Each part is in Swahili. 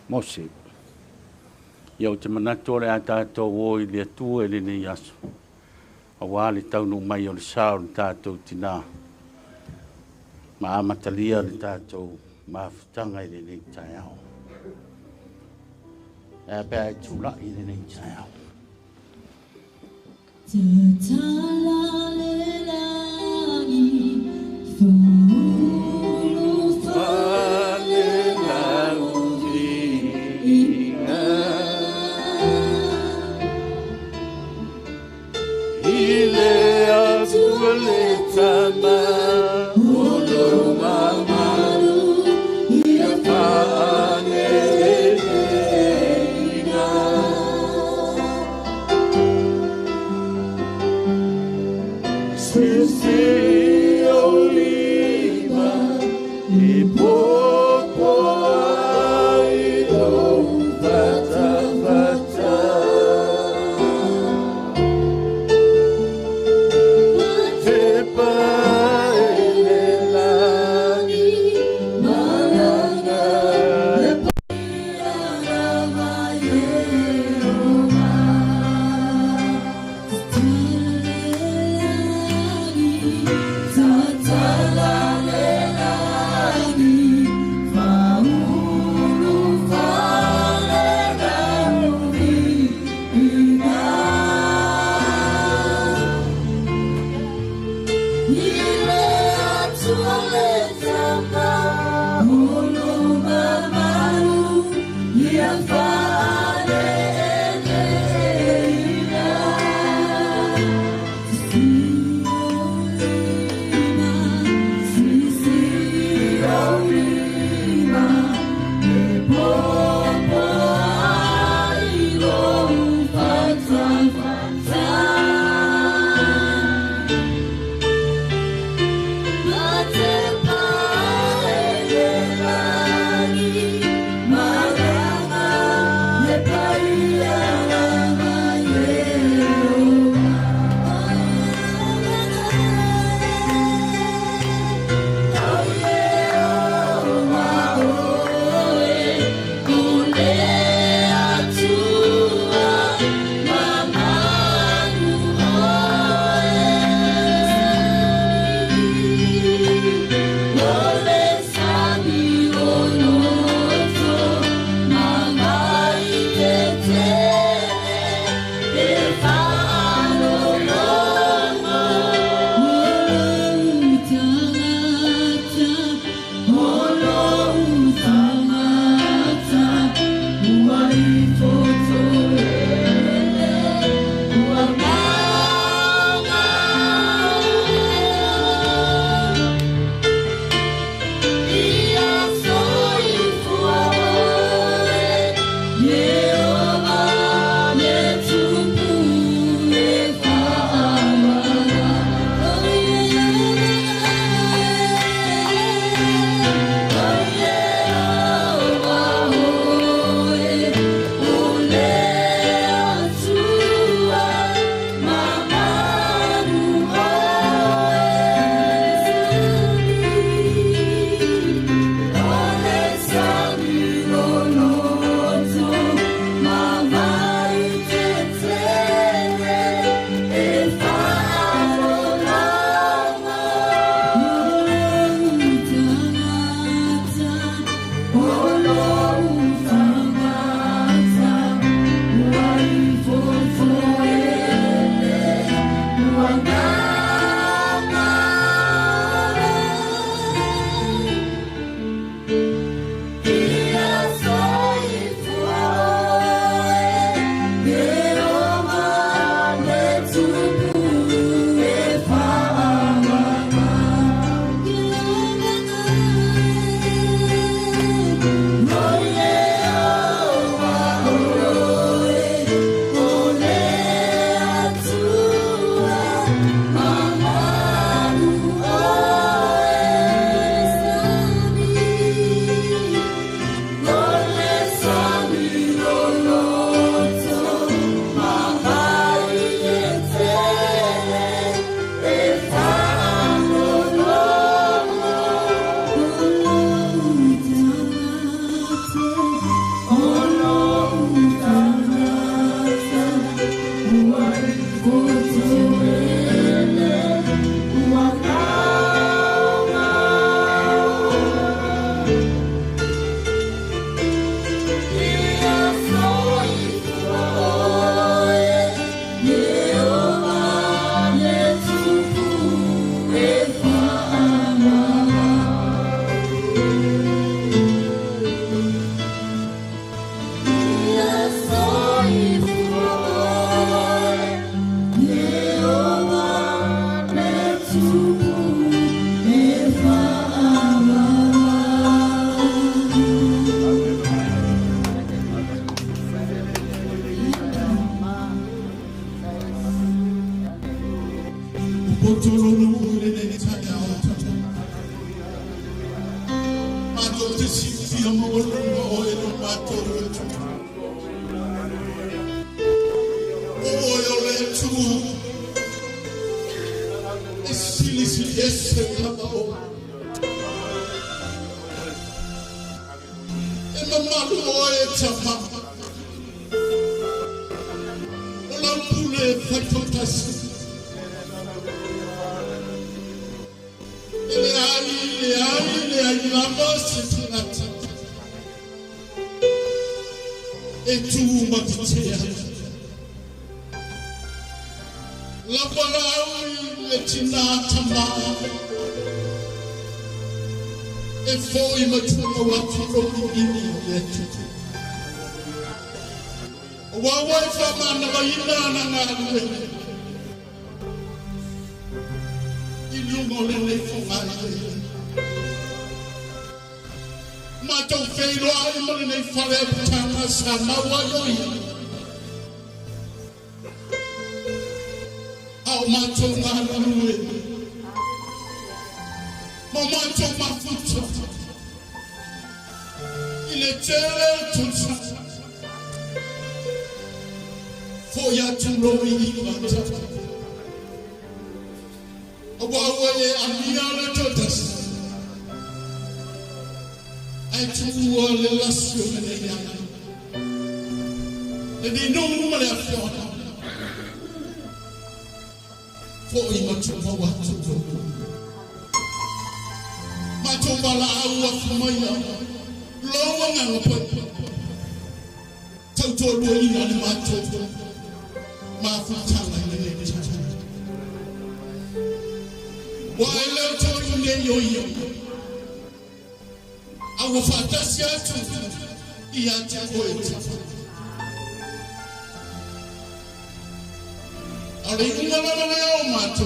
Mosi. Ia o te manato le atato o i le atua i le yasu. A wali tau no mai o le sao le tātou tina. Ma amatalia le tātou mafutanga i le nei tai au. E pēr tūla i le nei tai au. Tatala le langi, fulu fale langi inga. Ile atua le tama, olo mamaru, ia pane inga. Sisi oliva e popo ai lo vata vata. Te pai le langi mananga e paia mai Yehova. Tatala le langi For ya to know me, I to all the last human. They know what I feel. For him to know what to do. Matombala, I walk from my young. Long and open. Total way in my total. My father, why let you know you? Our father's here too. He had to go it. Are you not to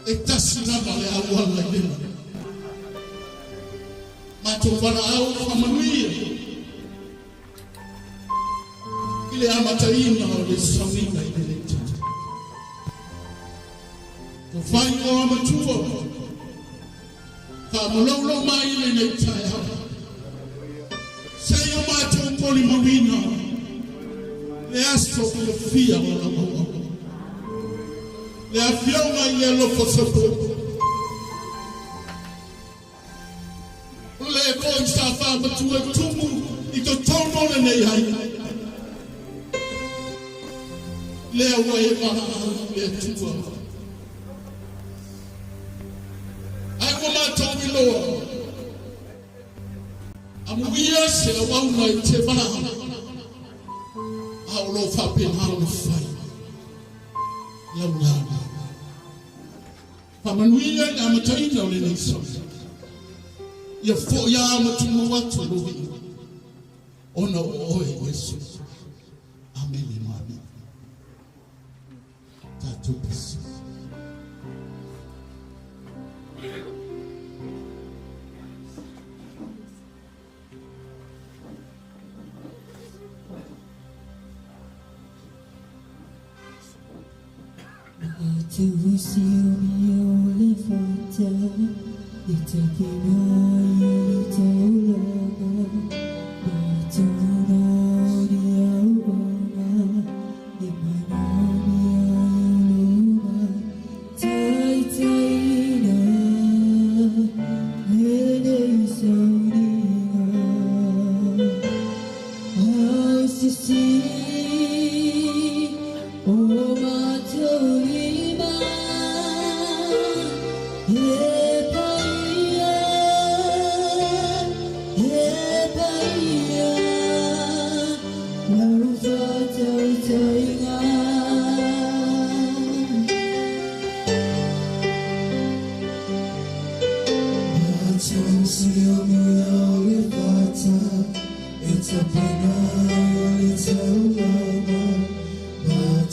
it does not allow one like him. Matobara out from a wheel. Ileamataina or is something like it. To find your mature. Kamulolo mine in a child. Say you might own Polymarina. They ask for the fear. They are feeling my yellow for support. Let go and start out, but to a tumble, it's a tumble and a high. Lay away, let to I will not tell you, Lord. I'm weird, say, one night, how low up in how to fight. Love. I'm a weird, I'm a telling you, in this. You're 4 years to know what to do. Oh no, yes. Amen. That's peace. To see me only for time, it's a thing I told her. But to know the hour, if my name is Tightina, Lady Sauniga, I see, oh my Tolima. It's a banana, it's a lava, but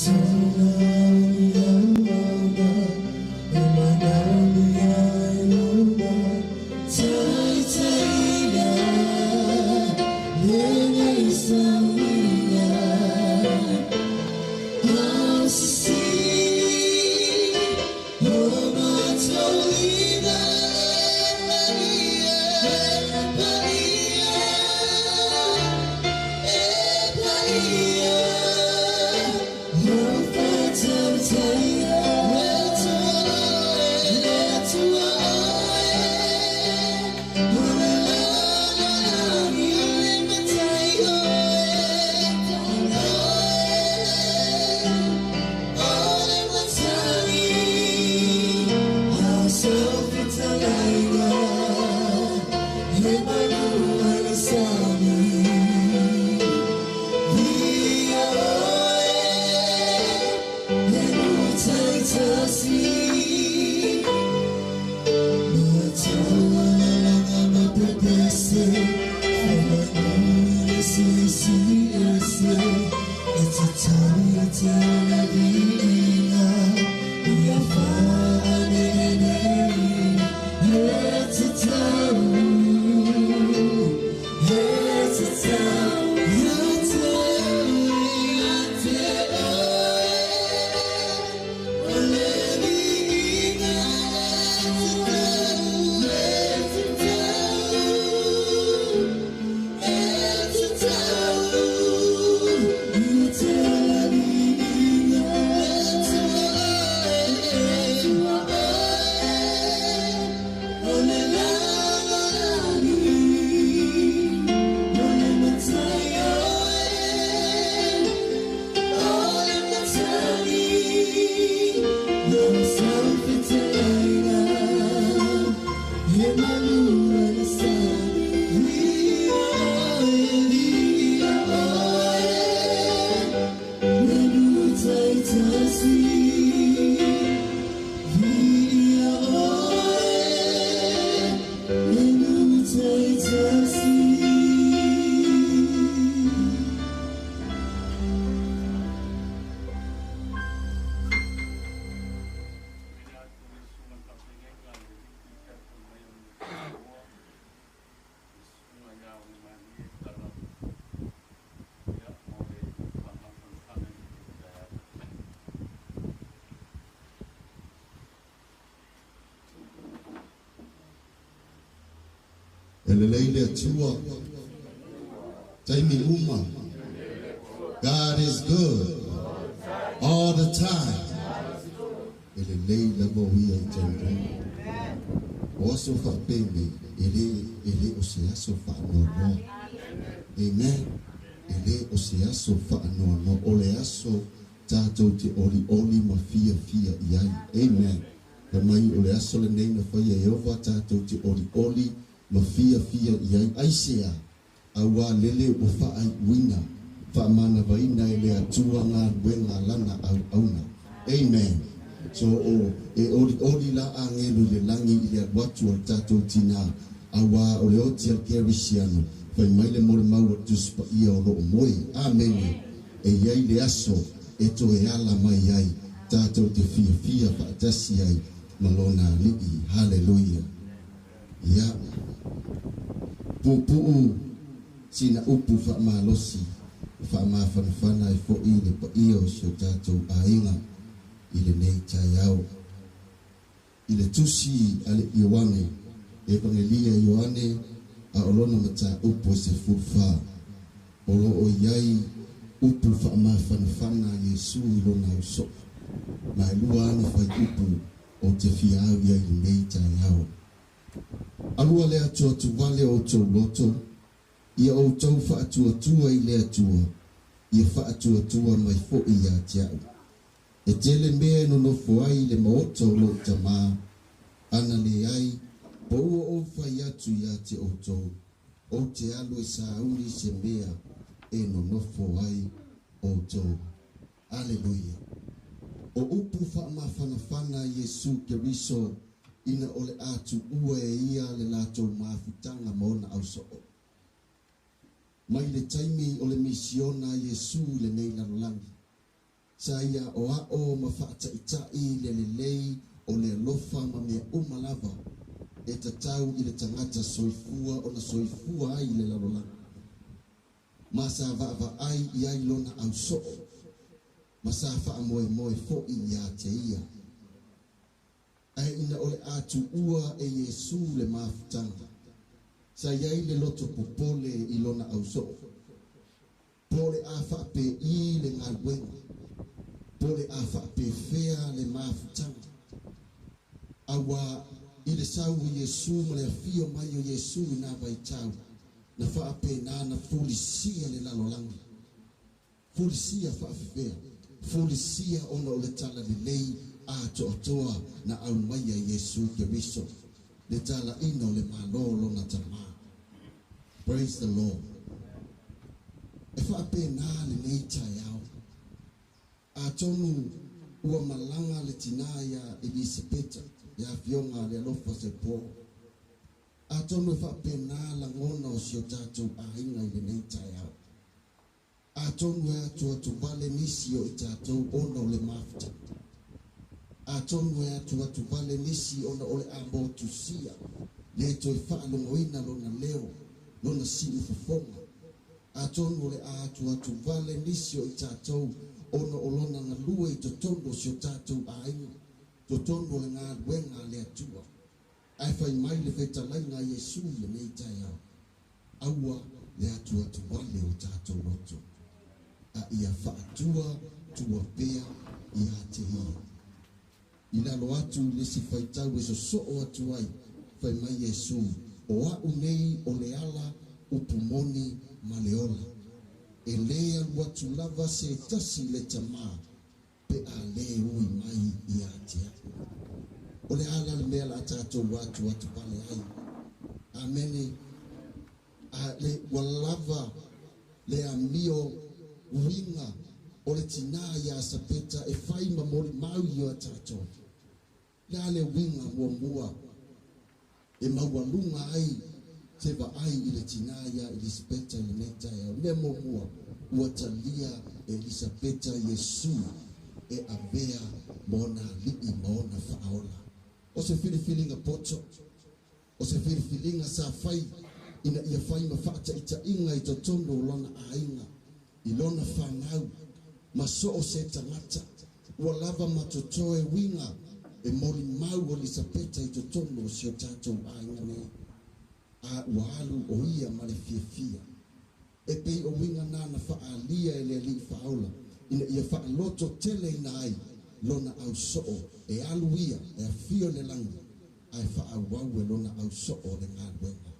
Elelele tua. Taimi uma. God is good all the time. Elelele mo ia jambu. Oso fa baby. Ele oseaso fa no. Amen. Ele oseaso fa no. Oleaso tato te oli mafia iai. Amen. Maliu ole aso le nei na whaia Yehova tātou te oli mafia iai aisea awa lele o whaai wina whaamana waina e lea tua ngā ruenga lana au auna. Amen. So oli la a ngelu le langi i lea watu o tātou tina awa o le oti al kerisiano whai maile mole mau o tuspa ia o loo moe. Amen. E iai le aso e to e ala mai ai tātou te fia whaatasi ai malona li'i. Hallelujah. Ya. Pupu sina upu whaamalosi whaamawhanawhana e fo i le pa io sio tātou ainga i le nei tai au. I le tusi ale Ioane Evangelia Ioane a olona mata upu se fulfa olo o iai upu whaamawhanawhana Yesu i lona uso mai lua ana whai upu o te fiau ia i nei tai au. Alua lea tua tu vale o tau loto, ia o tau whaatua i lea tua, ia whaatua mai fo i a tiau. E tele mea no nofo ai le maoto lo tamaa, ana le ai, po ua o whai atu ia te o tau, o te alu e sauri se mea e no nofo ai o tau. Aleluia. O upu whaamawhanawhana Yesu Keriso ina ole atu ua e ia le latou mafutanga maona au so'o. Mai le taimi o le misiona Yesu le nei lanolangi. Sa ia o a'o ma whaataitai le lei o le alofa ma mea umalava e tatau i le tangata soifua o na soifua ai le lanolangi. Ma sa va ai i ai lona au so'o. Masafa moe fo i ia te ia. Ai ina ole atu ua e Yesu le mafutanga. Sa iai le loto popole i lona au so. Pole a whape i le ngā wenga. Pole a whape fea le mafutanga. Awa i le sau Yesu ma le fio mai o Yesu i nā vai tau. Na whape na fulisia le lalolangi. Fulisia whape fea. Fulisia ona o le tala le lei a toa na au mai a Yesu Keriso. Le tala ina o le malolo na tama. Praise the Lord. E whaape nā le nei tai au. A tonu ua malanga le tina ia Elisapeta ia fionga le alofa se po. A tonu e whaape nā la ngona o sio tātou a inga i le nei tai au. A tonu e atu vale nisi o i tātou ona o le mafuta. A tonu e atu vale nisi ona o le ambo tusia. Le to e whaalongo ina lona leo, lona si ufafonga. A tonu le atu vale nisi o i tātou ona o lona na lua i totondo si o tātou a inga. Totondo le ngā wenga le atua. Ai whai mai le whetalainga Yesu le nei tai au. Aua le atu vale o tātou loto. A ia whaatua tua pea i a te hia. I lalo atu lesi whaitau e so atu ai whai mai Yesu o au nei o le ala upumoni Maliu ole. E lea watu lava se tasi le tama pe a le ui mai i a te hia. O le ala le mea la tato watu pale ai. Amene a le walava le amio winga o le tina ia sapeta e whai mamori mau i o tato. Lea le winga mua e maualunga ai te wa ai i le tina ia Elisapeta i le meta ia. Le mua ua talia Elisapeta Yesu e avea mona li'i mona whaola. O se whiriwhiringa poto, o se whiriwhiringa sa whai ina ia whai ma whaata inga i totono lona a inga. I lona whanau, ma so o se tangata, ua lava matotoe winga, e mori mau o Elisapeta i totono si o tātou a inga ne. A walu o ia ma le fia e pei o winga nana whaalia e le li whaola ina ia whaaloto tele ina ai lona au soo e alu ia e a fio le langi ai whaawau e lona au soo le ngā luenga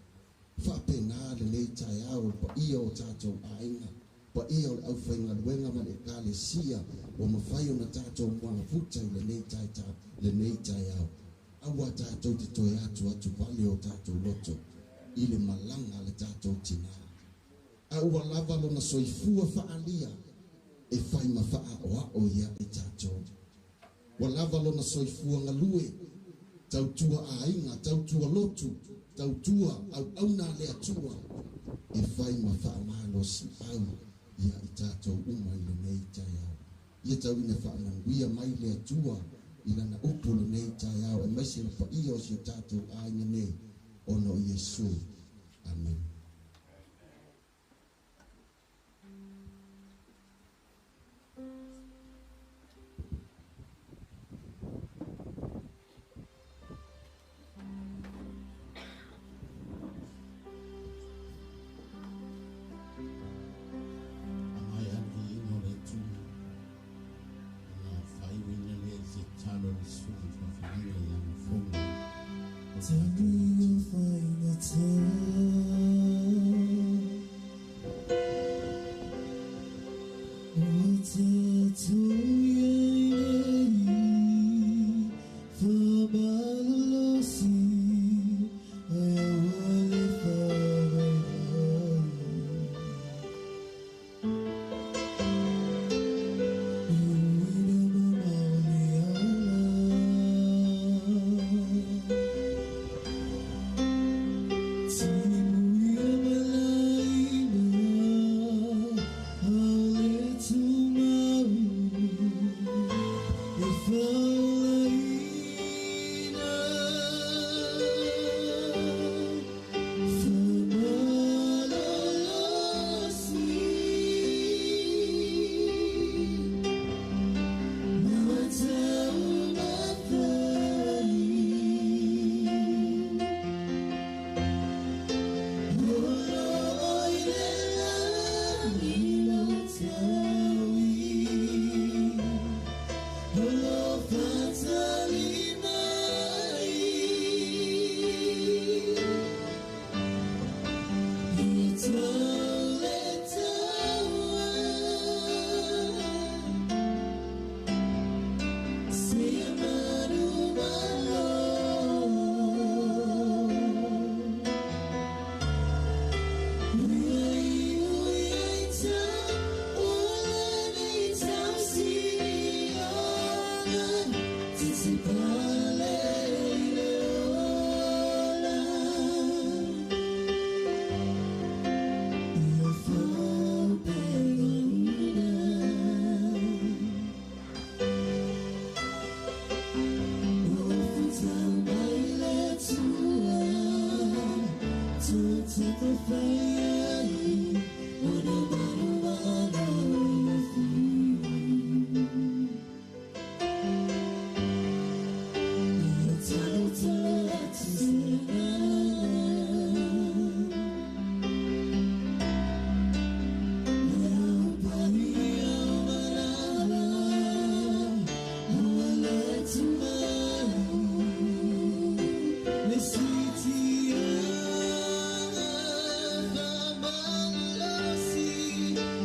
whaapena le nei tai au pa ia o tātou ainga pa ia o le au whainga luenga ma le kāle sia o mawhai o na tātou mwanga futa i le nei tai au awa tātou te toi atu pale o tātou loto i le malanga le tātou tina awa lava lona soifua whaalia e whai ma wha o ia e tātou wa lava lona soifua ngalue tautua ainga tautua lotu tautua au na le atua e whai ma wha malo si au ia i tātou uma i le nei tai au ia tau ina wha ananguia mai le atua ina na upu le nei tai au e maisi na pa ia o si tātou ainga nei ono i Yesu. Amen. See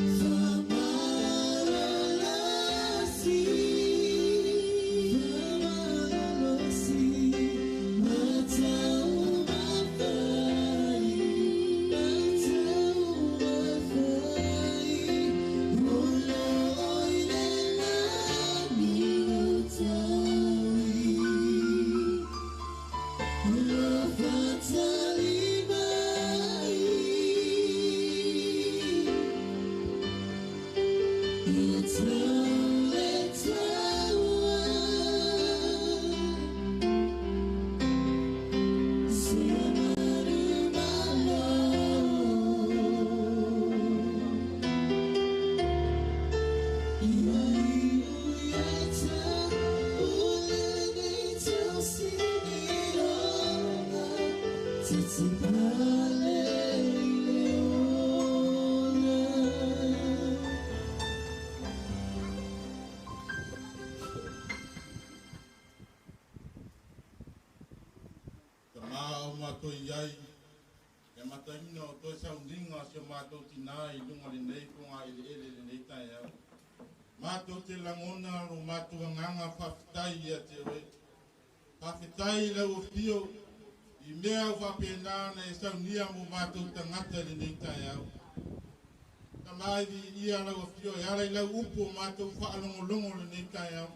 Tamao mato iai, e mataina o toi Sauniga se mato Tinā I lunga le nei kunga ele le nei tai au. Mato te langona no mato nganga whawhitai ia te oe. Whawhitai lau o fio, I mea o whapena e Saunia mo mato tangata le nei tai au. Tamai di ia lau o fio, e ara lau upo mato whaalongolongo le nei tai au.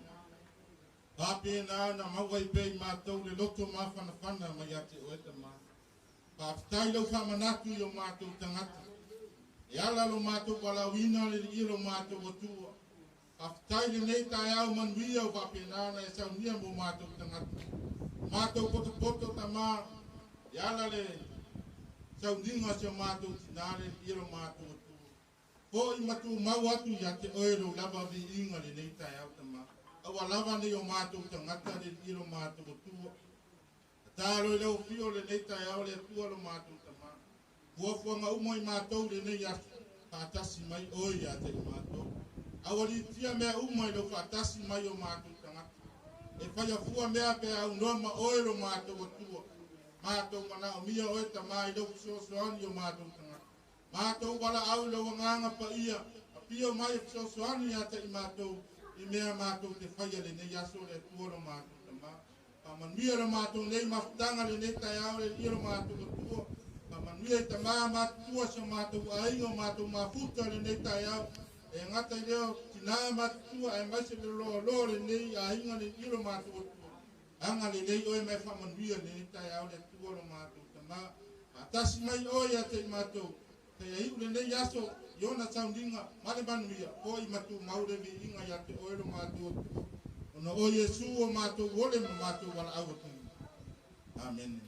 Whapena na mawai bei mato le loto mawhanawhana mai ate oe tama. Whawhitai lau whamanatu I o mato tangata. E ala lo mato wala wina le I lo mato o tua. Whawhitai le nei tai au manuia o whapena na e Saunia mo mato tangata. Mato poto poto tama. E ala le Sauniga se mato Tinā le I lo mato o tua. Ko I matu mau atu I ate oe lo lava vi inga le nei tai au tama. Awa lava ni o mato tangata le I lo mato o tua. Talo I leo fio le nei tai au le tua lo mato tama. Fuafuanga umo I mato le nei asu. Whaatasi mai oi ate I mato. Awa li tia mea umo I lo whaatasi mai o mato tangata. E whaia fua mea pe au noma oi lo mato o tua. Mato mana o mia oe tama I lo fisosoani o mato tangata. Mato wala au lo wanganga pa ia. A pio mai fisosoani ate I mato. I mea mato te whaia le nei aso le tua lo mato tama. Pamanuia lo mato nei mafutanga le nei tai au le I lo mato o tua. Pamanuia I tama matua se mato aingo mato mafuta le nei tai au. E ngata I leo Tinā matua e maise le lo le nei ainga le I lo mato o tua. Anga le nei oe mai whamanuia le nei tai au le tua lo mato tama. Atasi mai oe ate I mato. Kaya hiu le nei aso Iona Sauniga male manuia. O I matu maure vi inga I ate oe lo mato o tua. Ona o Yesu o mato wole ma mato wala au o tunu. Amen.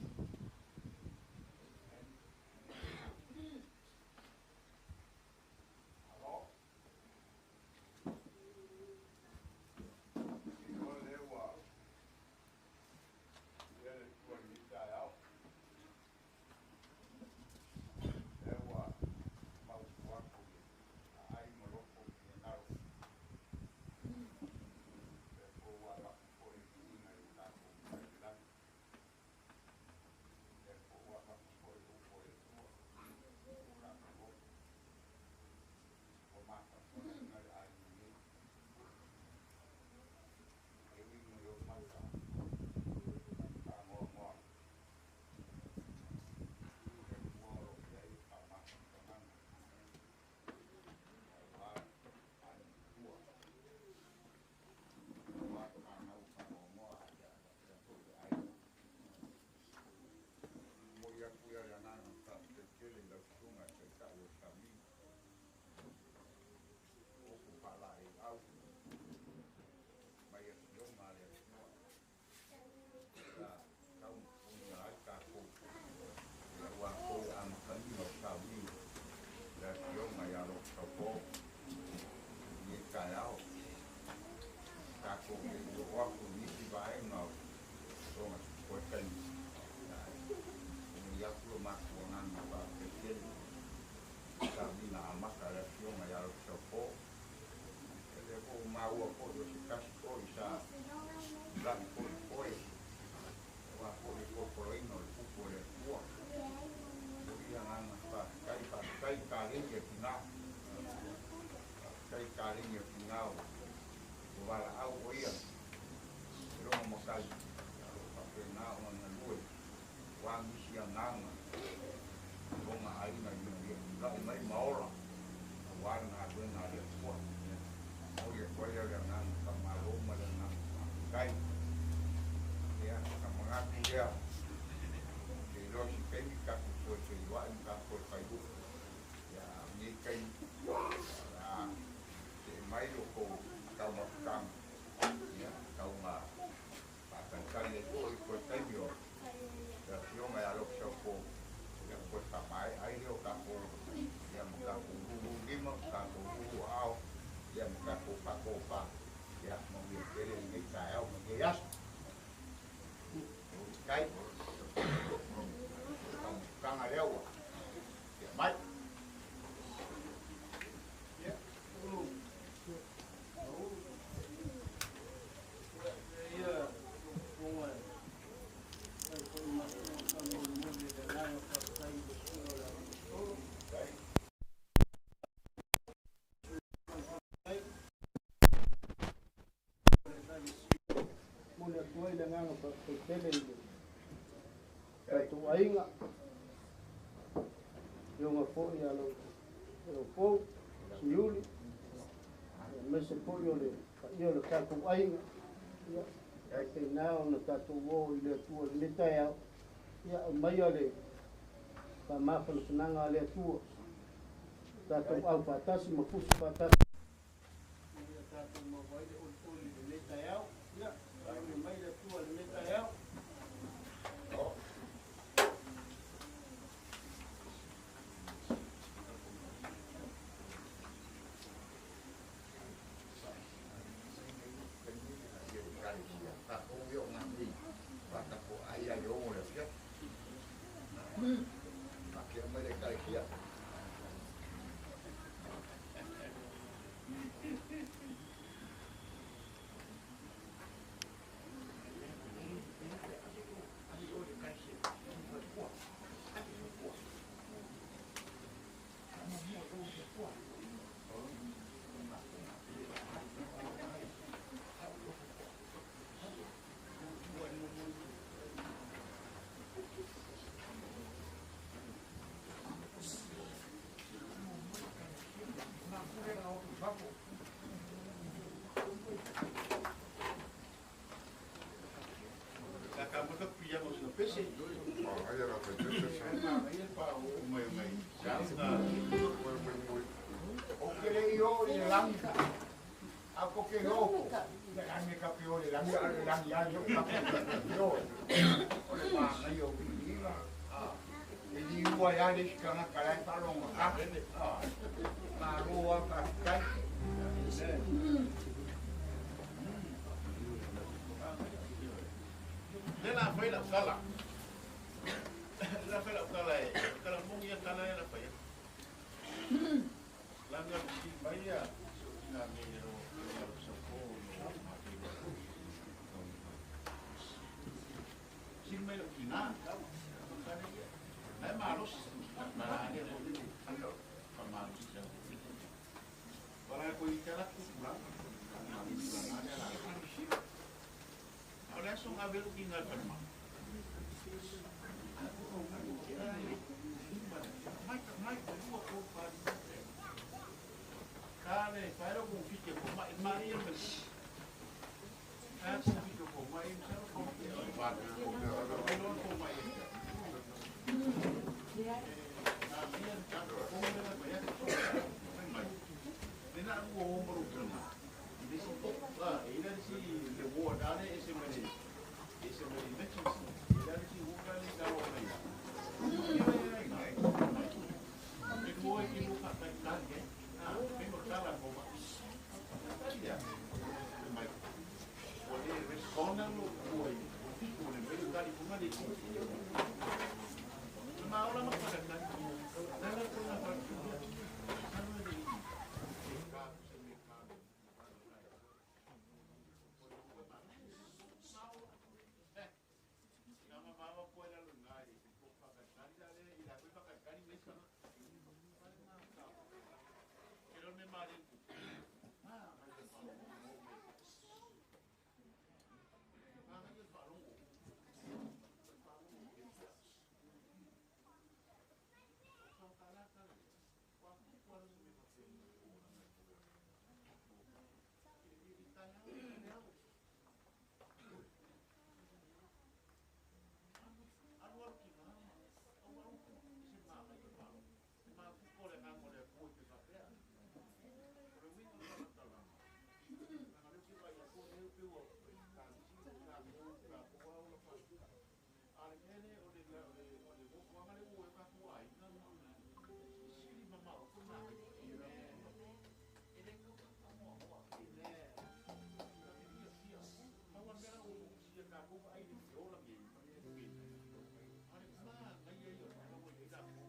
Kali itu ikut tembio, ya siapa yang ada siapa aua. Mai. Muna tuai na nganga pa tele ni. Tu ainga. Yo nga fo ya lo. Yo fo siuli. Me se po yo le ka tu ainga. Ya. Ai now na ta tu wo ile tu le ta ya. Ya mai ale. Pa ma pa nanga le tu. Ta tu au pa ta si ma fusu pa ta. Ya ta tu ma vai de o le ta ya. Ya. Ai mai le tu le ta ya. Nela foi la kala. La foi la kala. Kala mungi ya kala ya la foi. Langa di baya. Na me ro. Sin me lo kina. Ai malos. Na ne ro. Ando. Pamalos. Para ko ikala ku bra. Olha só um abelo que não é para mal. Mas uma coisa cara, para algum fique com mais Maria, mas essa fica com mais então como que é? Vai não com mais. A minha tá com ela vai mais. Nem a rua ombro para Desse ah, ele se levou a dar esse menino mentions ele se usa ali da outra aí ele foi que não faz nada bem botar a bomba mas pode responder no foi fico no meio da uma de uma aula não faz nada nada com a parte Gracias.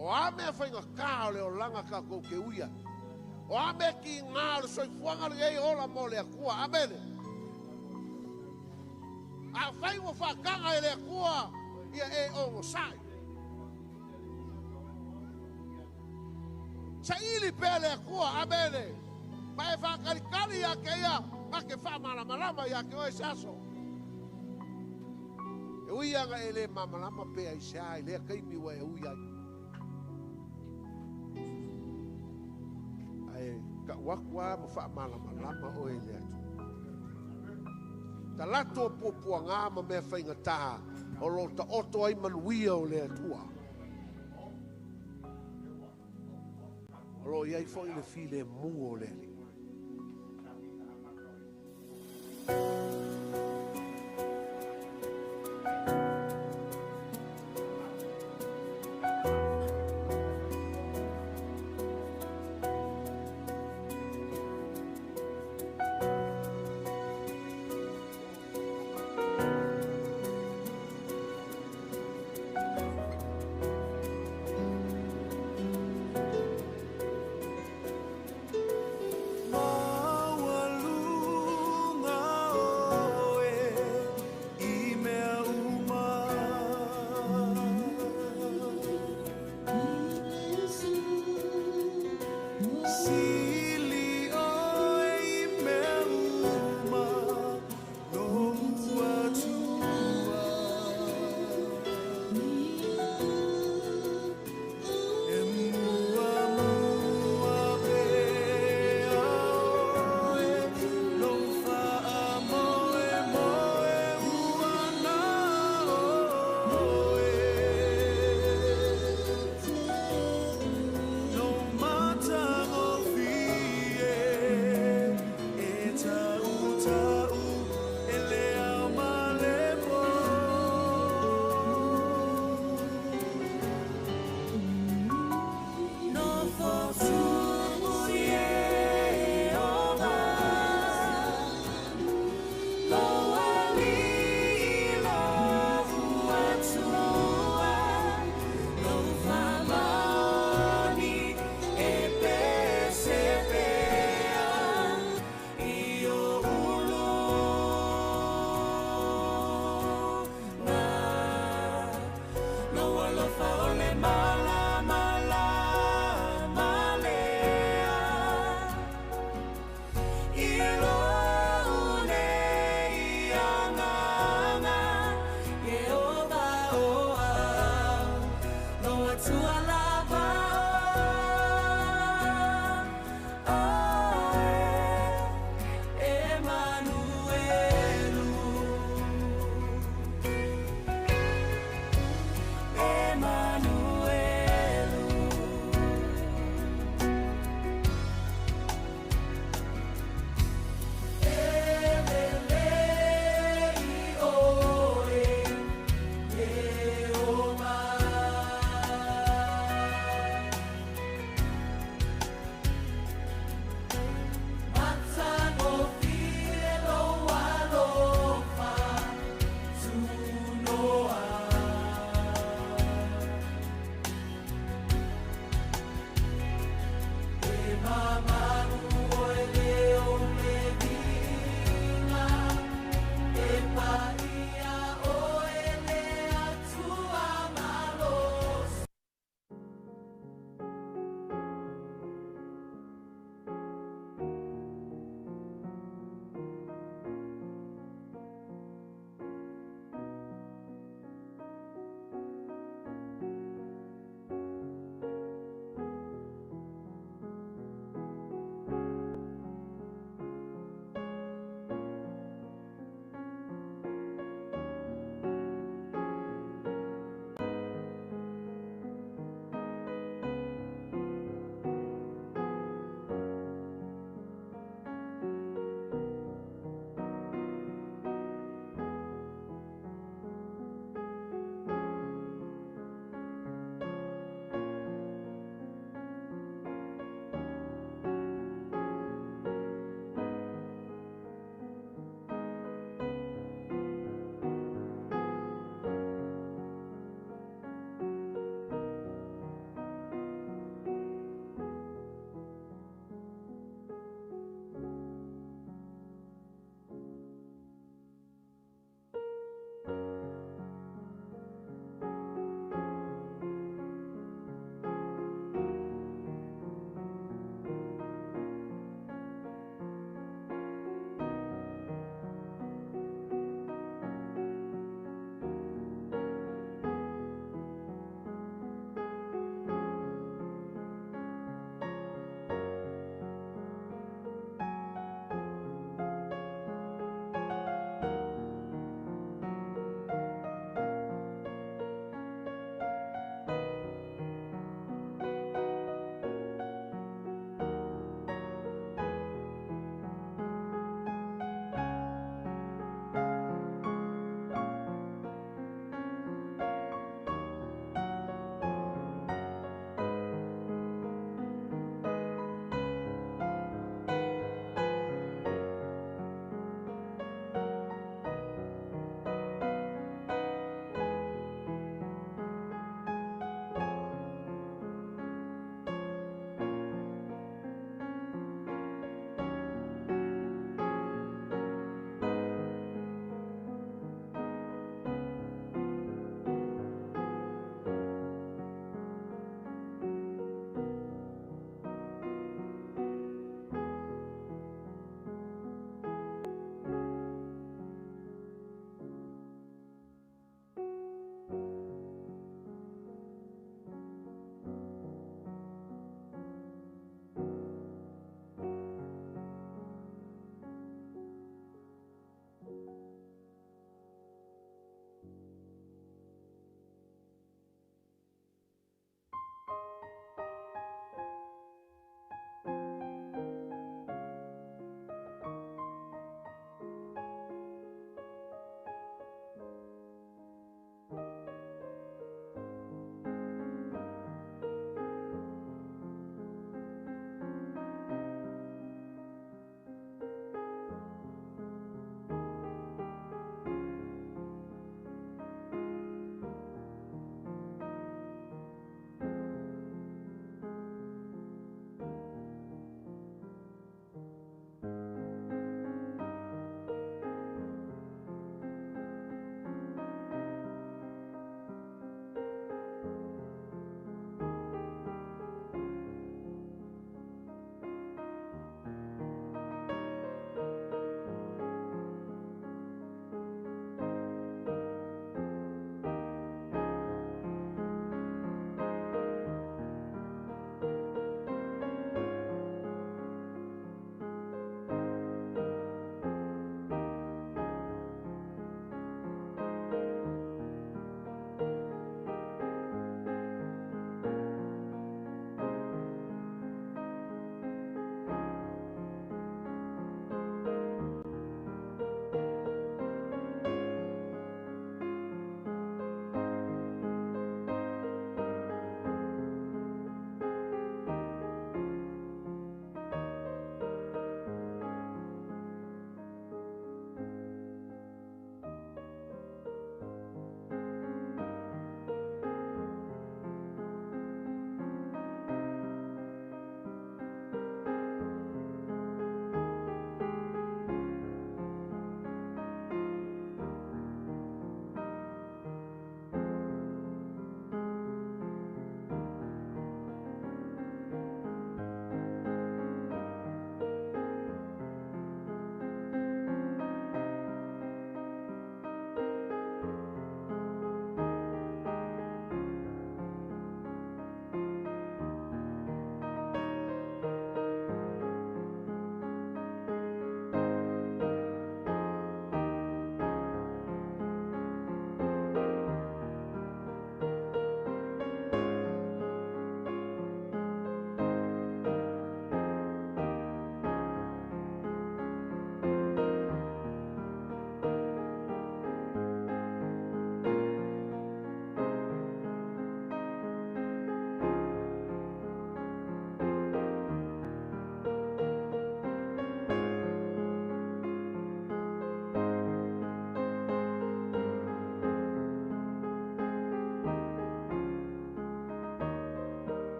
O ame whainga kā leo langa ka kou ke uia. O ame ki ngā le soifuanga le ei ola mo le akua. Amene. A whaingo whakanga e le akua ia e ongo sai. Sa ili pe le akua. Amene. Ma e whakarikari ia ke ia. Ma ke whamalama ia ke oe saso. E uianga e le mamalama pe ai sai. Le kaimi wa e uia. Ka wakwa mo fa malama o ele atu. Ta lato popo nga ma me fainga ta o lo ta oto ai manuia o le atua. O lo iai foi le file mu o le. Feel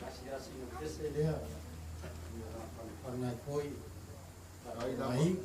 Asi no pese lea. Pana koi. Ai.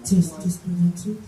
Just minute.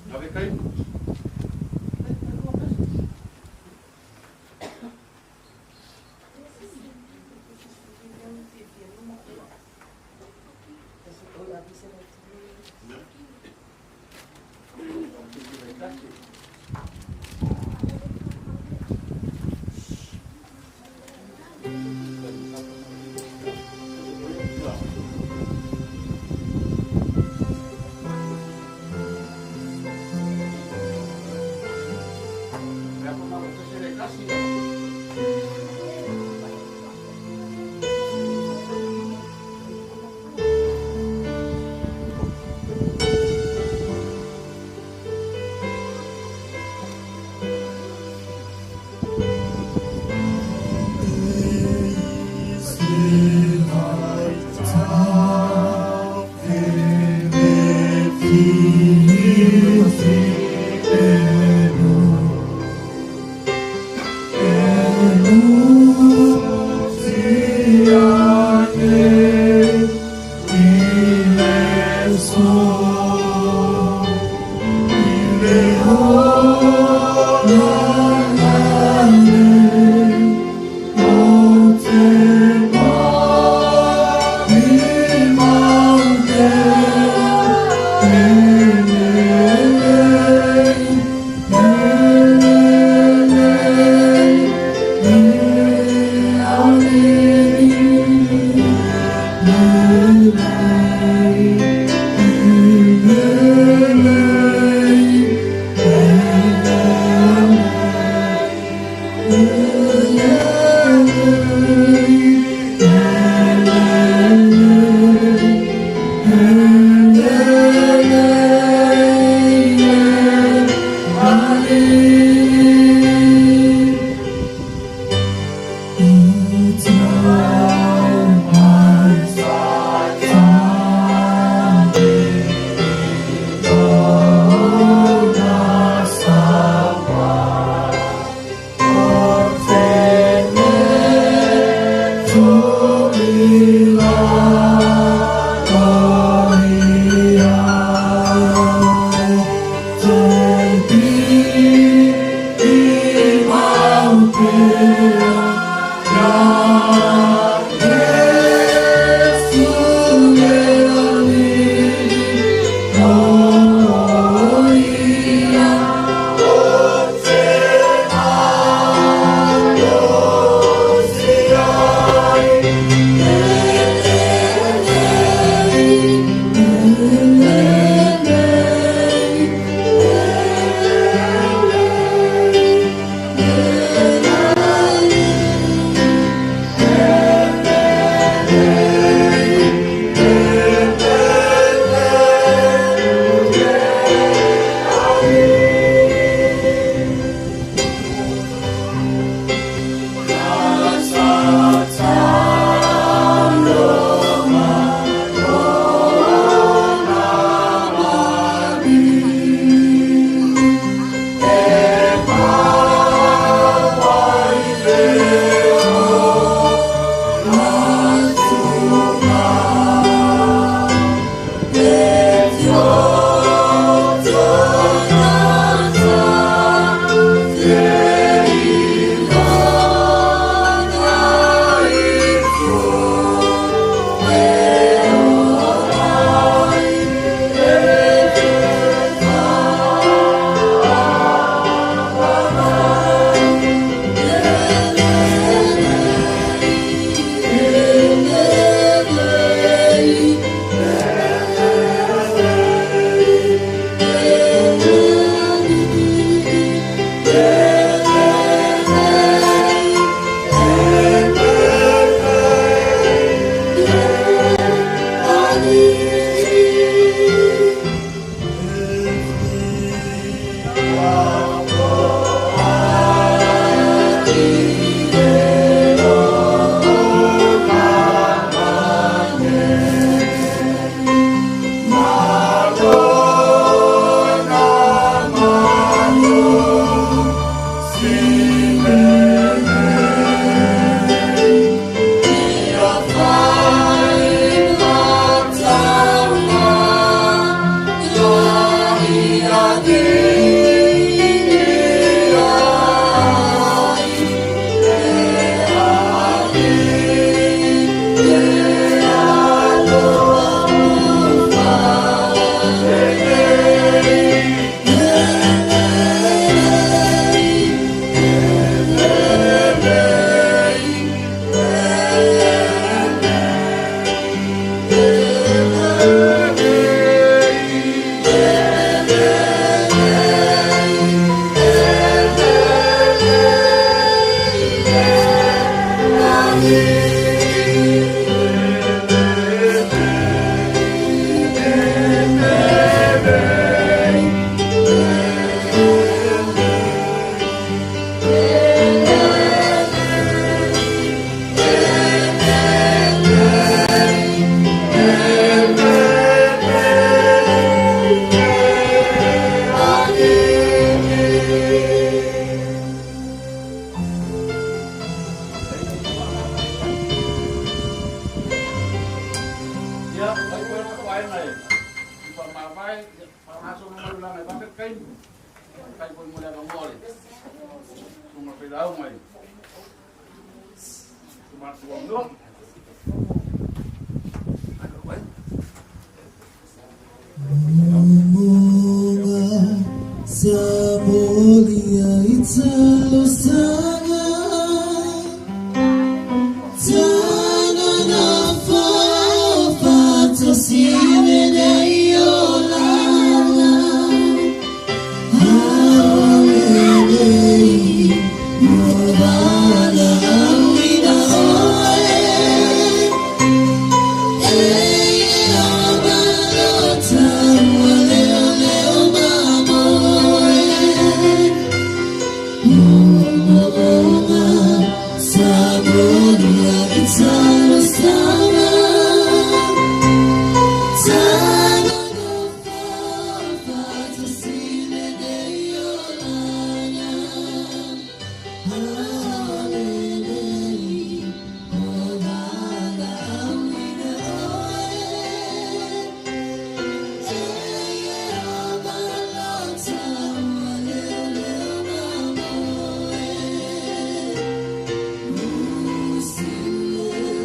Sing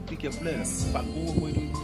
Pique a plena, pagou muito.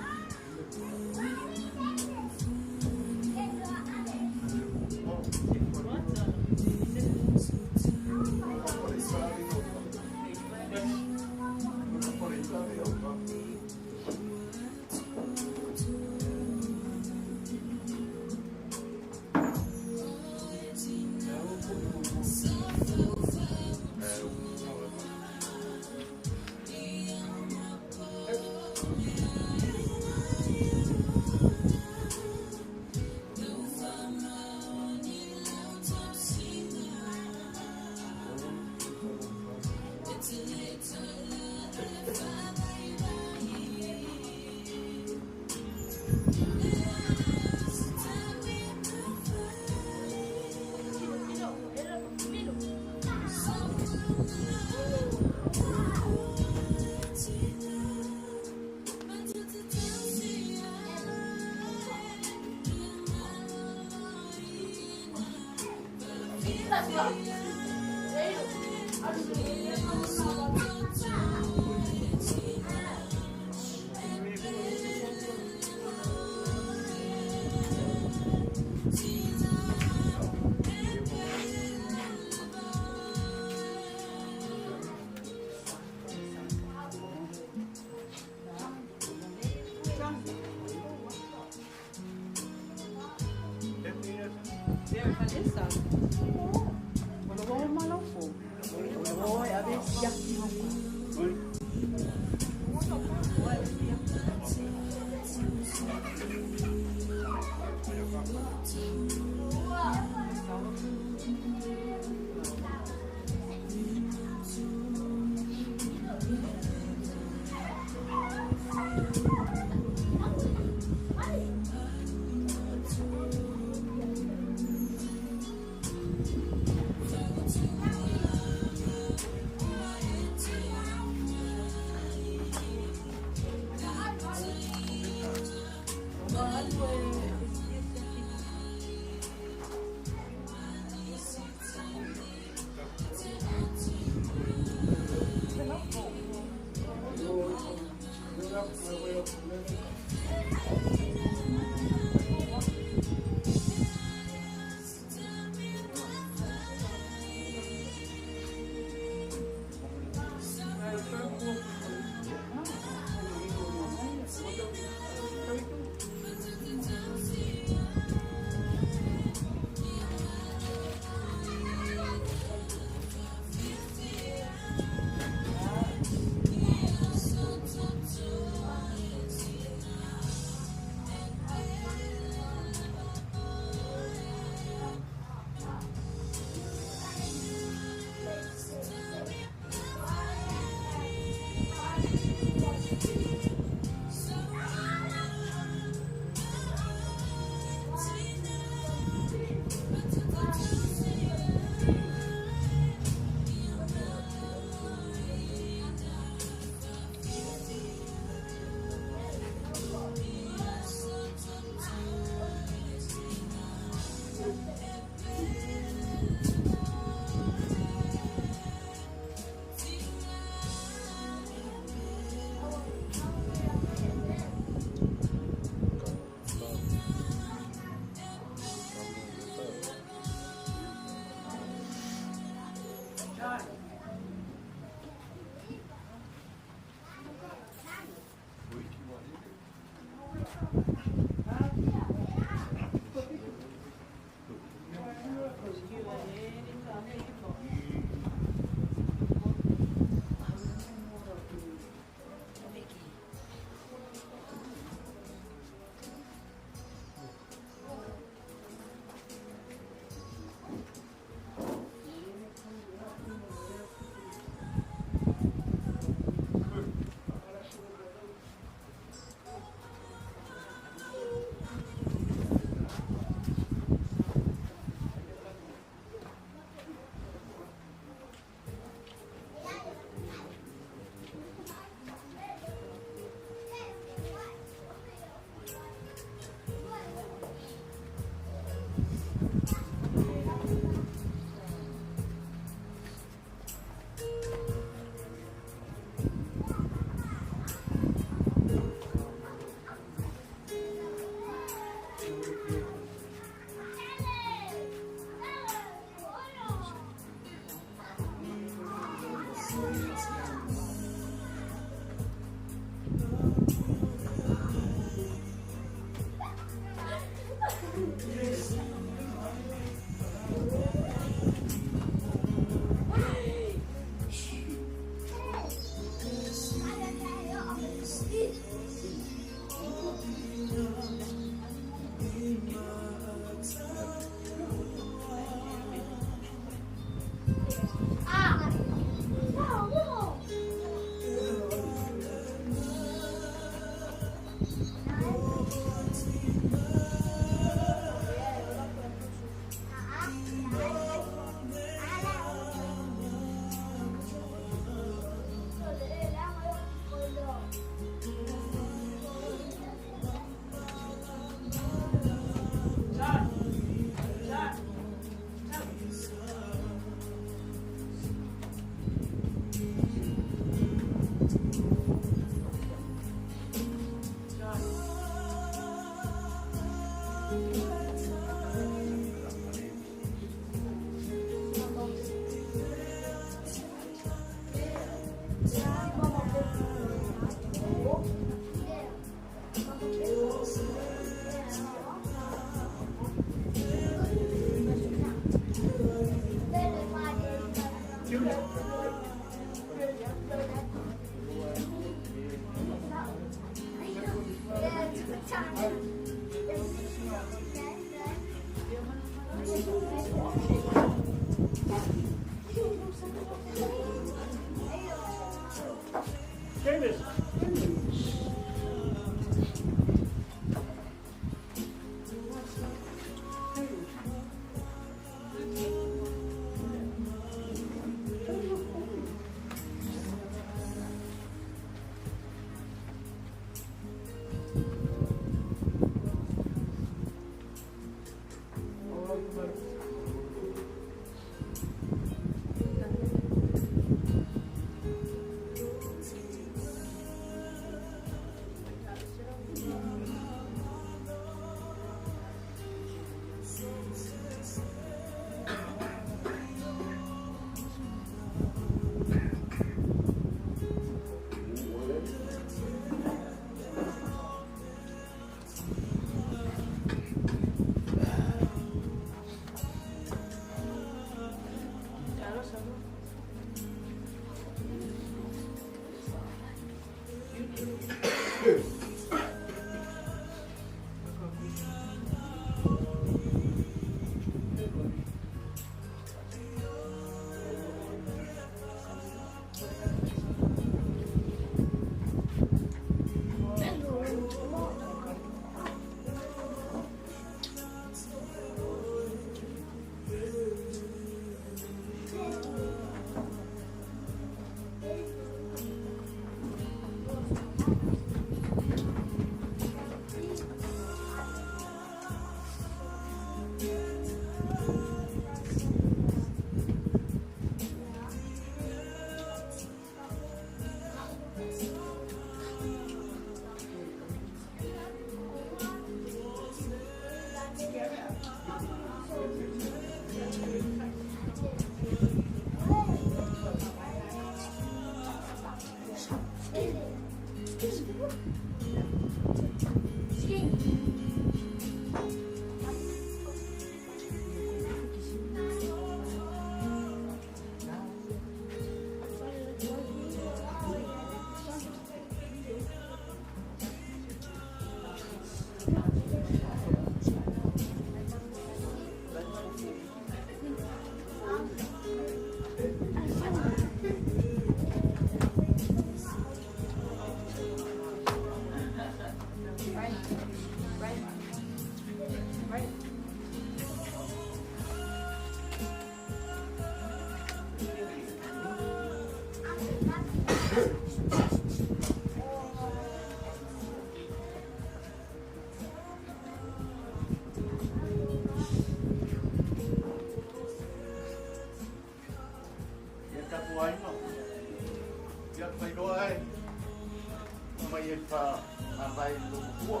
ai lua.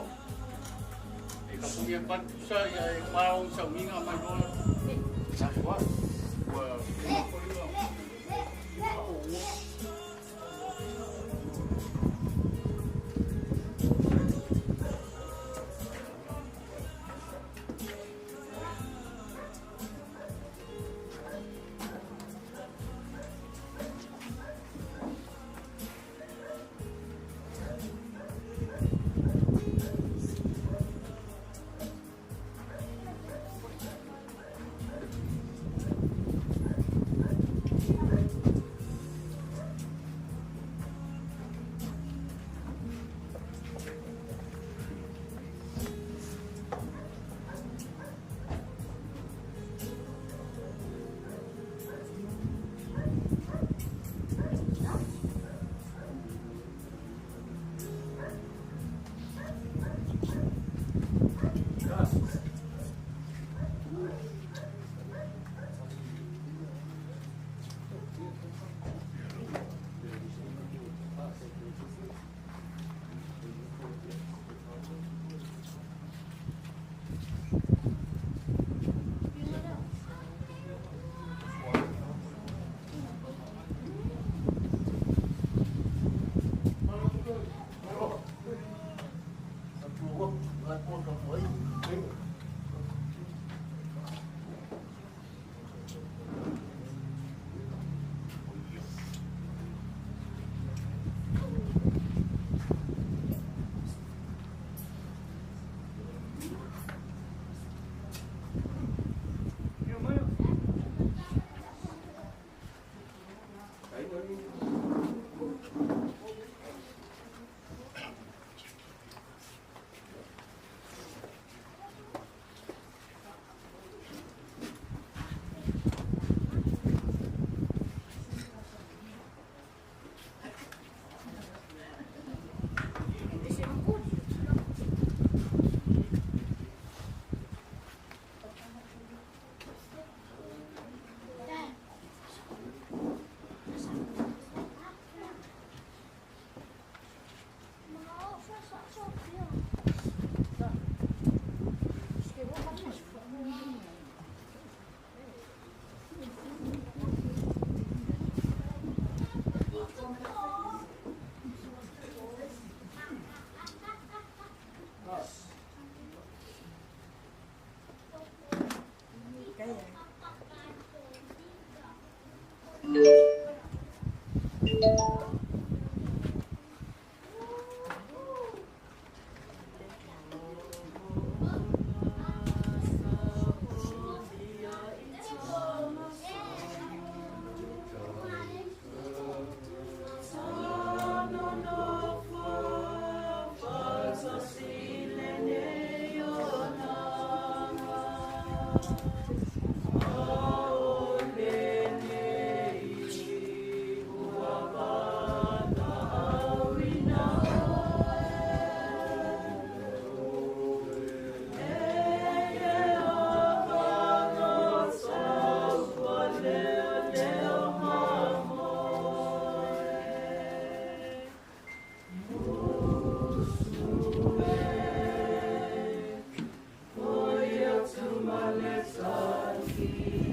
E ka punia patu sa ia e pao Sauniga Maliu ole. Sa kwa. Wa ko ilo. Let's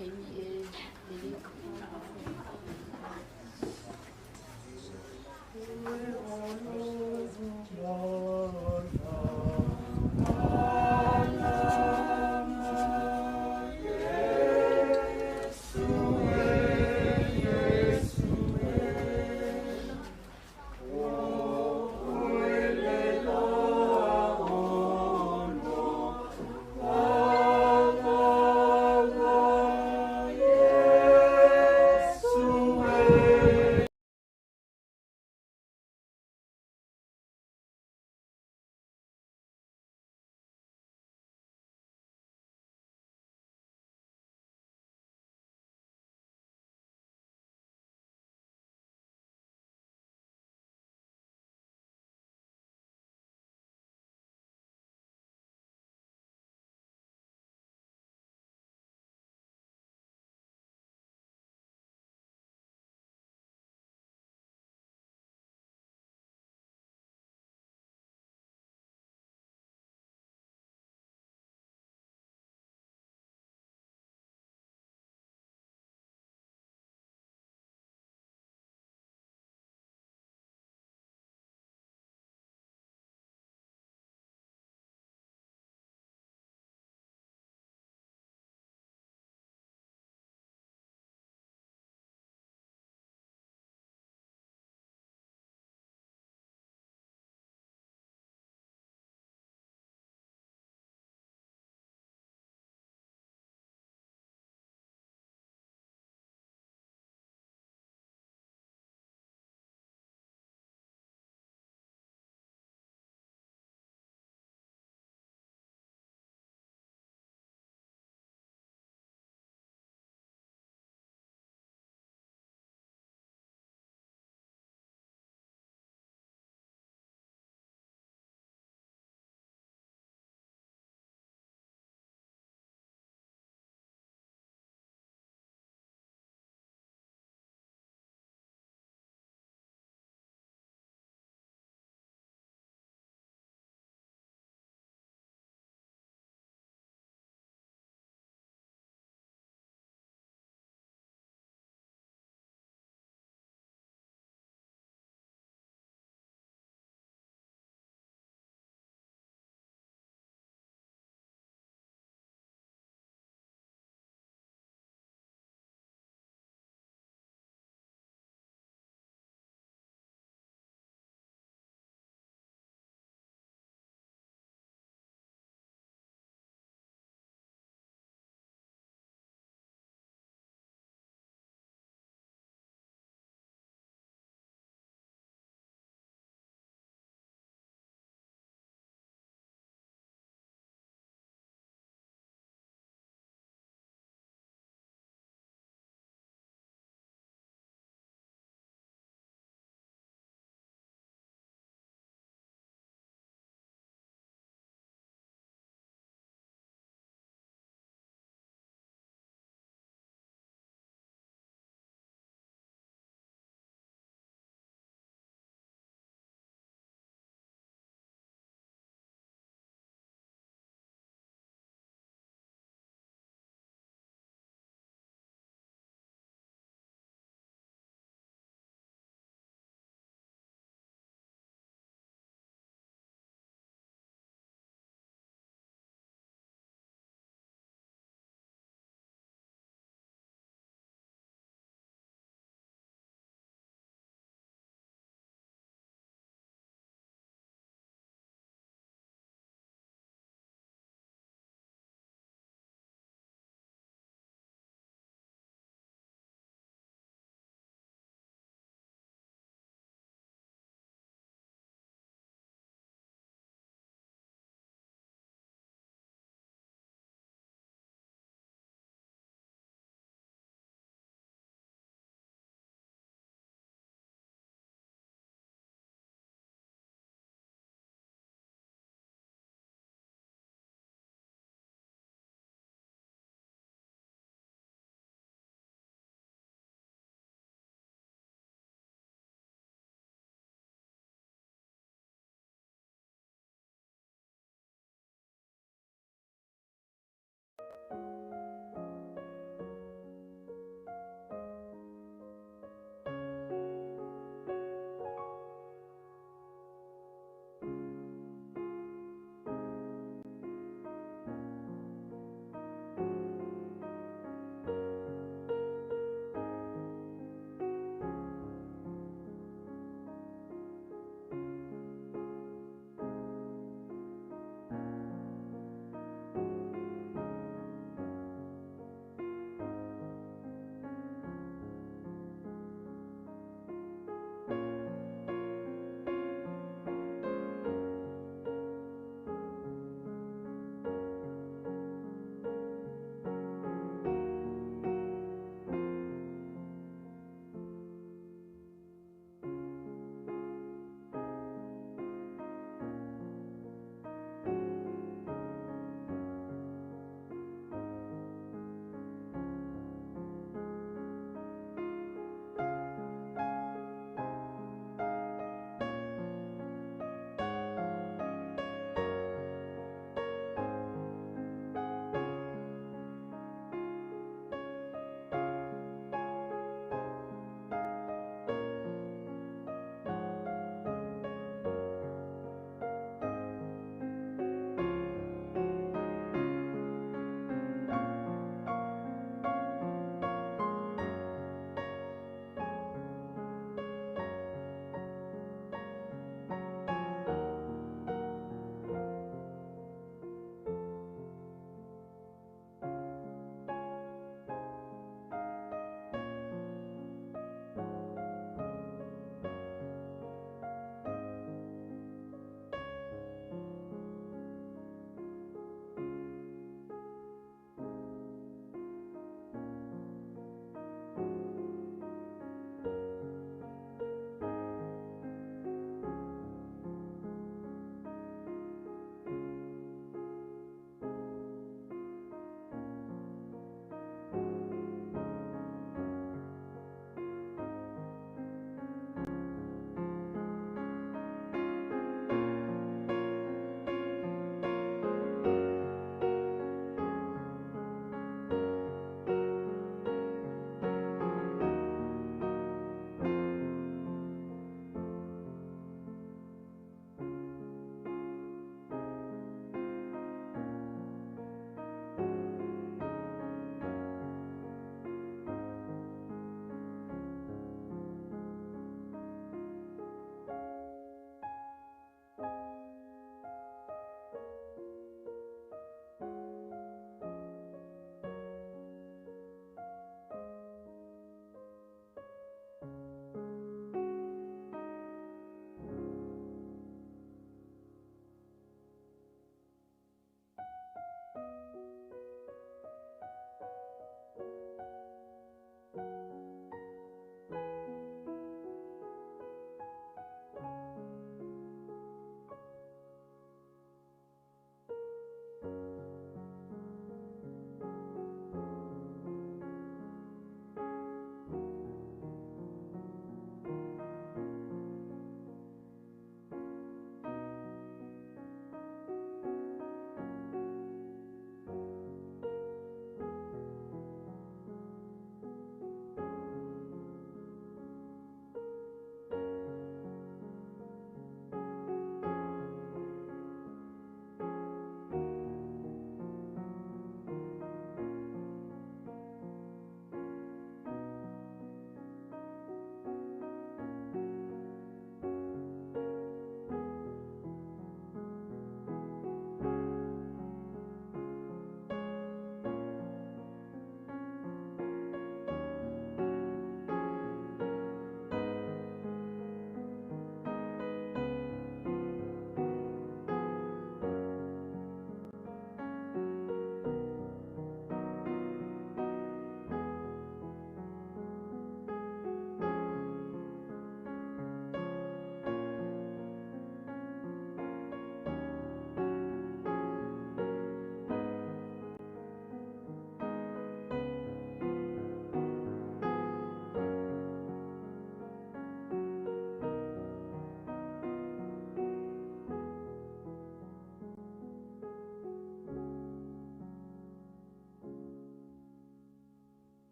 Yeah.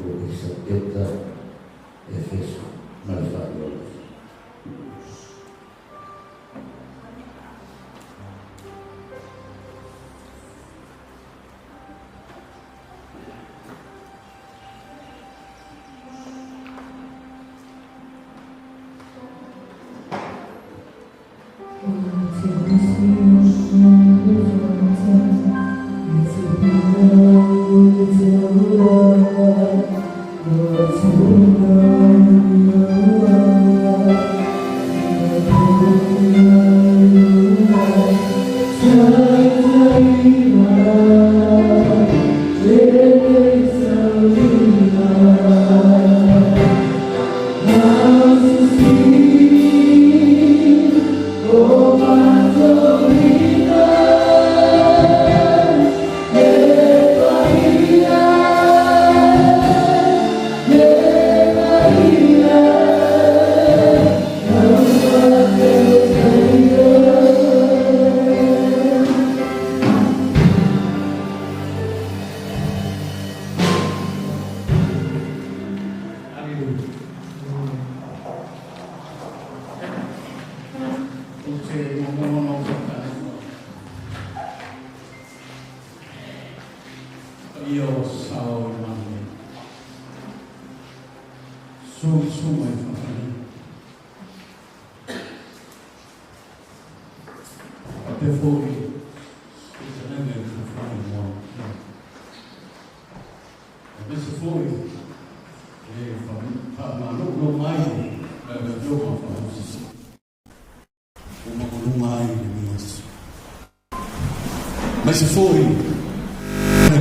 Elisapeta Eti Maliu ole. Mas se foi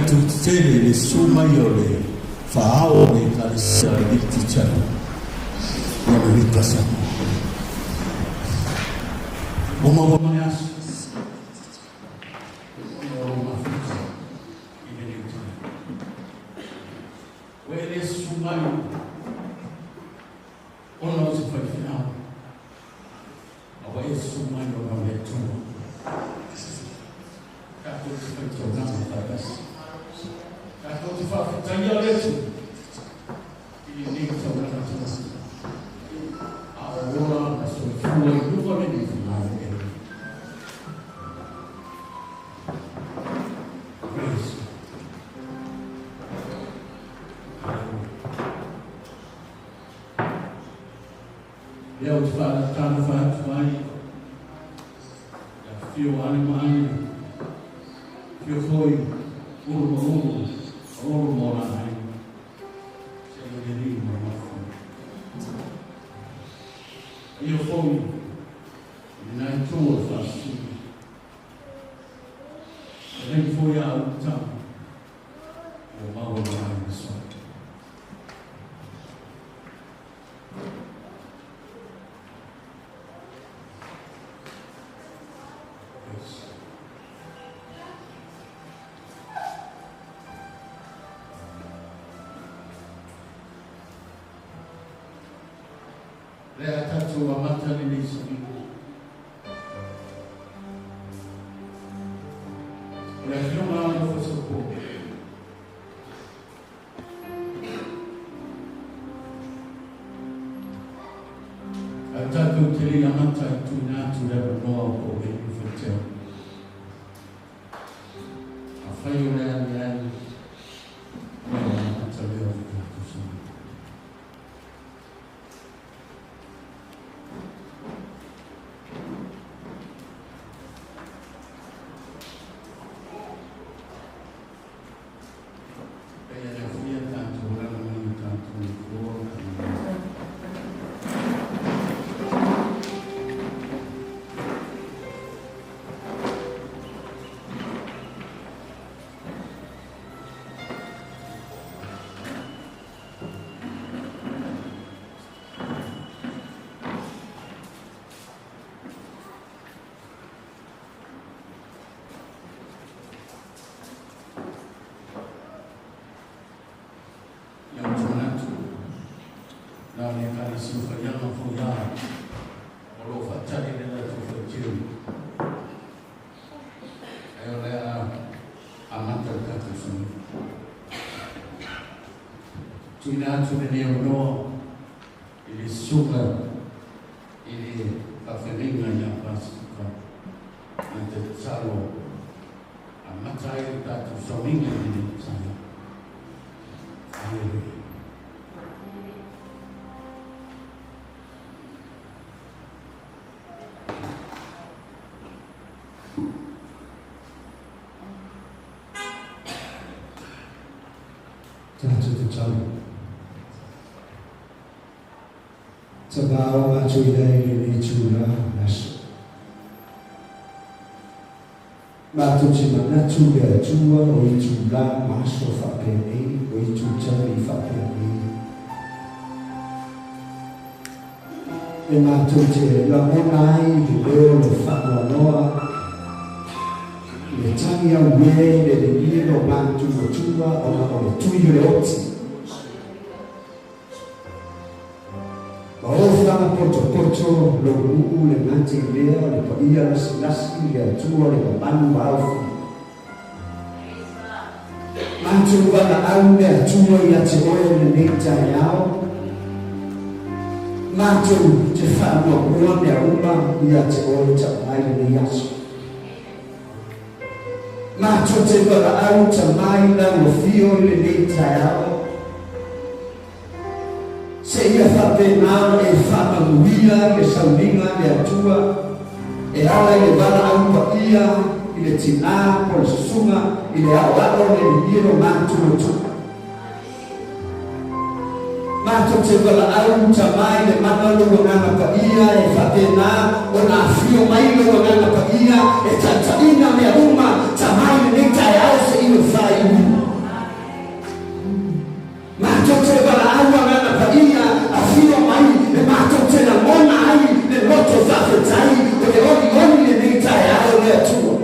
tu tele le Maliu ole fao le kalisa le ticha ya le tasa o mo manias o ma fita ile le tsa we le Maliu ono se foi final o we Maliu ole Tinā Kako te whaitau nana whakasi. Kako te whawhitai a letu. I ni tau nana tana. A o ora, a so fua I lupa ni ni whanau e. Praise. Leo te whaatana whaatuai. Ia whio ane maani. Yo foi uru mora ai se le ri mo yo foi na tua fasi ele foi a uta o mau ai so Rea tatu wa mata ni Elisapeta. Rea fiona ala fosopo. Atatu teli la mata tu na tu leva noa o e feteo. Afaio rea ni ani. Noa mata leo feteo sami. Tinā tune neo noa, ili suka, ili awhiringa ia pasuka, na te tsalo, a matai tatu Sauniga ili tsalo. Alleluia. Tatu te tsalo. Tabao atuidai ni tula nasu. Matuti mana tula tua o I tula maso whapeni, o I tutari whapeni. E matuti la monai I leo le whanoanoa, le tangi au ye le lino mantu o tua o na o le tui le oti. Oframa poto lo buku le nanti lea le paia lasi le tua le panu au. Mantu wana au le tua ia te oe le neita iao. Mātou te whanua roa mea uma ia te oi ta mai le yasu. Mātou te wala au ta mai na o fio le nei tai ao. Se ia whapena e whamanuia le Sauniga le atua, e ala i le wala au pa ia i le Tinā po le susunga i le ao le hiro mātou tu. Mātou te wala au ta mai le mana lo ngana pa ia e whapena o nā fio mai lo ngana pa ia e tataina mea uma ta mai le nei tai ao se ino whai unu. Mātou te wala au ngana pa ia a fio mai le mātou te na mona ai le loto whawhetai o le oni le nei tai ao le atua.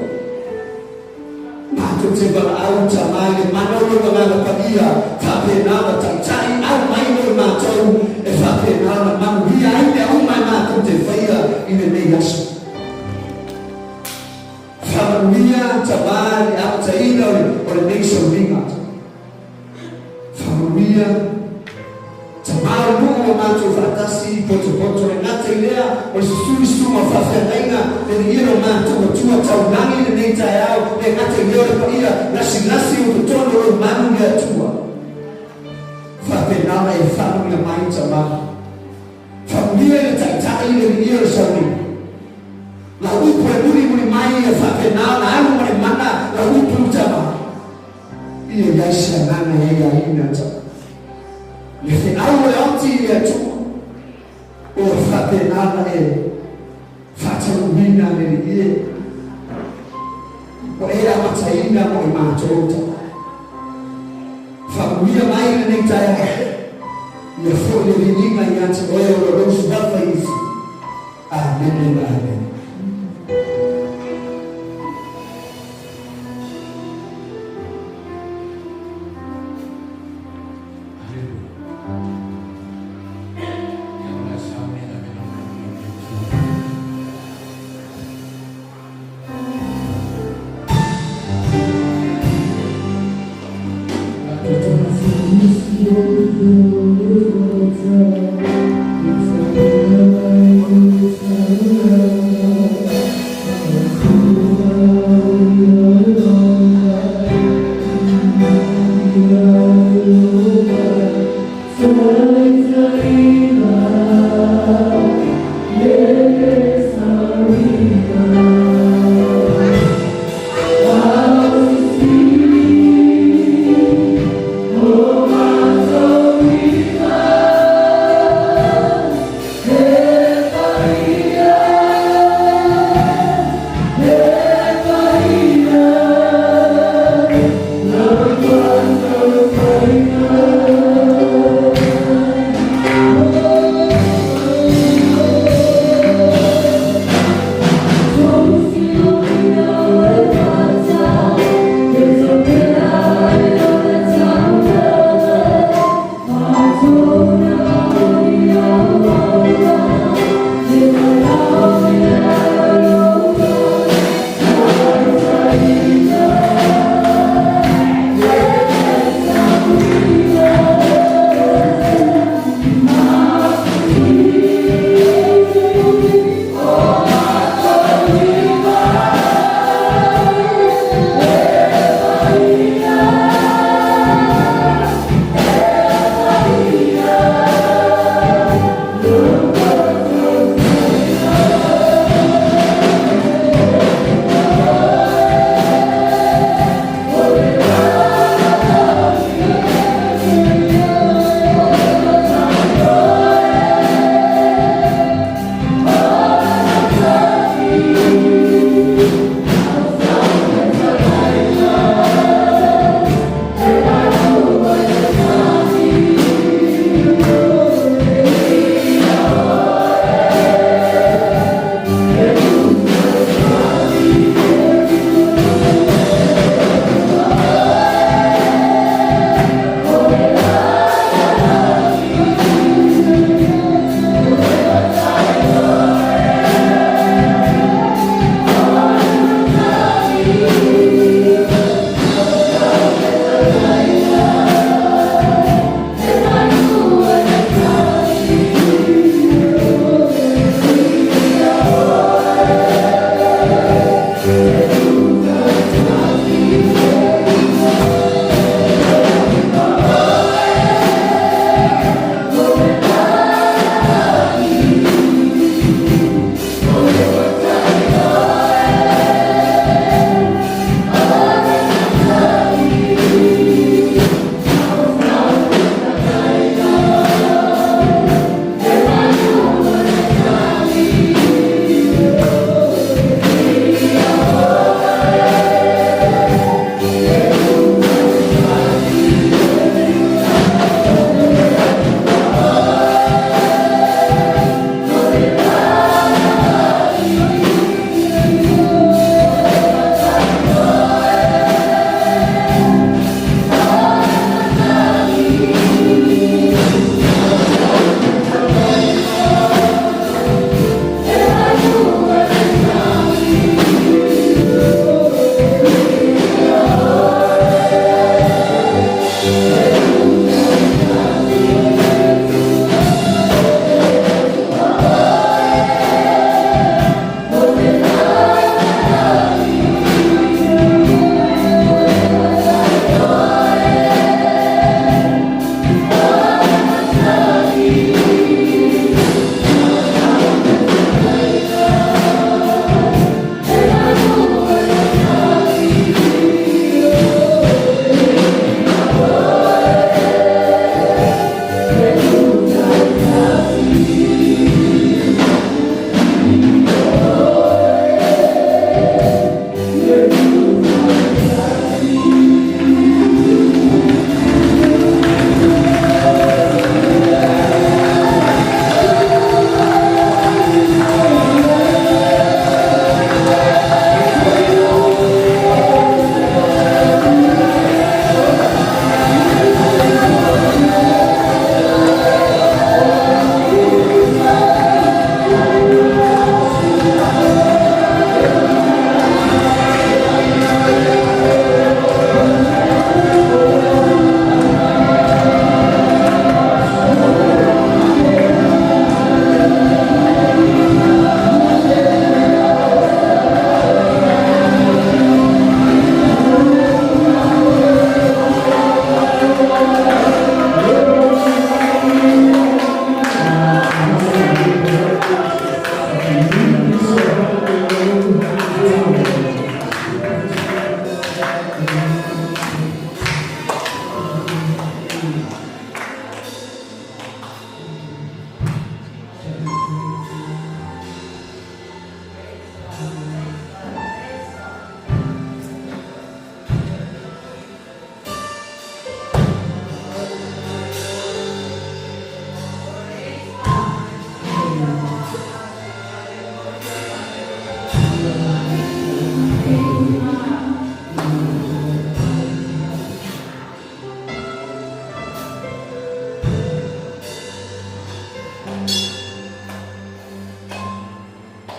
Mātou te wala au ta mai le mana lo ngana pa ia whapena wa taitai au mai lo mātou e whapena wa manuhia ai le au mai mātou te whaia i le nei aso. Whamanuhia ta mai le au ta ina o le nei Sauniga. Whamanuhia ta mai nuu o mātou whatasi poto e ngata i lea o se suma whawhianainga le iro mātou o tua taunangi le nei tai au le ngata i lea le paia lasi o tono o manu le atua. Whapenala e whanunga mai ta mai. Whamuia le taitai le iro Sauniga. La upu e muri mai e whapenala alu mai mana la upu ta mai. Ia yaisa nana e ia ina ta. Le whenau e oti i atua. O whapenala e whataumina le ie. O e amataina mo i mātou ta. Whamuia mai le nei tai ia fo le vininga i ati oe o lo rosu wafa isi. Amen. Amen. It's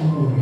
Maliu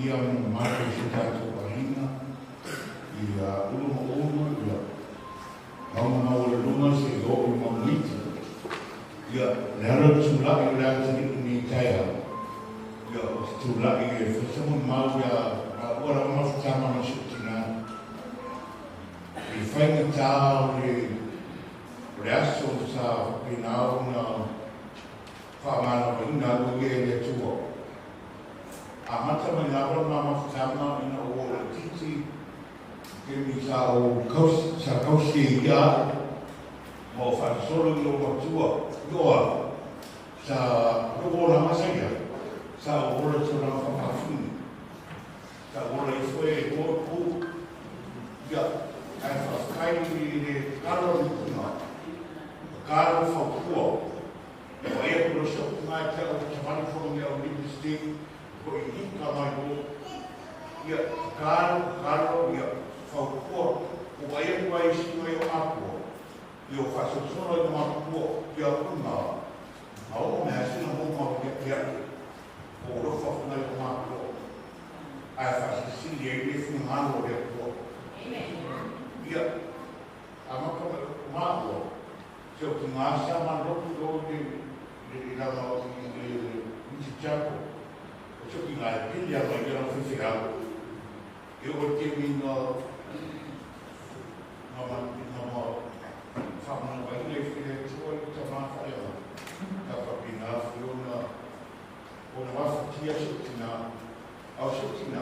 ia mo mai se tātou pahinga i uluma ia haunga ole lunga se o i mamiti ia lera tūlaki o lea tani ni taia ia o te tūlaki e whasamu mau ia a ora mawhitama na sutina i whainga tā o le aso sa pinao na whamana wa ina o e le tua a mata mai nga ora mawhitama ina o le titi ke mi sa o kausi ia mo whaasolo i o matua doa sa robola masaya sa ora tura whakawhini sa ora i fwe o pu ia ai whakakai i le karo i kuna karo whakua o ea kuro sa kunga te o te whanifong ia o Nipi Sting ko i hika mai o ia karo ia whakua o ea kua i singa i o apua i o whasosono i o apua i a kunga a o mea sina mōma o ke ake o rofa kuna i o apua ai whasasili e le whungano o le apua ia a makama o apua se o ki ngāsa man rotu do le rama o le Miti Chapo o se o ki ngā e pili a mai kera whiwhirau e o te mina nama whamana wa ile whire tua i ta mawha ea ka whapina whiona o na wawhatia sutina au sutina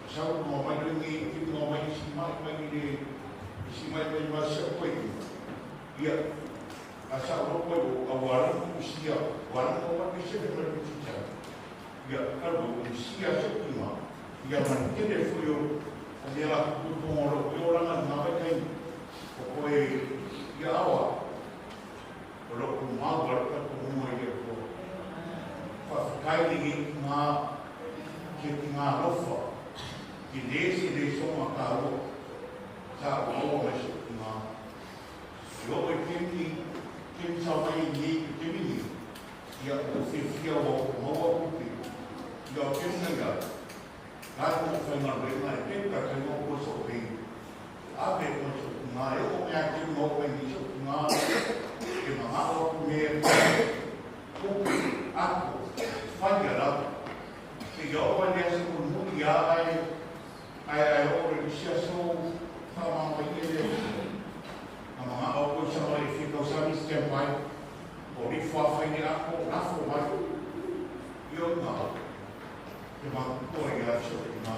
o sau no mai ringi ki no mai si mai mai masa koe ia a sa ropo o awara usia wala o wa se de para tita ia algo usia se kuma ia man kene fuyo o ia ku pomoro o ora na vai kai o koe ia awa o lo ku ma wa ka ku mo ia ko fa kai ni na ke nga rofa ki desi de so ma ka ro sa o ma se kuma yo e kim sa mai ni kimi ia o se fia o mo kupi ia kim nga na ko fa na re na ke ka ka no ko so pe a pe ko so na e o me aki mo pe ni so na ke ma o me ko a ko fa ya la ke yo wa ne se ko mu ya ai o re si so fa ma mai ele mga ako sa mga ifikaw sa amin stempai o rifafay ni ako nafo mai yun na yung mga ya siya na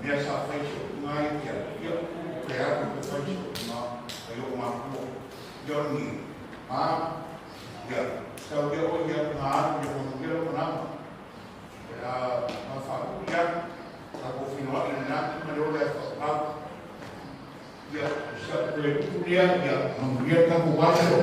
niya sa fay siya nga yun kaya kung fay siya na ayaw mako yun ni yan sa uya o yan na yung mga mga kaya mafaku yan ako finuwain natin Maliu ole ya sa prepulia ya memberikan kamu baca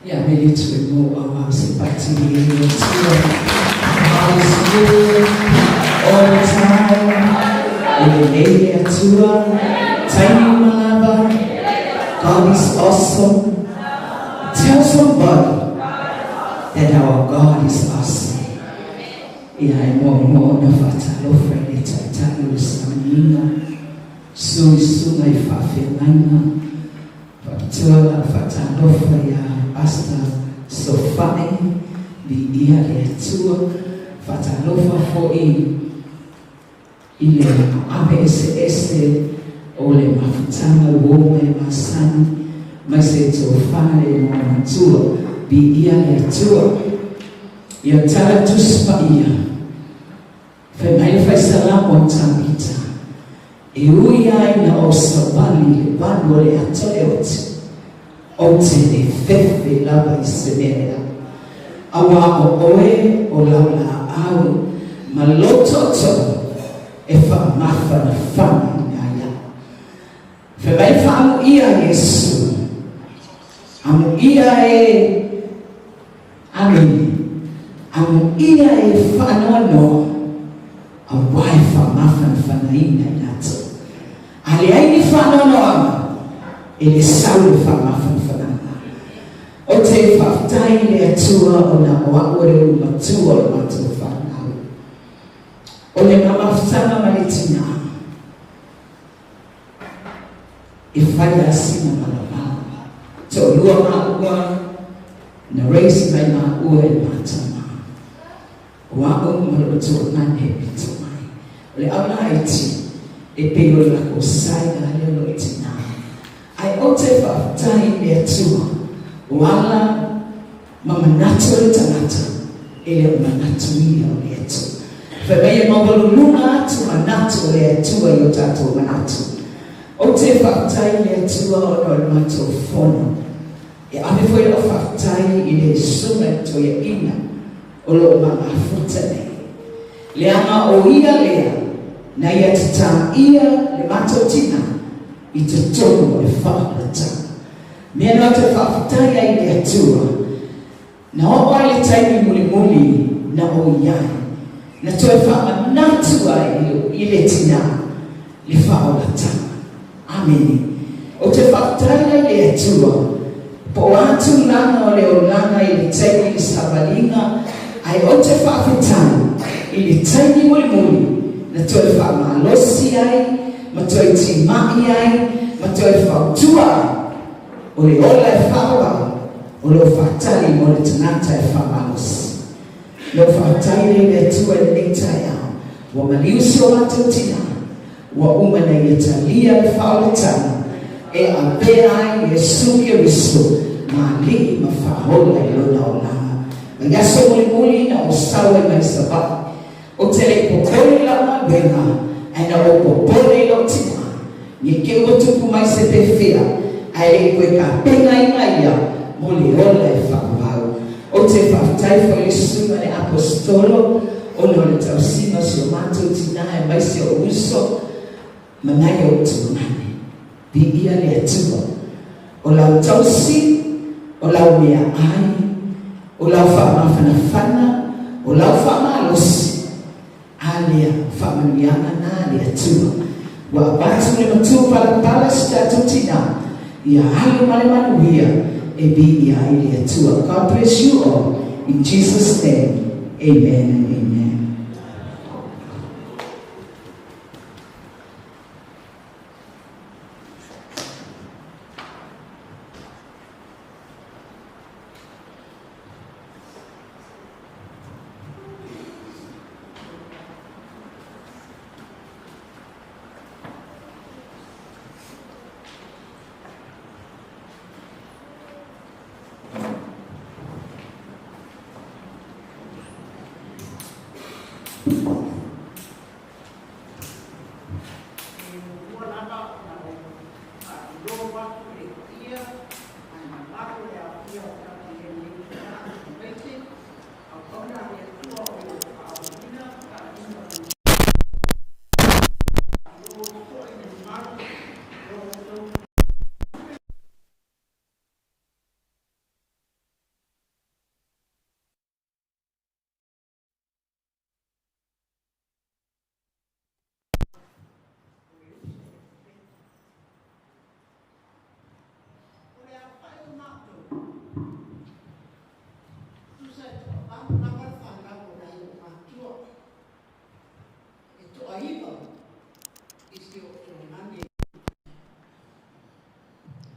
ya militu awa simpati militu household all the time in the tiny malaba, God is awesome. Tell somebody that our God is awesome. Ia mo na fata lo frene tata lo samina so sungai fafenaina patula fata lo ya pasta so fine di ia le tua fata lo fa foi ile APSS ole mafutana uome masani maseto fale mo matua bi ia le tua ia tala tuspa ia fe mai fa salamu tambita e uia ina o sabali le bando le atoleot o te ne fefe lava isenera awa o oe o laula au malototo e fa mafa na fama Febai faamu ia Yesu, amu ia amin, Amo ia e whanoa a wai whamawhanaina i ato. Ale ai ni whanoa e le sau le whamawhanaina. O te whaftai le atua o na oa ore o matua o matua whanau. O le mamawhtanga Maliu Tinā. E whai asina malama. Te o lua maua na reisi mai maua e matama. Oa o matua nane pito mai. O le auna iti e peo la ko sai na Maliu ole Tinā. Ai o te whaftai le atua. Wala mamanatu le tangata ele manatu ia o le atu. Whameia mawalulunga atu manatu le atua i o tātou manatu. O te whaktai le atua o no le matou whono. E ame fwoi o whaktai i le sunga to ia ina o lo mama futa nei. Le ama o ia lea na ia tata ia le matou tina i te tonu le whakalata. Mea no te whawhitai ai le atua. Na o ai le taimi muli muli na o iai. Na toe whamanatu ai i le tina le whaolata. Amen. O te whawhitai ai le atua. Po atu lana o le o lana i le taimi i sabalinga. Ai o te whawhitai i le taimi muli muli. Na toe whamalosi ai. Ma toe timai ai. Ma toe whautua ai. O le ola e whaua, o le whaatali mo le tanata e whaamalos. Le whaatali le tua e neitai au, wa Maliu o Maliu Tinā, wa umana i talia le whaoletana, e a bea i e suke riso, ma li ma whahola i lona o langa. Ma yaso muli muli na o sawe mai sabat, o tele popole lama wenga, e na o popole lo tina, ni ke o tupu mai se te fea, ai koe ka penga ina ia mo le ola e whakawau. O te whaftai fo le sunga le apostolo o le tausima si o Maliu Tinā e mai si o uso manai o tunane. Bi ia le atua. O lau tausi, o lau mea ai, o lau whamawhanawhana, o lau whamalosi. A lea whamaniana nā le atua. Wa batu le matua pala si tātou tina. Ia halu male manuia e bi ia i le atua. God bless you all. In Jesus' name, amen and amen.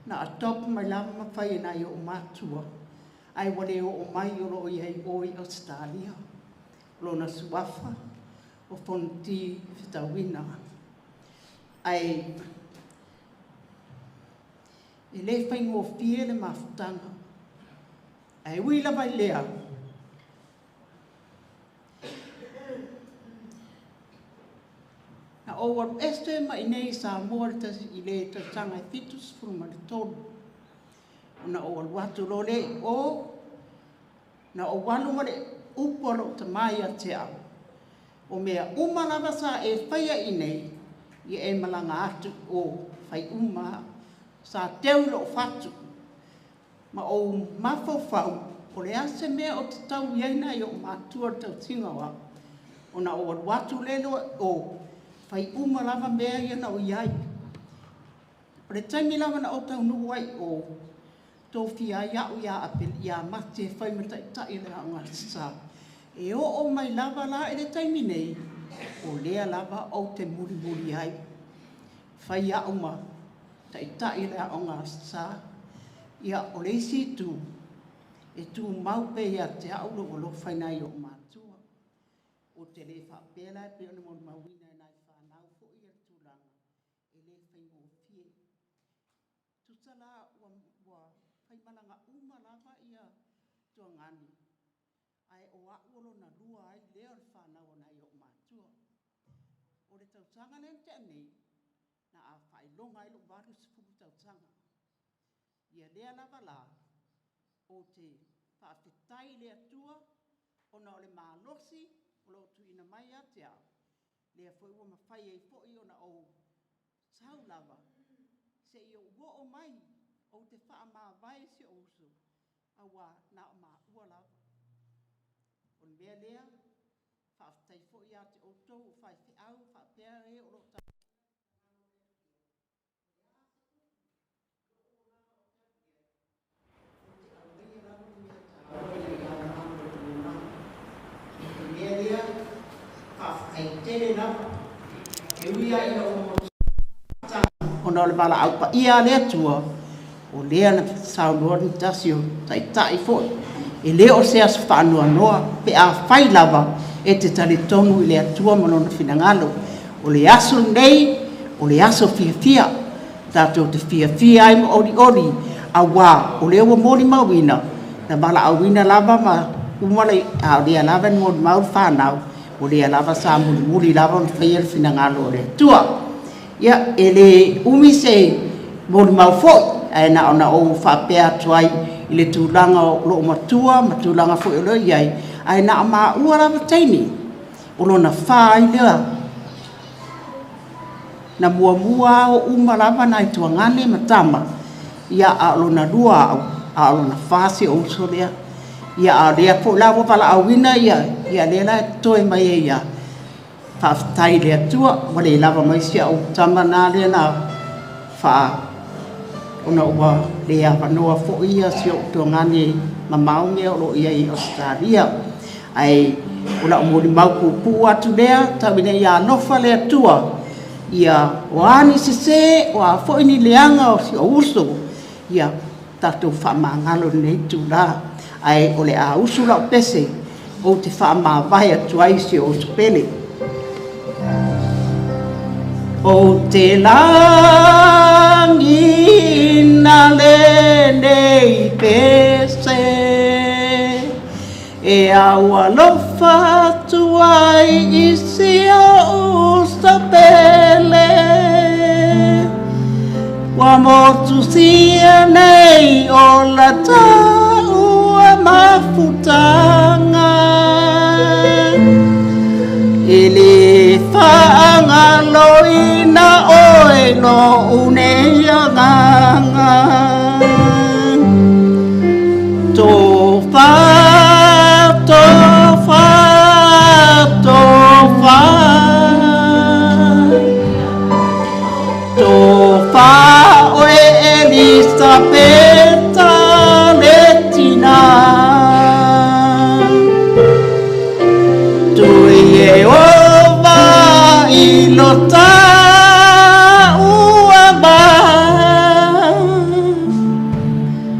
Na atop mai lama whai na i o mātua. Ai wale o mai o roi hei oi Australia. Lona suafa o fonti whitawina. Ai e le whai ngō fie le mawhtanga. Ai wila vai lea. Na o waru este mai nei sa morta i le tatanga i fitus fruma le tonu. Na o waru watu role o na o wanu mare uporo ta mai a te au. O mea umalawa sa e whaia i nei i e malanga atu o whai uma sa teulo fatu. Ma o mafo whau O le ase mea o te tau iaina i o mātua tau tinga wa. O na o watu lelo o whai uma lava mea iana o iai. O le taimi lava na o tau nuai o tō whia iau ia apel ia mate e whai mata i tai le hanga sa. E o mai lava la e le taimi nei, o lea lava o te muri muri ai. Whai iau ma ta i tai le hanga sa. Ia o le isi tu, e tu mau pe ia te au lo lo whainai o mātua. O te le whapela e pe o le mon mawina e nai whanau fo i e tūlanga, e le whaingo fie. Tutala wa whaimalanga uma lava ia tua ngani. Ai o aolo na lua ai leo le whanau o nai o mātua. O le tautanga le te anei, na a whailonga i lo waru sifuru tautanga. Ia lea lava la, o te whawhetai lea tua, o na o le mālosi, o lo tu ina mai a te au. Lea fwoi ua mawhai e fwoi o na o tau lava, se i o wo o mai, o te wha mā vai se o usu, a wā na o mā ua lava. O le mea lea, whawhetai fwoi a te o tau, whai au, whapea e o lo tau. Ona le bala au pa ia le tua o lea na saunua ni tasio tai tai foi e le o se as fanua noa pe a fai lava e te tali tonu i le tua malona finangalo o le aso nei o le aso fia tato te fia ai mo ori a wā o le ua mori mawina na bala au wina lava ma umale a lea lava ni mori mau whanau o lea lava sa muri lava ma whaia le finangalo o le tua. Ia, ele umi se mori mau foi, e na ona o whapea tuai i le tūlanga o loo matua, ma tūlanga foi o leo iai, e na ma ua lava teini, o lo na whai lea. Na mua o uma lava na i tuangane matama, ia a lo na lua a lo na whasi o uso lea, ia a lea po lawa pala awina ia lea la toe mai e ia. Whawhetai lea tua, wale lava mai sia o tama nā lea nā wha ona ua lea wanoa fo ia si o tua ngane ma maunge o lo ia i Australia. Ai, ona o mori mau kupu atu lea, tawine ia nofa lea tua, ia oani se o a fo ini leanga o si o uso, ia tatou whamangalo nei tu la. Ai, o le a uso lau pese, o te whamawai atu ai si o supele. O te langi na le nei pese e aua lofa tuai isi o sapele wa motu sia nei o la taua mafutanga ele whaanga loina oe no unea nganga tō wha oe Elisapeta Eti tui e ova i lota ua ba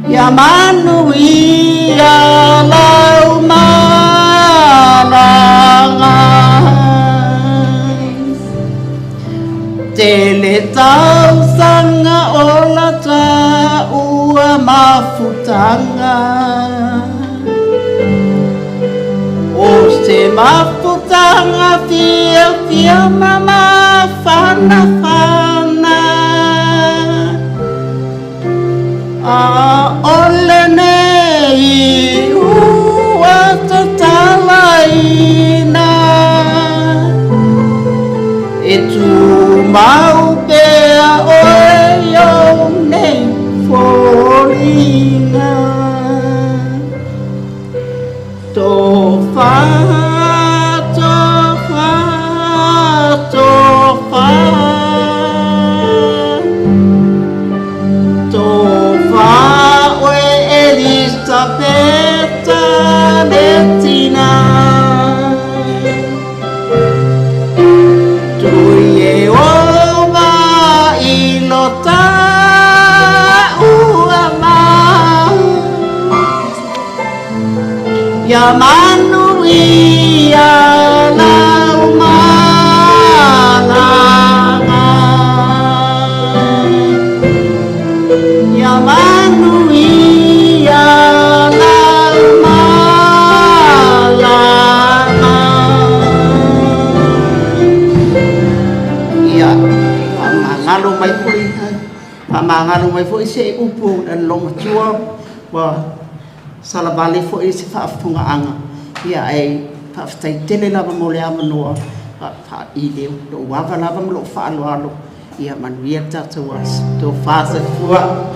ia manu ia lau malanga tele tau sanga o la ta ua mafutanga o se mafutanga fia mama fana a ole nei ua tatalaina e tu mau pea oe yo nei folinga manuia la umana ya manuia la umana ya ngalo mai pui ngalo mai pui se upu dan long chua wa sala bale fo isi fa funga anga ia ai fa stai tele la mo le amanoa fa I le do wa va la mo fa lo alo ia man vieta to was to fa se fua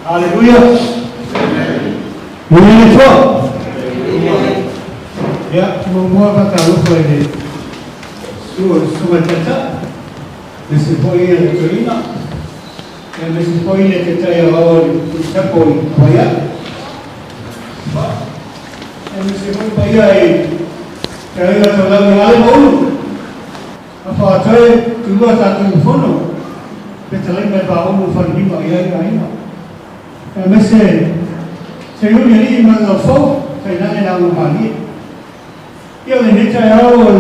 Haleluya. Mungu ya tumemwona kaka huko ile sio tata nisipo ile tulina na nisipo ile tata ya wao kitapo haya na nisipo haya kaya tolamu wale bolu apa atoe tulua tatu mfono betalai ba onu fanima ya ina mese según el imán lo fue que nadie la humanidad y el hecho de algo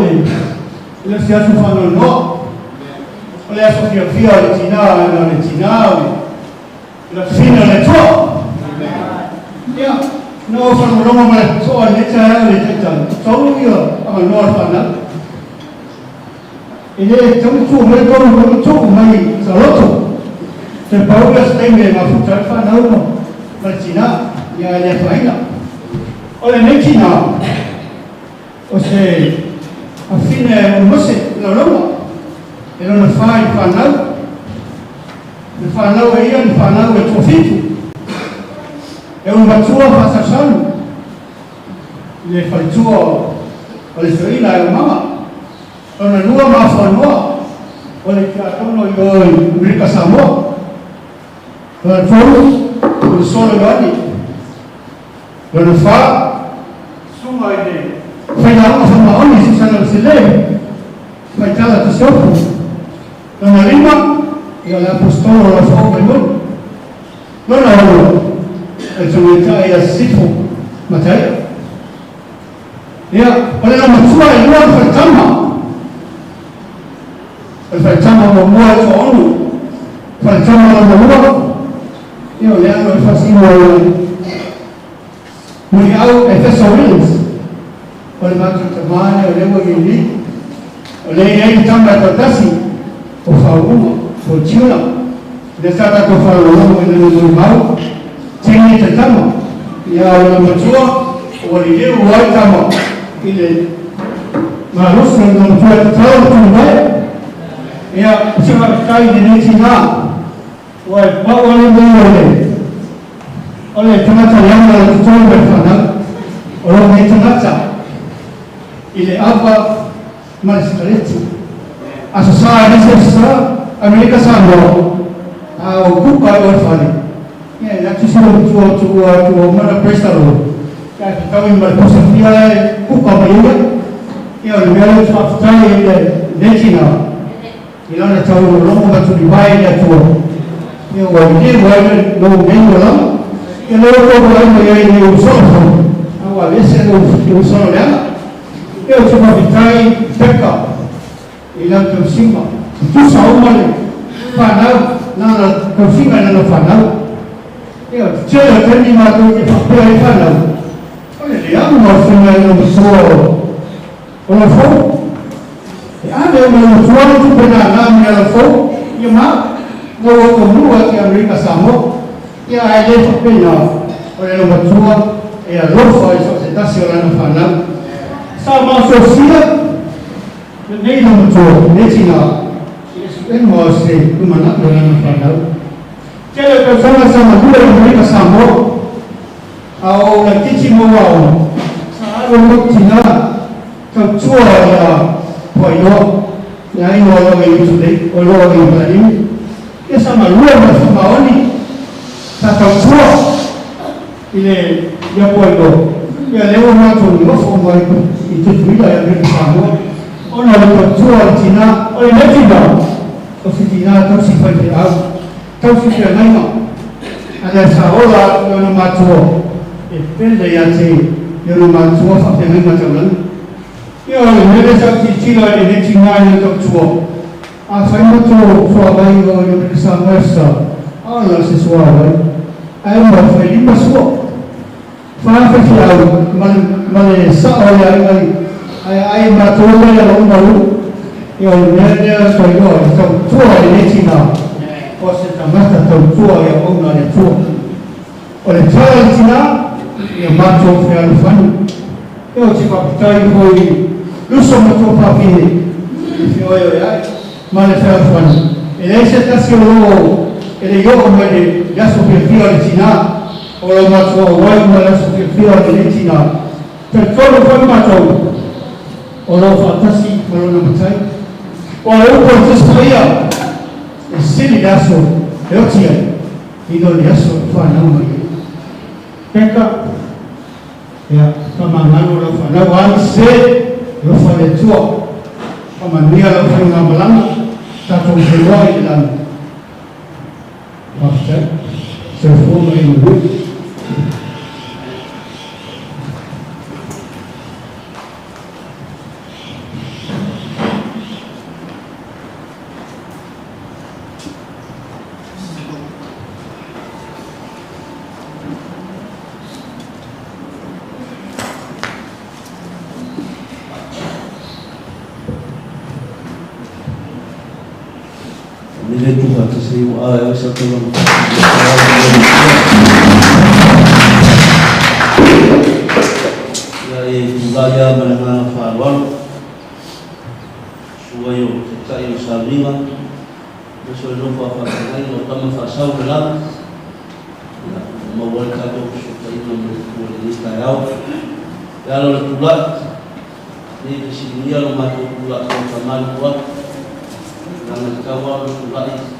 le se hace fano no o le hace fio de China la fina de todo ya no fano no me todo el hecho de algo le todo yo a no fana y de todo me todo mai saloto se Paula stenge ma futar fana uno la China ya le faina o le China o se a fine un mese la loma e lona whai whanau. Le whanau e ia, le whanau e tofitu. E un matua whasasanu. Le whaitua o le whina e o mama. Lona nua ma whanua. O le kia tono i oi Amerika Samoa. Lona tolu, o le solo yoani. Lona wha, sunga i le whaina ona whamaoni si sana se le. Whaitala te siopu. Lona lima, i o le apostolo la whao mai monu. Lona ono, e tunga i a sifu matai. Ia, o le na matua i lua whaitama. El whaitama mo mua e to onu. Whaitama la mua. Ia o le ano e whasino mui au e Thessalonians. O le matu tamane o lewa i li. O le ei tama e tatasi. O whauruma. O tiuna. Le tata ko whauruma e nana mui mau. Tengi te tama. Ia o le matua. O le leu wai tama. I le marusa i le matua te tau tu mai. Ia, se kai de neti na. Wai, pao ale mei ole. Ole tangata yanga le tutonga e whanau. Olo mei tangata. I le apa mariskareti. Asa saa nese saa, Amerika Samoa. A o kuka e oi whane. Ia, na tisoro tua mana prestaro. Ia, ki kawi mariposa fia e kuka mai ua. Ia, o le mea le whaftai e le neti na. I lana tau longo batu di vai le atua. Ia ua ide wai no mengo lama. Ia leo koko ai mo iai ni usono. Awa lese no usono leanga. Ia utuma vitai peka. I lana tau sima. Tusa umale. Whanau. Nana tau sima nana whanau. Ia tēra tēni mātou te whapea i whanau. Ole le amu mau whenga i no misoa. Ola fau. E ane o meu tuano tu pena na minha fo, e ma no o mua que Amerika Samoa, e a ele fa pena, o no matua e a lofa e sociedade ora no fana. Sa ma socia, nei no matua, netina. E mo se umana ora no fana. Que a persona sa madura em Amerika Samoa, ao la tichi mo wao. Sa alo mo tina, ka tua ya Poino, e aí no logo em Yusuf, o logo em Ibrahim, essa malua mas maoni, tá tão boa, ele já poino, e ali o mato não foi muito, e tudo isso é bem famoso, o não é tão boa Tinā, o não é Tinā, o se Tinā tão se faz de algo, tão se faz mais não, essa hora eu não mato, e pende já sei, eu não mato, faz mais matando. Ia ole mele sa titila e neti ngāi tau tua. A whaimoto whabai o Amerika Samoa. Ala se sua wai. Ai mo whai lima sua. Whawhaki au, male sa ole ai mātua mele la umaru. Ia ole mele sa ioa e tau tua e neti ngā. O se tamata tau tua e auna e tua. Ole tala i Tinā, ia mātua whialu whanu. Ia o te papitai hoi luso matua papine, se oio e ai, ma le whea whanu. E nei se tasi o loo, e le ioko mai le yaso whiawhia le Tinā, o lo matua o wai ma le yaso whiawhia le Tinā. Te tolo whai matou, o lo whatasi ma lo na matai. O le upo i taspaia, e sili yaso, e otia, i do le yaso whanau mai. Peka, ia, whamangano lo whanau ai se, lo fare tua, come mia lo fai una malanga, tato un feroa e l'anno. Basta, se fumo in lui. Nile tuha te se iwa ae o sa tolo. Ia e tungaya mana ngana wharuaru. suayo sai o Sauniga so no fa fa no tama fa sau la mo wal ka to so sai no mo lista yao ya lo tulat ni di sini ya lo matu tulat ko tamal kuat dan kawan tulat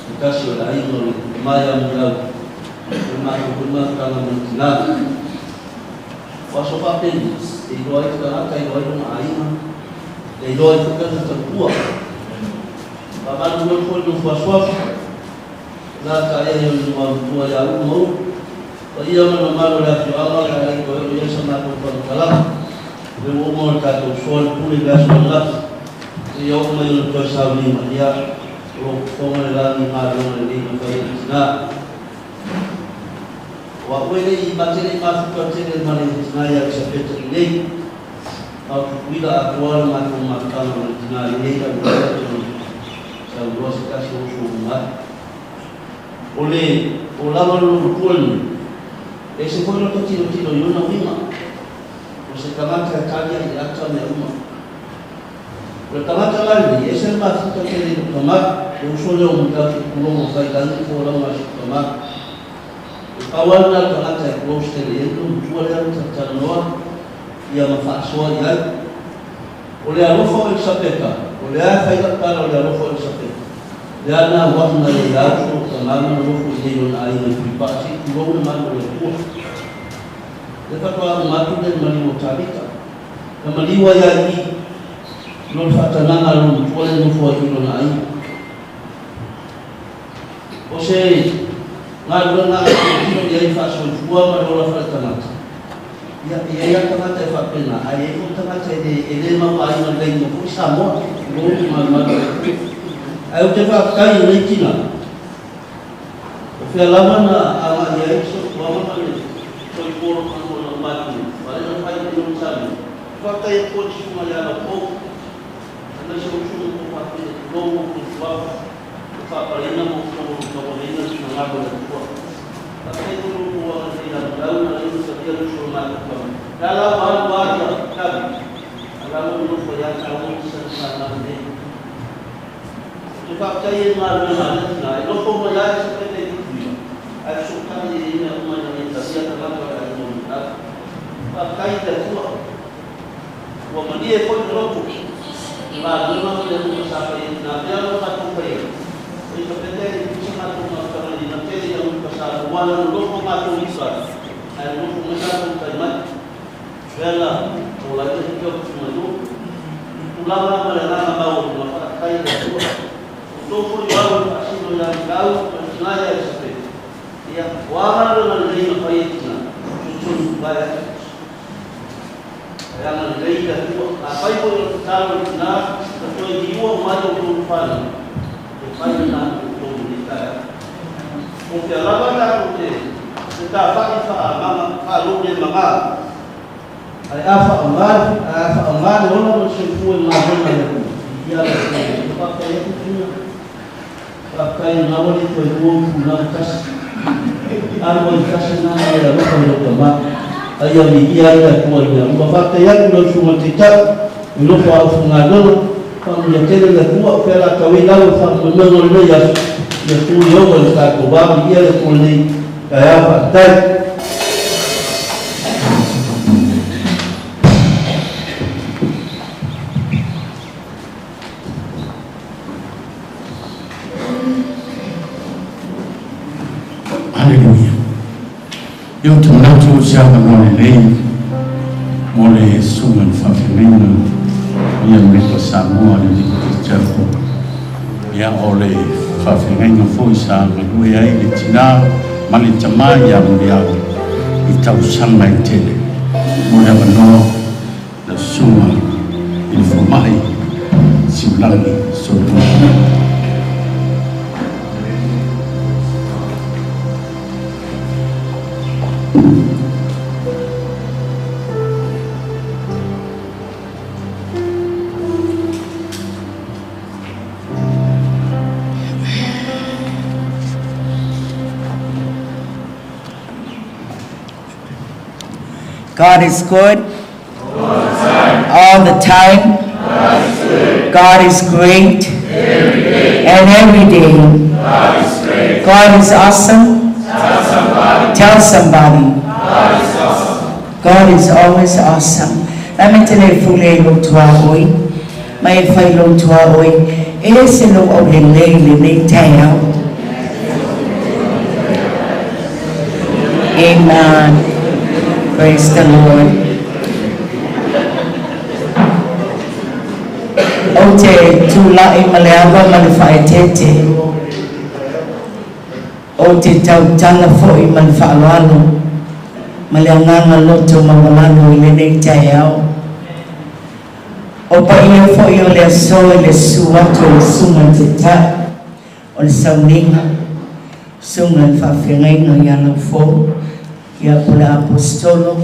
dikasih oleh air oleh maya mulau rumah kalau menjelang waso papen idoi itu kan kai idoi rumah air idoi itu kan terbuat bapak dulu pun tu waswaf nak kaya yang tua yang mau ia menemani oleh Allah yang idoi yang sama pun kalah berumur kata soal pulih gas malas ia umai untuk Sauniga dia Kong lagi malu ni Maliu na wa wele ibatele masuk ke Maliu na ya Elisapeta Eti au kuida akual makan na ini kan saya kasih umat oleh ulama lupul ese foi lo tiro yo na wima você kamata kalia di akan ya umma pertama kali ese masuk ke umat usulnya untuk pulau kaitan pulau masuk kemana? Awalnya kalau saya pulau sendiri itu jual yang tercanua, ia mafaswa ya. Oleh Alfa Elisapeta, oleh Faidat kalau oleh Alfa Elisapeta. Karena waktu dari itu kemana Alfa ini air privasi pulau mana oleh pulau. Lepas tu matu dan Maliu Tabika, Maliu ini non fatana alun jual yang Alfa itu air. Ose ngalu na kilo dia fason fua marola faltamata ya tamata fa pena ai ko tamata de elema pai na dai no samo no mal ai o te fa kai nei tina o fe lama na ama ya iso mama na so por ko no mati vale no pai no sabe fa kai ko chi ma ya na po na so chu ko pa te no ko fa Paparina mo paparina na ngabo ko. Tapi itu ruang tidak tahu nanti setiap rumah itu. Kalau baru kami, kalau menurut saya kalau sesuatu ini, jika saya malu mana, itu pun saya seperti itu. Aku suka ini rumah yang saya telah berada. Pakai terkuat. Wah dia pun rokok. Baru mana dia sampai nabi Allah satu kali. Elisapeta itu sangat mengenal di negeri yang besar. Walau lupa matu islam, dan lupa mencapai kalimat. Bela, mulai dari jauh semua itu, ulama mereka tahu maka kaya itu. Untuk baru asal yang tahu mengenai Elisapeta. Dia walau dari Maliu susun bayar. Yang dari itu apa itu yang tahu benar, kecuali jiwa maju berubah. Mai na ko ni ta ko te lava ta ko te ta fa mama fa lu ni mama ai afa amar wala mo se fu ma bona ya ya pa ka ya ku pa ka na wali ko na kas arbo kas na ya lo ko ma ayo ni ya ya ko ya mo fa ka ya ko su mo ti ta lo fa fu na lo kamu yang kena lakukan kalau kawin lalu kamu mengenal ya tu yang mereka kubah dia lekuli kaya pantai. Haleluya. Yo tunacho siapa mole sungan fafimena yang mereka semua di Congregational yang oleh Congregational foisa Maliu ole Tinā Maliu yang dia itau samai tele mulai beno na sunga informasi siulangi sotu. God is good all the time. God is great. And every day, God is awesome. Tell somebody. God is always awesome. Let me tell you, fully look to our way. My fai look to our way. Is a look of the lady tail. Amen. Praise the Lord. Ote tula imaleava Elisapeta Eti. Ote tau tala fo imalfa'alalo. Malianganga loto mawalano ilene tayao. Opa ia fo iyo le so le suato le sunga teta. O le Sauniga. Sunga le whawhengainga yana fo. Ia kula apostolo.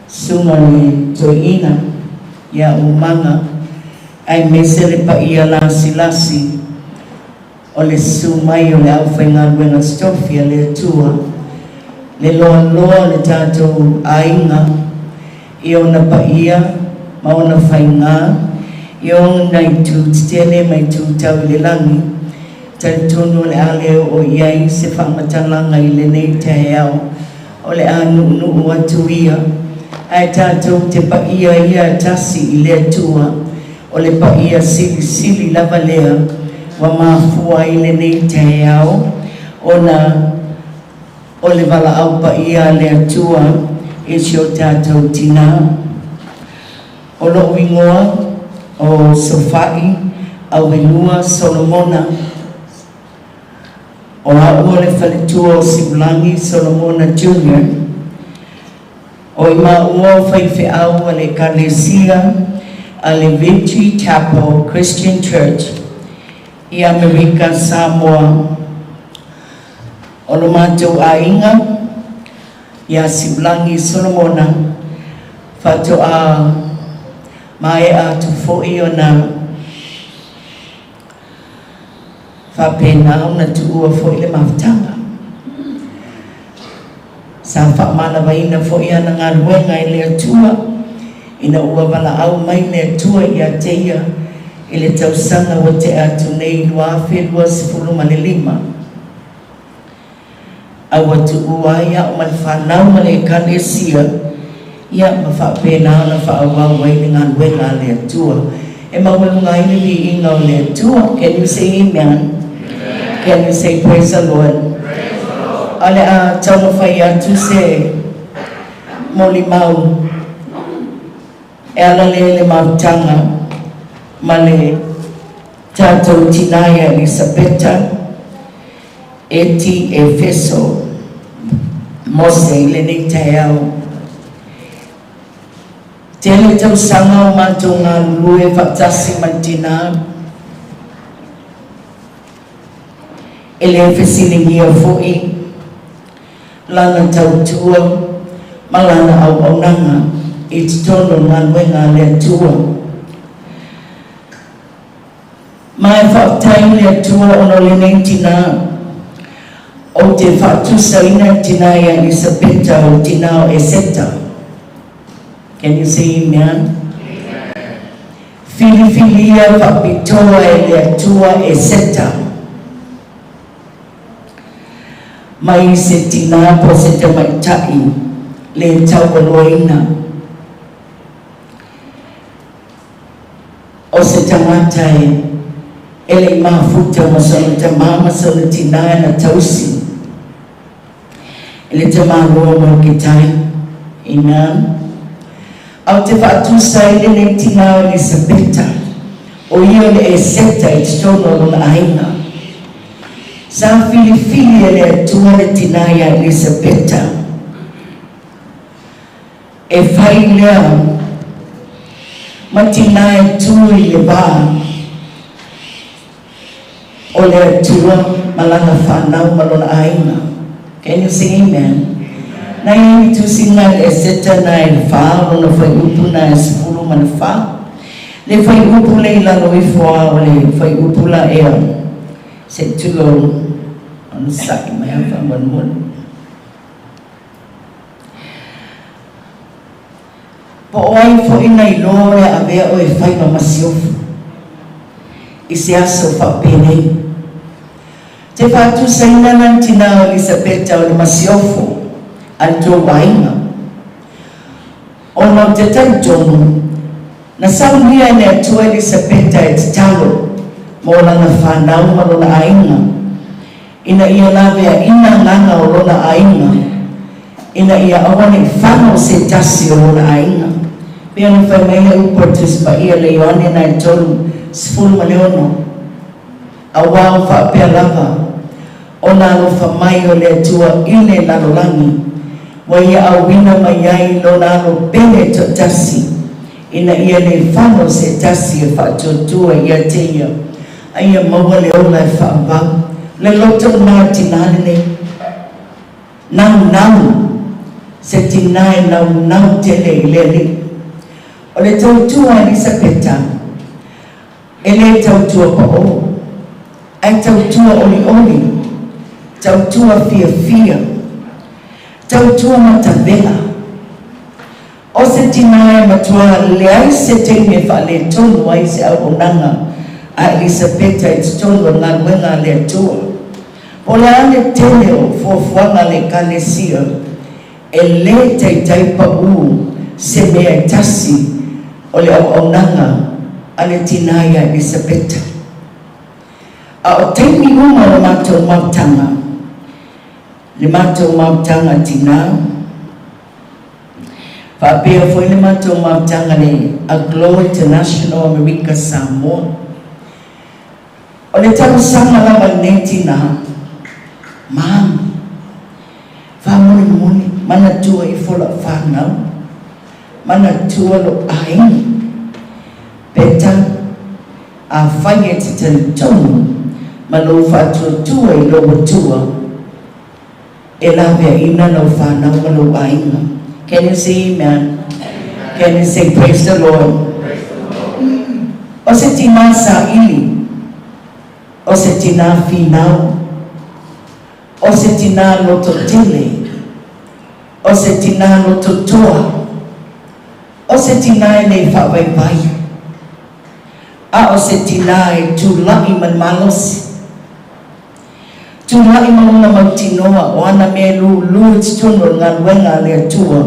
Sunga le toina. Ia umanga. Ai mesere pa ia lasi o le sumai o le awhainga luenga stofia le tua le loa le tātou ainga i ona pa ia ma ona whainga i ona i tūtele mai tūtau le langi tai tonu le ale o iai se whamatalanga i le nei tae au o le anu atu ia ai tātou te pa ia tasi i le tua o le pa ia sili lava lea wa mafua i le nei tae au o le wala au pa ia le atua e sio tātou tina o lo wingoa o Sofai au wenua Solomona o haua le whaletua o Sibulangi Solomona Junior o i maua o whaiwhi au a le Kalesia a le Victory Chapel Christian Church i Amerika, Samoa. O lo mātou ainga i a Sibulangi Solomona whato a mai a tufoi o na whapena o na tuua foi le mawtanga. Sa whamana waina foi ana ngā ruenga i le atua ina ua wala au mai le atua i a teia i le tausanga o te atu nei lua whenua sifuru male lima. Au atu ua ia o male whanau male Kalesia ia ma whapena o na whaawau wai ni ngā ruenga le atua. E mawalunga ina vi inga o le atua. Can you say amen? Can you say praise the Lord? Ale a tau whai atu se moli mau e ala le mautanga ma le tātou tinaya Elisapeta Eti Efeso Mose le nei tae au tele tau sanga o mātou ngā lue whaktasi mantina e le whesilingia fōi lana tau tua malana au aunanga i te tono ngā nuenga le atua. Mai whaktai le atua ono le nei tina o te whaktusa ina tina i Elisapeta o Tinā o Eseta. Can you say amen? Filifilia whakpitoa e le atua Eseta. Mai se tina po se te maitai le tau aloina. O se tangata e le mafuta masona te mama sona tina na tausi. E le te mālua mo ke tai. Amen. Au te whaatusa i le nei tina o Elisapeta. O ia le Eseta i te tono o na ainga. Sa filifili e le atua le tina i Elisapeta. E whai lea matina e tui le bā o le atua malanga whanau malona ainga. Can you say amen? Na i tusi ngā le Eseta na e wha o na whai upu na e sifuru mana wha. Le whai upu le ilano i fua o le whai upu la ea se tuo on saki mai a whamanmuna. Po oai fo fo ina ilo e avea o e fai ma masiofu. I se aso fa pene. Te fatu sa ina nantina o Elisapeta o le masiofu al tō wainga. Ono te tautonu na saunia ne atua Elisapeta Eti talo mo lana whanau ma lona ainga. Ina ia lawea ina nganga o lona ainga. Ina ia awane whanau se tasi o lona ainga. Pea na whai mai hau portus pa ia le Ioane na e tolu sifuru maleono. A wao wha pea lava. O nalo wha mai o le atua ile lalolangi. Wa ia awina mai ai lo nalo pene to tasi. Ina ia le whanau se tasi e wha totua ia te ia. Aia maua le ola e wha abau. Le loto maa tinane ne. Nau. Se tinae nau tele ilele. O le tautua Elisapeta, e le tautua pa o, ai tautua oli, tautua fia, tautua matavela. O se tinae matua le ai se teime fa le tonu ai se aonanga a Elisapeta Eti tonu ngā wenga le atua. O le ane tele o fuafuanga le kalesia, e le teitai pa u se mea tasi, o le aunanga a le tinaia Elisapeta. A o teimi uma le mātou mautanga. Le mātou mautanga tina. Whapea foi le mātou mautanga le Aglo International America Samoa. O le tausanga lava ne tina. Mam. Whamuni, mana tua I fola whanau. Mana tua lo ai peta a whai e te tonu ma lo whatua tua I lo tua e la vea ina lo whanau ma lo ainga. Can you say amen? Can you say praise the Lord? O se tina sa ili, o se tina finau, o se tina loto tele, o se tina loto toa, o se tina e nei whawaipai. A o se tina e tūlai man malosi. Tūlai mauna mautinoa o ana me lu titono ngā wenga le atua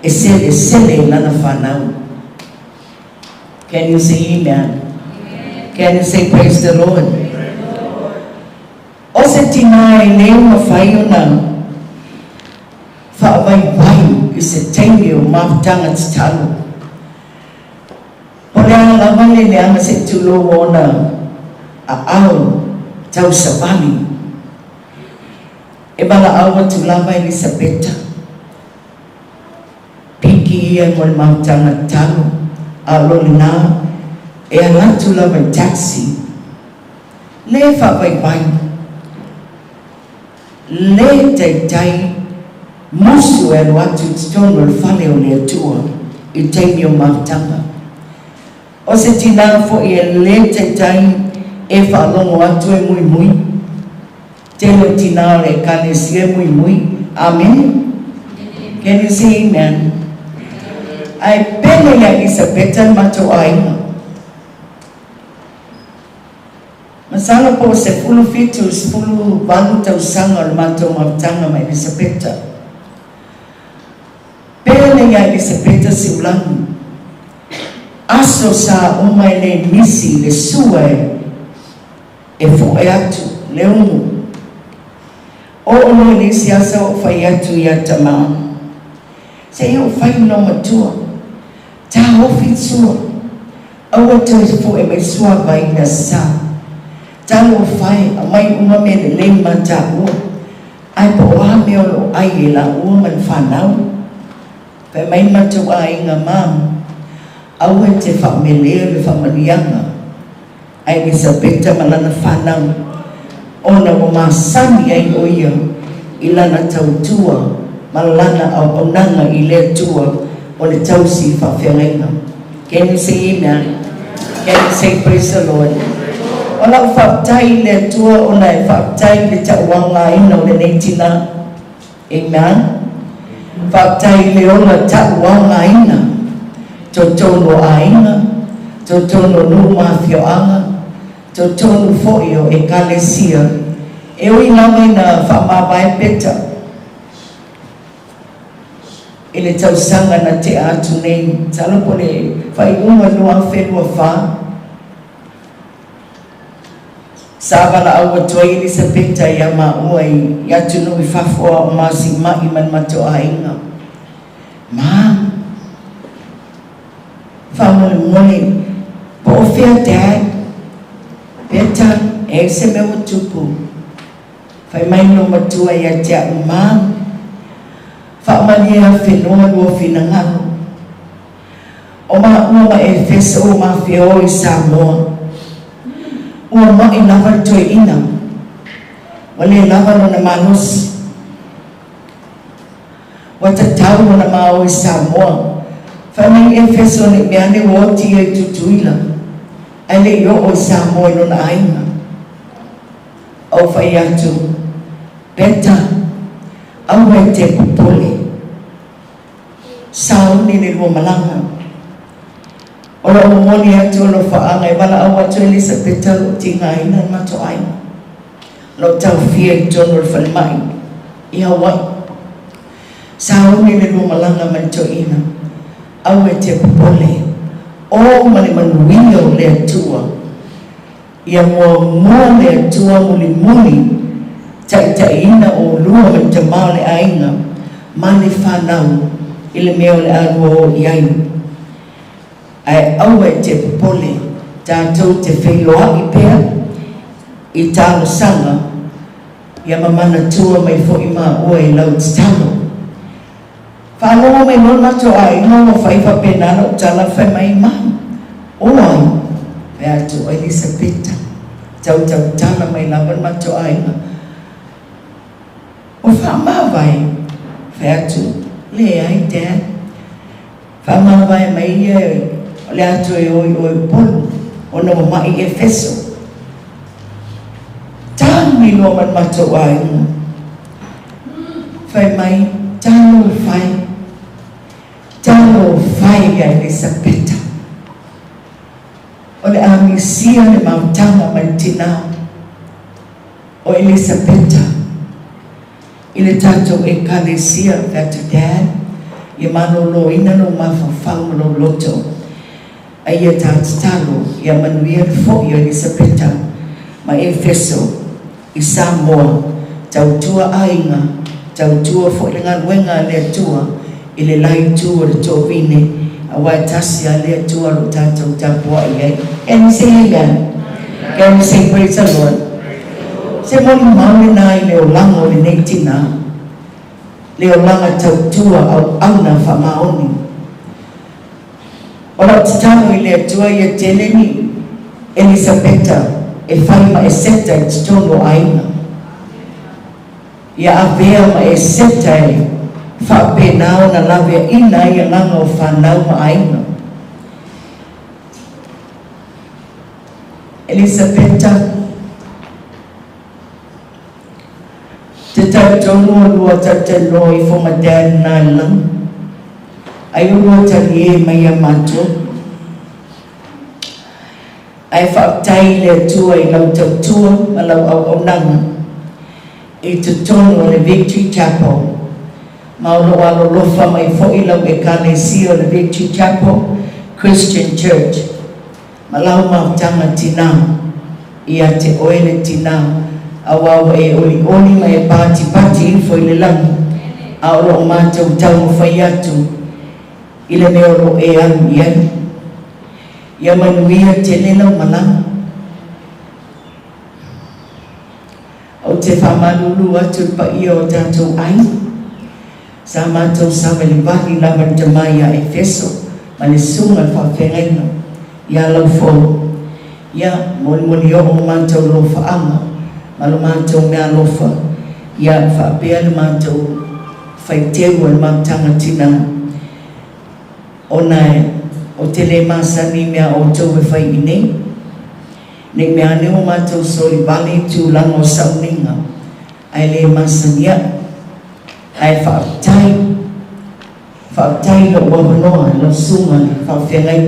e sele lana whanau. Can you say amen? Can you say praise the Lord? O se tina e nei mawhai o nā whawaipai I se teimi o mautanga titalo. O le anga wale le anga se tulo ona a au tau sabani. E bala awa tulava Elisapeta. Piki ia mo le mautanga talo. A lolina e ala tulava taxi. Le whawaipai. Le teitai musu e watu titono le whale o le atua I teimi o mautanga. O se tina fo I e le teitai e whalongo atu e mui. Telo tina o le kalesia e mui. Amen? Can you say amen? Ai pele ya Elisapeta mato ainga. Masala po se fulu fitu, se fulu balu tau sanga o le mato mautanga ma Elisapeta. Pele ya Elisapeta si ulangu. Aso sa umai le misi le sua e foe atu le umu. O ono le si asa o fai atu ia tama. Se iu fai no matua. Ta hofi sua. Awa tau foe mai sua vai na sa. Ta o fai mai uma me le leima ta ua. Ai po oa me o ai e la ua man whanau. Fai mai matua inga mamu. Awe te whamelea le whamanianga. Ai Elisapeta malana whanau. Ona o masani ai o ia. Ilana tautua. Malana au onanga I le tua. O le tausi whawhenga. Can you say amen? Can you say praise the Lord? Ona o whaptai le tua. Ona e whaptai le tauanga ina o le neitina. Amen? Whaptai le ona tauanga ina. tonu ainga, tonu numa fioanga, tonu foio e kalesia, e ui lawa ina whamawai peta. I le tausanga na te atu nei, tala po le whai unga lua whenua wha. Sāwala aua tua Elisapeta ia maua i atu nui whawhua o masi mai man mato ainga. Ma, whamole mole, po o whea dad, peta e se me o tupu. Whai mai no matua ia tia ma, whaamalia whenua lua whinangalo. O ma ua e whesa o ma whio i Samoa. Ua mai lava toi ina. Wale lava na manos. Wata tau na mao i Samoa. Whamai e whesa o ni meane woti e tutuila. Ale yo o Samoa no na aina. O whai atu. Beta. Au e te pupole. Sauni ni lua malanga. Ora o moni atu lo whaanga e wala au atu Elisapeta lo tinga ina mato aina. Lo tau fia i tono whalimai. I Hawaii. Sauni ni lua malanga mato ina. Au e te pupole. O mani manuio le atua. Ia mua le atua muli muli. Ta ina o lua man te mao le ainga. Mani whanau. Ile meo le alua o iai. Ai au e te popole, tātou te wheloa i pēr, i tālo sanga, ia mamana tua mai fo i maa ua i lau te talo. Whanonga mai nona to ai, nonga whaifa penana o tala whai mai maa. Oai, whai atu Elisapeta, tau tala mai lawan mato ai. O whamawai, whai atu, le ai dad, whamawai mai ia, le atu e oi polu, o na mai e wheso. Tāmi no man mato ai. Whai mai, tāno whai a Elisapeta. O le amisia le mautanga man Tinā. O Elisapeta. I le tātou e kalesia, tātou dad, i mano lo ina no mawhawhau no loto. Aia tātalo, ia manuia fo i Elisapeta, ma e wheso, i Samoa, tau tua ainga, tau tua fo i ngā wenga lea tua, i le lai tua le tō vine, a wai tasi a lea tua lo tātou tāpua i ei. Can you say amen? Can you say praise the Lord? Se moni maule nā i leo langa o le nei Tinā, leo langa tau tua au auna whamaoni. Ora titano i lea tua ia teleni Elisapeta e whai ma e seta i titono aina. Ia avea ma e seta e whapenao na lawea ina ia nganga o whanau ma aina. Elisapeta te tautonu lua tatalo i fo ma dad na lang. Ai ua tali e mai a mato. Ai whaktai le tua i lau tautua ma lau au nanga. I te tono o le Victory Chapel. Ma o lo alo lofa mai fo i lau e kalesia o le Victory Chapel Christian Church. Ma lau mautanga Tinā. Ia te oele Tinā. Awau e oli mai e pati info i le langi. A o lo mātou tau whai atu. I le meo ro e alu iai. Ia manuia te lela malanga. O te whamalulu atu pa ia o tātou ai. Sa mātou sameli wali lawan te mai a e wheso. Ma le sunga whawhengaina. Ia lau fo. Ia moni o mātou lo whaanga. Ma lo mātou mea lofa. Ia whapea le mātou whaiteu al mātanga Tinā. Ona o tele masa ni mea o tau e whai ine. Ne mea ne o mātou sori vale tu lango Sauniga. Ai le masa nia. Ai whaatai. whaatai lo ua manoa lo sunga le whaawhengai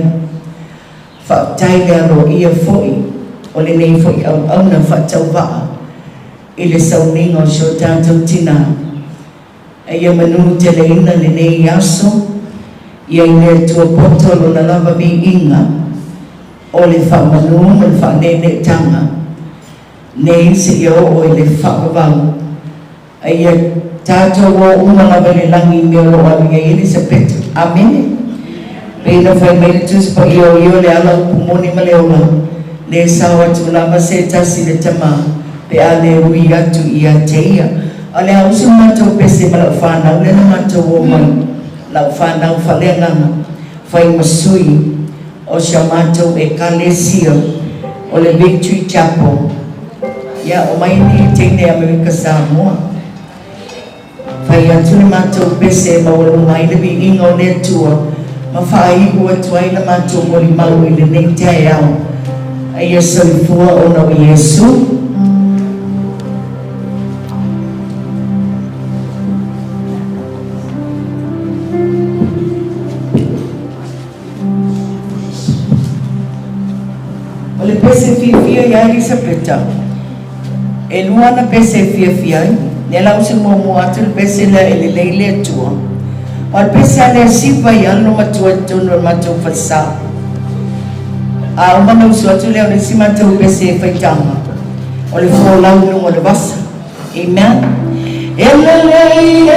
whaatai le alo ia foi o le nei foi au na whaatau waa i le Sauniga o sio tātou tina e ia manu te leina le nei aso ia i le tua potolo na lava mi inga o le whaamanu o le whaanene tanga nei se ia o i le whaamavau e ia tātou o umalawa le langi mea lo alinga i Elisapeta. Amen. Pena whai mai le tusi pa io le ala upumoni ma le ola le sawa tu lava se tasi le tama pe a le ui atu i a teia a le hausu mātou pese ma lau whanau le na mātou o mai lau whanau whalenganga whai masui o sia mātou e kalesio o le Victory Chapel ia o mai ni teine Amerika Samoa whai atu le mātou pese ma o mai le vi inga o le tua ma whai ua tuai na mātou mori mau i le nei te au a ia soifua o na o Iesu o le pese fia ia Elisapeta e lua na pese fia ne lau se mo atu le pese la e le leile tua o le pese ale sipa i alo matua tunu matua fasa a o mana usu atu leo le si matua pese e faitanga o le fōlau nungo le basa amen elelei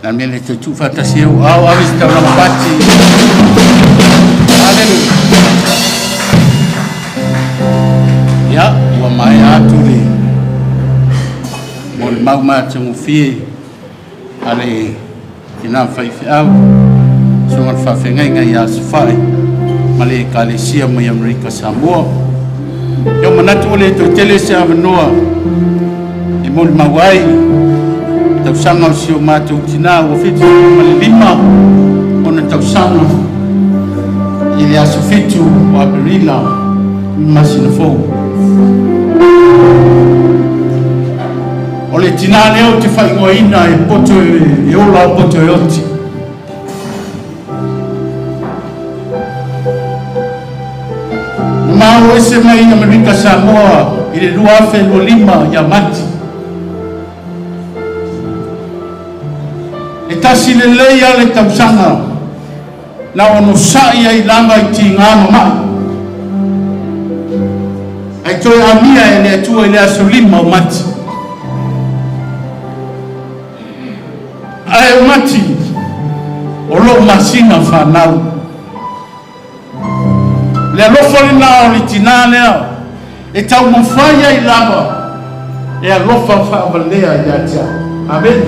Nel mele te tu fatasi au avis ta una pati lelo. Ya, ua mai atu le. Mo le mau mātangu fie. Ale, ina whaifi au. Sungan whawhengai ngai a sifai. Male kalesia mai Amerika Samoa. Yo manatu ole to tele se avanoa. E mo le mawai. Tau sanga o sio mātou tina o fitu male lima. Ona tau sanga. Ile aso fitu o aperila. Masina fou. O le tina leo te whaingoina e poto e ola o poto e oti. Mau ese mai na Amerika Samoa i le lua afe lo lima ya mati. E tasi le leia le tausanga na ono sai ai langa i ti ngama mai. Ai toi amia e le atua i le aso lima o mati. Ai o mati o lo masina whanau. Le alofa le nao li tina lea e tau mawhaia i lava e alofa whaavalea i atia. Amen.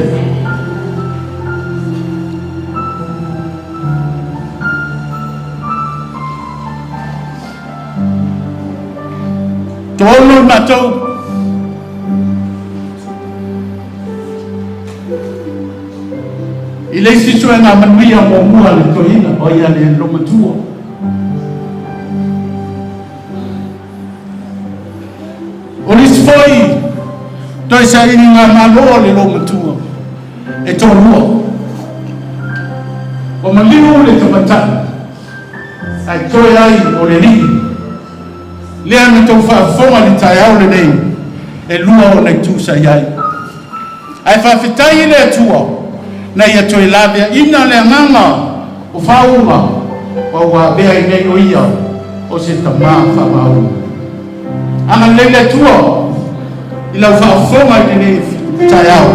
Tolo matou i le siso e ngā manuia mo mua le tohina o ia le lomatua. O le sifoi toi sa ini ngā maloa le lomatua e tō rua. O Maliu le tamatana ai toi ai o le ringi. Lea me tau whaafonga ni tai au le nei e lua o nei tūsa iai. Ai whawhitai le atua na ia toi lavea ina le nganga o whaunga o wabea i nei o ia o se tamaa whamau. Anga leile atua i lau whaafonga i nei tai au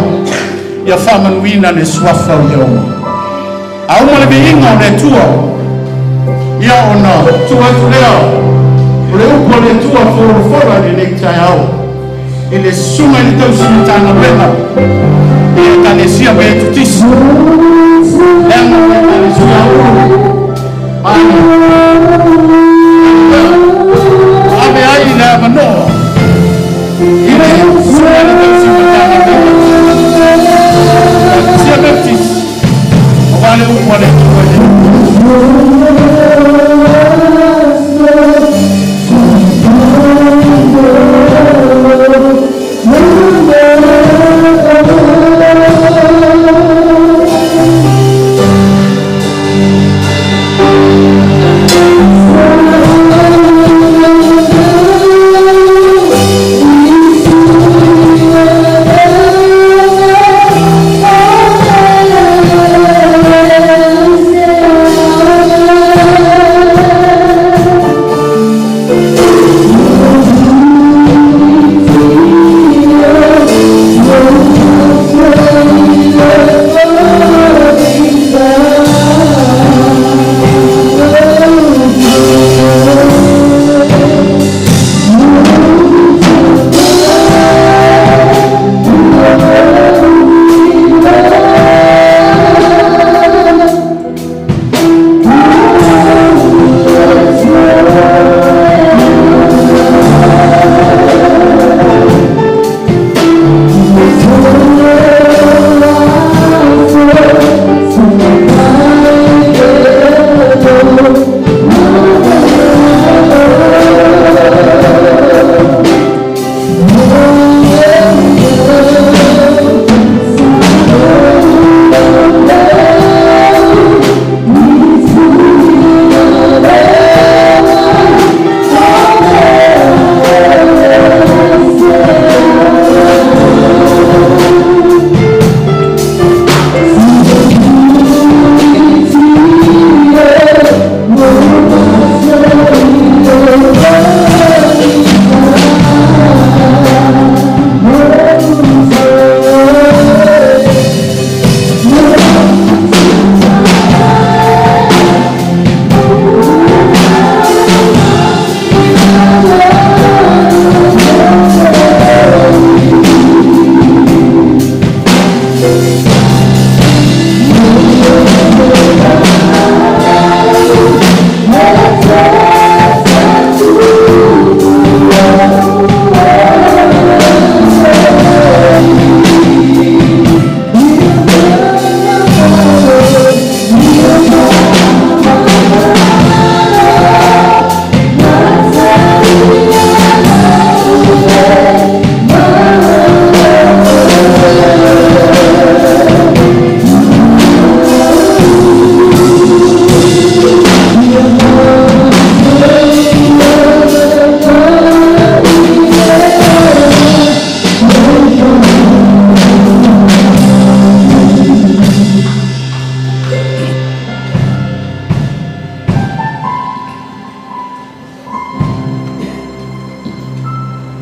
ia whamanuina le swafa o iau. Auma le beinga o le atua ia ona tuatu lea o le upo le tua fora le nei tai au e le sunga i tau simitanga wena e a kalesia me tutisi lenga me kalesia ana ave ai le avanoa i le sunga i tau simitanga wena kalesia me tutisi o vale upo le tua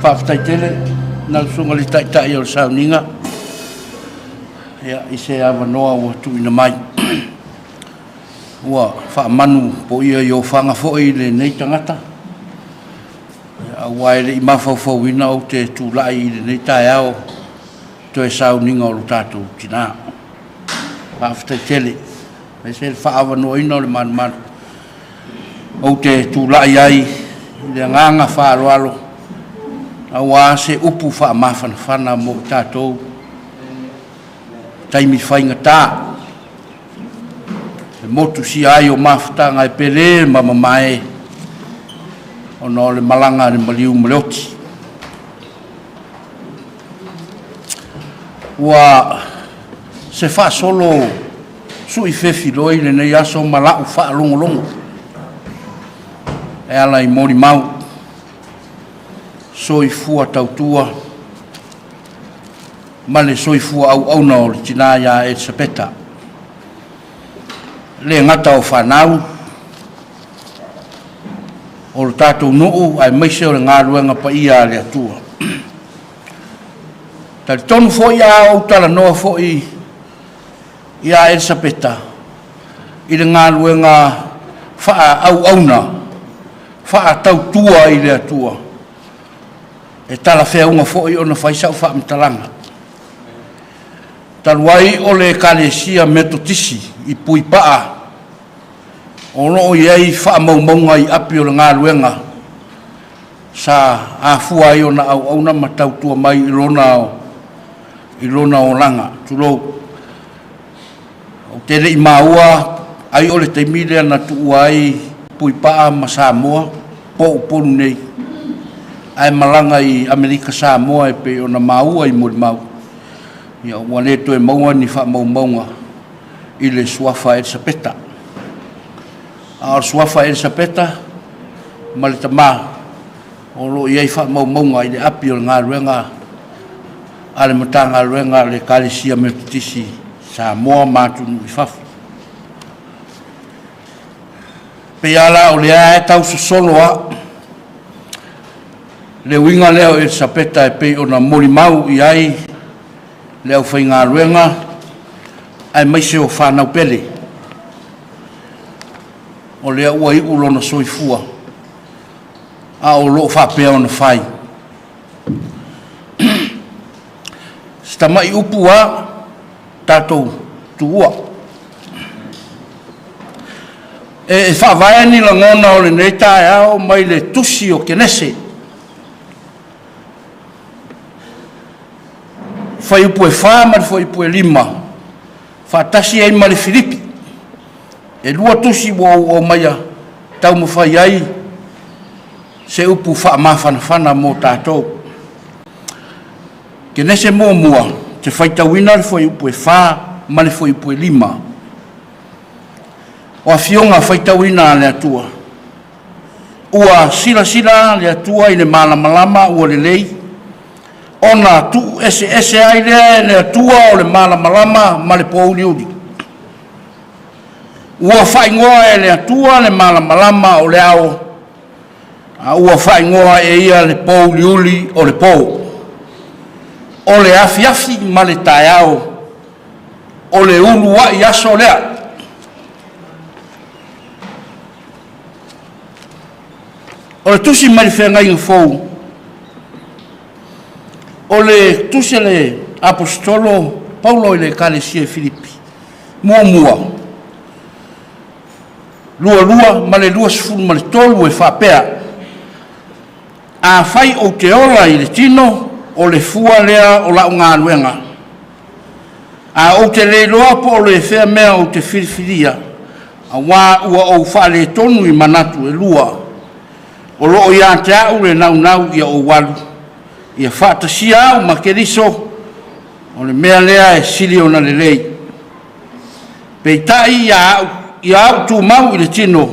whaafitai tele, nā sunga li tai o Sauniga. Ia, i se awa noa ua tuina mai. Ua whaamanu po ia i o whanga fo'i le nei tangata. Ia, ua ele i mawhauwhauina o te tūlai i le nei tai ao to e Sauniga o lo tātou Tinā. Whaafitai tele. E se whaawa noa ina o le manu. O te tūlai ai le nganga whaaloalo. Awa se upu whaamawhana mo tātou. Taimi whainga tā. E motu si ai o mawhatanga e pere mamamae. O no le malanga le Maliu ole Tinā. Ua se wha solo sui fefi loi le nei aso malau wha longo. E ala i mori mau. Soi fua tautua. Male soi fua au na o le Tinā ia Elisapeta. Le ngata o whanau. O le tātou nuu ai maise o le ngā ruenga pa ia le atua. Tari tonu fo'i a o tala noa fo'i ia Elisapeta. I le ngā ruenga wha au na. Wha tautua i le atua. E tala whea fo'i o na whaisau wha mtalanga. Taluai o le kalesia metotisi i pui paa. O no iei wha maumaunga i api o le ngā ruenga. Sa afua i o na au na matautua mai i lona o langa. Tulou. O tere i maua ai o le teimile na tua ai pui paa ma Samoa. Po uponu nei. Ai malanga i Amerika Samoa e pe o na maua i mori mau. Ia wane to e maua ni wha maunga i le suafa Elisapeta. A suafa Elisapeta ma le tamā o lo iei wha maunga i le api o le ngā ruenga a le matanga ruenga le kalesia metotisi Samoa mātunu i whafu. Pe ala o le ae tau solo a le winga leo Elisapeta e pe o na mori mau i ai leo whai ngā ruenga ai maise o whanau pele. O lea ua i ulo na soifua. A o loo whapea o na whai. Stamai upu a tātou tuua. E whawaya ni la ngona o le neita e ao mai le tusi o kenese. Whai upu e whama, whai upu e lima. Whatasi e mare Filipi. E lua tusi o maia tau mo whai ai. Se upu whaamawhanawhana mō tātou. Kenese mō mua. Te whaitawina le whai upu e wha, ma le whai upu e lima. O a fionga whaitawina le atua. Ua sila le atua i le malamalama ua le lei. Ona tu ese ai le atua o le malamalama ma le pouliuri. Ua whaingoa e le atua le malamalama o le ao. Ua whaingoa e ia le pouliuri o le pou. O le afi ma le tai ao. O le ulu wa i aso lea. O le tusi ma le whengai ngafou. O le tusi le apostolo Paulo i le kalesia Filipi. Mua. Lua ma le lua sifuru ma le tolu e whapea. A whai o te ola i le tino o le fua lea o lau ngā luenga. A o te le loa po o le whea mea o te whiriwhiria. A wā ua o whale tonu i manatu e lua. O loo ia te au le nau ia o walu. Ia whaatasia au ma ke riso. O le mea lea e sili o na le lei. Pei tai ia au tu mau i le tino.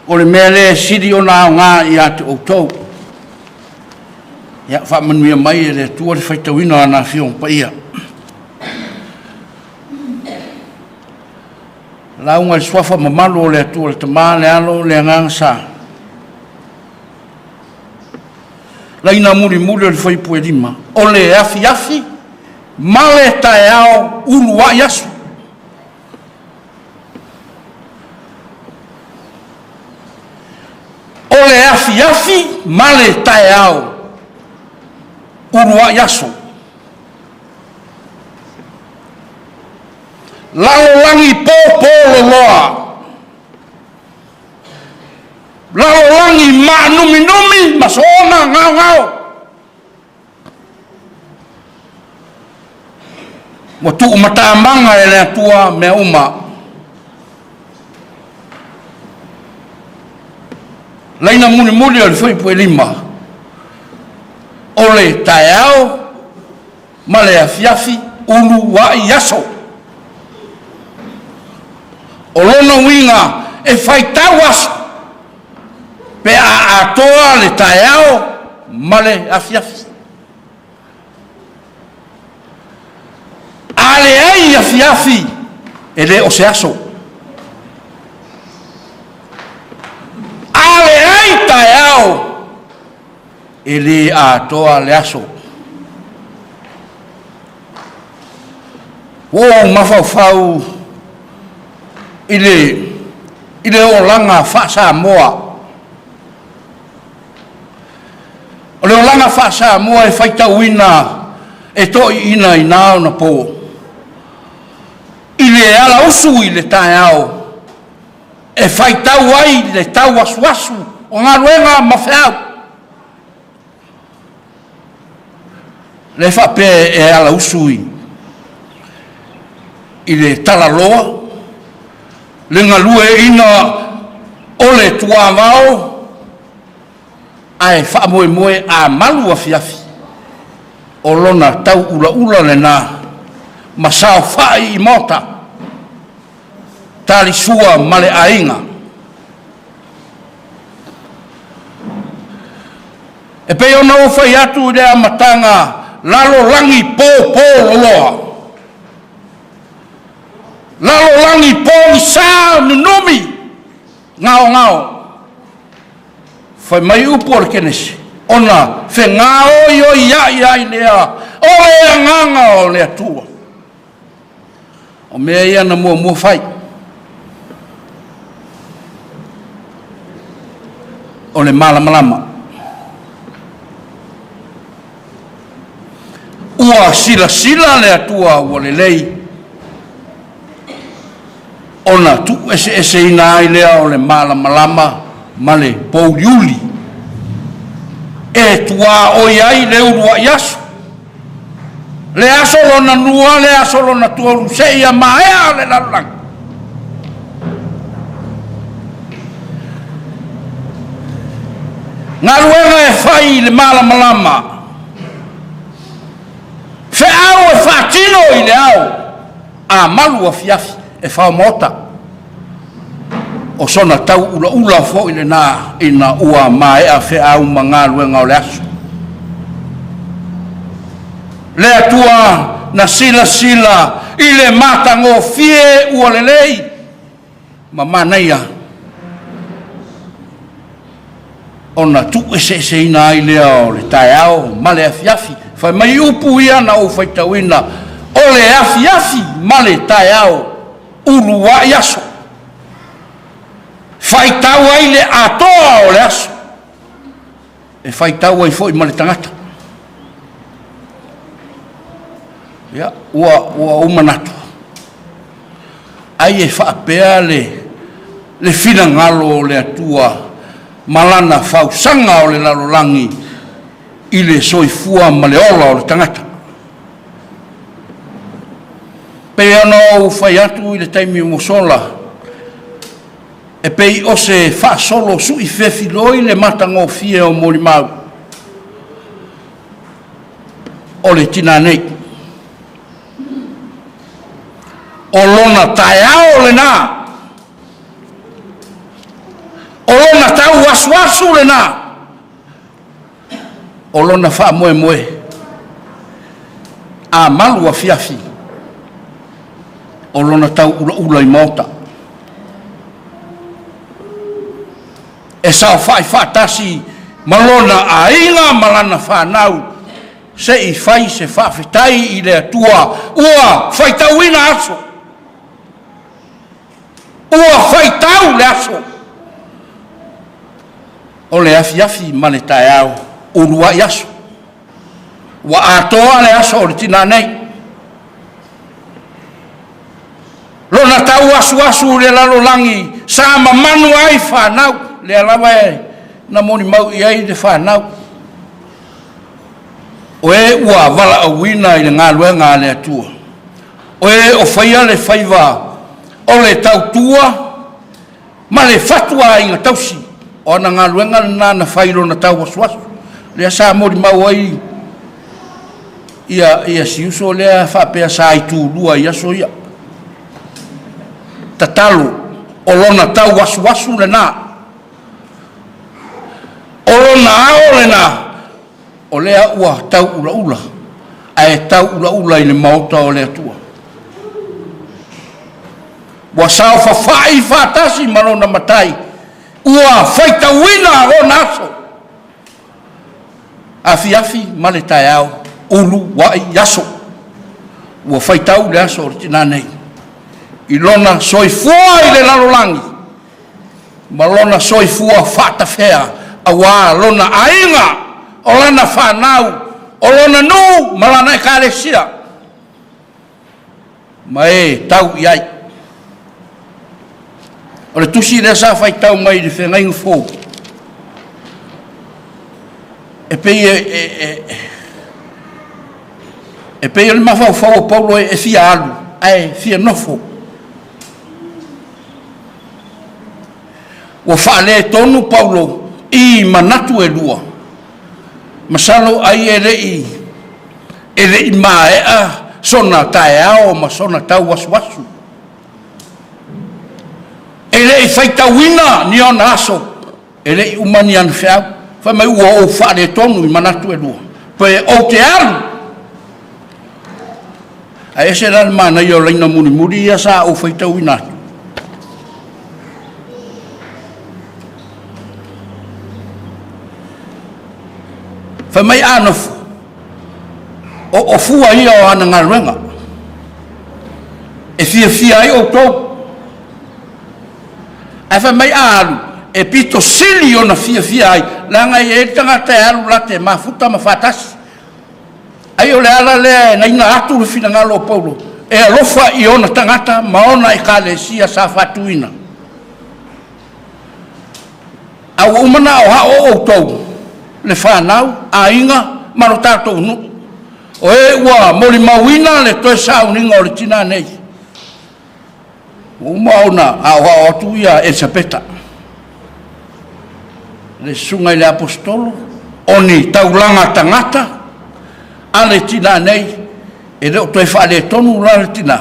O le mea lea e sili o na au ngā ia te outou. Ia whaamanuia mai e le tua le whaitawina ana whiong pa ia. Launga le swafa mamalo o le atua le tamā le alo le ngang sa. laina muri muri o le fai pue lima o le afi afi male tae ao ulu wa yasu o le afi afi male tae ao ulu wa yasu lalolangi popo loa lalolangi ma numi numi masona ngau ngau mo tu matamanga e le atua me uma laina muni muni o le fai pue lima o le taeao ma le afiafi ulu wa yaso o lona winga e fai tawas pe a atoa le taeao ma le afiafi ale ai afiafi ele o se aso ale ai taeao ele atoa le aso o mafau ile o langa fa sa moa o le o langa fa sa moa e faita wina e to ina ina na po ile ala usu ile taeao e faita wai le tau asuasu o ngā ruenga mawheau le whape e ala usui ile talaloa le ngalue ina ole tua vao ai wha moe moe a malu a fiafi o lona tau ula ula le nā masao whai i mota tali sua male ainga e pe ona o whai atu rea matanga lalo langi pō loa lalo langi pō i sā nunumi ngao ngao whai mai upu o le kenesi ona whe ngā oi oi ai lea o ea nganga o lea tua o mea ia na mua whai o le malamalama ua sila sila le atua ua le lei ona tu ese ina ai lea o le malamalama ma le pouliuli e tua oi ai le urua yasu le aso lona nua le aso lona tuaru se ia maea le lalang ngā ruenga e whai le malamalama fe au e whatino i le au a malu a fiafi e whao mota o sona tau ula ula fo i le nā ina ua mai a fe au ma ngā ruenga o le aso le atua na sila sila i le matango fie ua le lei ma manaia ona tu ese ina ai lea o le taeao ma le afiafi fai mai upu ia na o fai tauina o le afiafi ma le taeao ulu wa yaso fai tau ai le atoa o le aso e fai tau ai foi ma le tangata ya ua umanatu ai e whaapea le finangalo le atua malana fausanga o le lalolangi i le soifua ma le ola o le tangata pe ana o fai atu i le taimi mosola e pei o se fa solo su i fefiloi le matango fie o molimau o le tina nei o lona taeao le nā o lona tau asu le nā o lona wha moe moe a malu a fiafi o lona tau ula ula i mota e sao whai whatasi malona ainga malana whanau se I whai se whawhitai I le atua ua whaitauina aso ua whaitau le aso o le afi ma le tae au urua I aso wa atoa le aso o le tina nei lona tau asu le lalolangi sa mamanu ai whanau le alawa na moni mau I ai le whanau o ua wala awina I le ngaluenga le atua o o whaia le whaiva o le tautua ma le fatua inga tausi o na ngaluenga na whairo na tau asuasu le sa moni mau ai ia siuso le whapea sa I tūlua ia so ia tatalu o lona tau asuasu le na o lona ao le na o lea ua tau ula ae tau ula I le mauta o le atua wa sao whawhai whatasi malona matai ua whaitauina o naso afi ma le tae au ulu wa I yaso ua whaitau le aso o tina nei I lona soifua I le lalolangi ma lona soifua whatawhea awa lona ainga o lana whanau o lona nu ma lana ekalesia ma tau iai o le tusi le sa whaitau mai le whengaingu fō e pei le mawhau o Paulo e fia alu ai fia nofo o whaale tonu Paulo I manatu e lua masalo ai ele I maea sona tae ao ma sona tau wasu ele I whaitauina ni o naso ele I umani anu whiau whai mai ua o whaale tonu I manatu e lua pe o te alu a ese ral mana I o leina muri ia sa o whaitauina whai mai anofu o fua ia o ana ngaruenga e fia ai o tau e whai mai alu e pito sili o na fia ai langa I tangata e alu late mafuta ma whatasi ai o le ala le na ina atu le fina ngalo o Paulo e alofa I ona tangata maona e kalesia sa fatuina au umana o hao o tau le whanau a inga maro tātou nu o ua mori mauina le toi Sauniga o le Tinā nei umaona a atu ia Elisapeta le sunga I le apostolo oni taulanga tangata a le Tinā nei e leo toi whaale tonu la le Tinā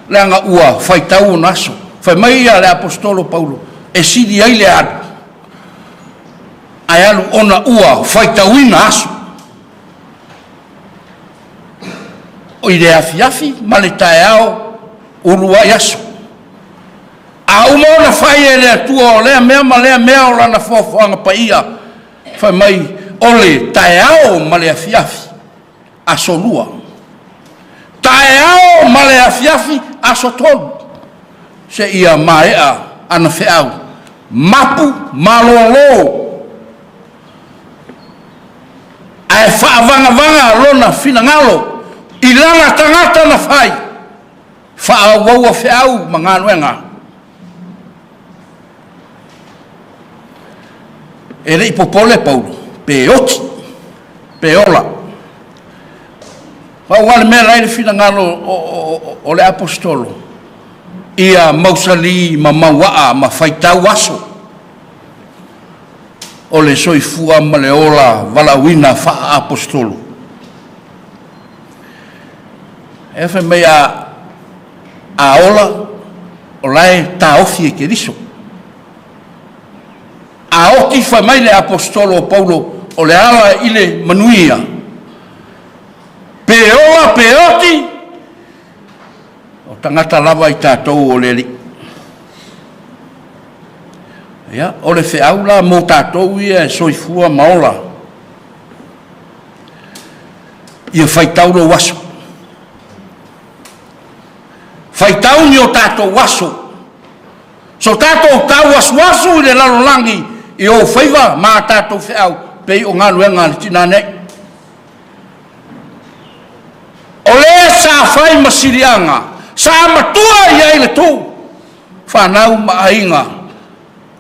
leanga ua whaitau naso whai mai a le apostolo Paulo e sidi ai le adu ai alu ona ua whaitauina aso o I le afi ma le tae ao urua I aso a umona whai e le atua o lea mea ma lea mea o lana whaofoanga pa ia whai mai o le tae ao ma le afi aso lua tae ao ma le afi aso tolu se ia maea ana whiau mapu malolo ai whaavanga lona fina ngalo I langa tangata na whai whaawaua whiau manganuenga e rei popole Paulo pe oti pe ola whauale mea rai le fina ngalo o le apostolo ia mausali ma mawaa ma whaitau aso o le soifua ma le ola valauina wha apostolo. E whai mei a ola o lai ta ofi e keriso. A oti whai mai le apostolo o Paulo o le ala ile manuia. Pe ola pe oti o tangata lava I tātou o le li. Ia, o le whiau la mō tātou ia e soifua maola. Ia whaitau lo waso. Whaitau ni o tātou waso. So tātou tau wasu i le lalolangi i o whaiva mā tātou whiau pei o ngā luenga le tina nei. O le sa whai masirianga, sa matua i ai le tū, whanau maainga,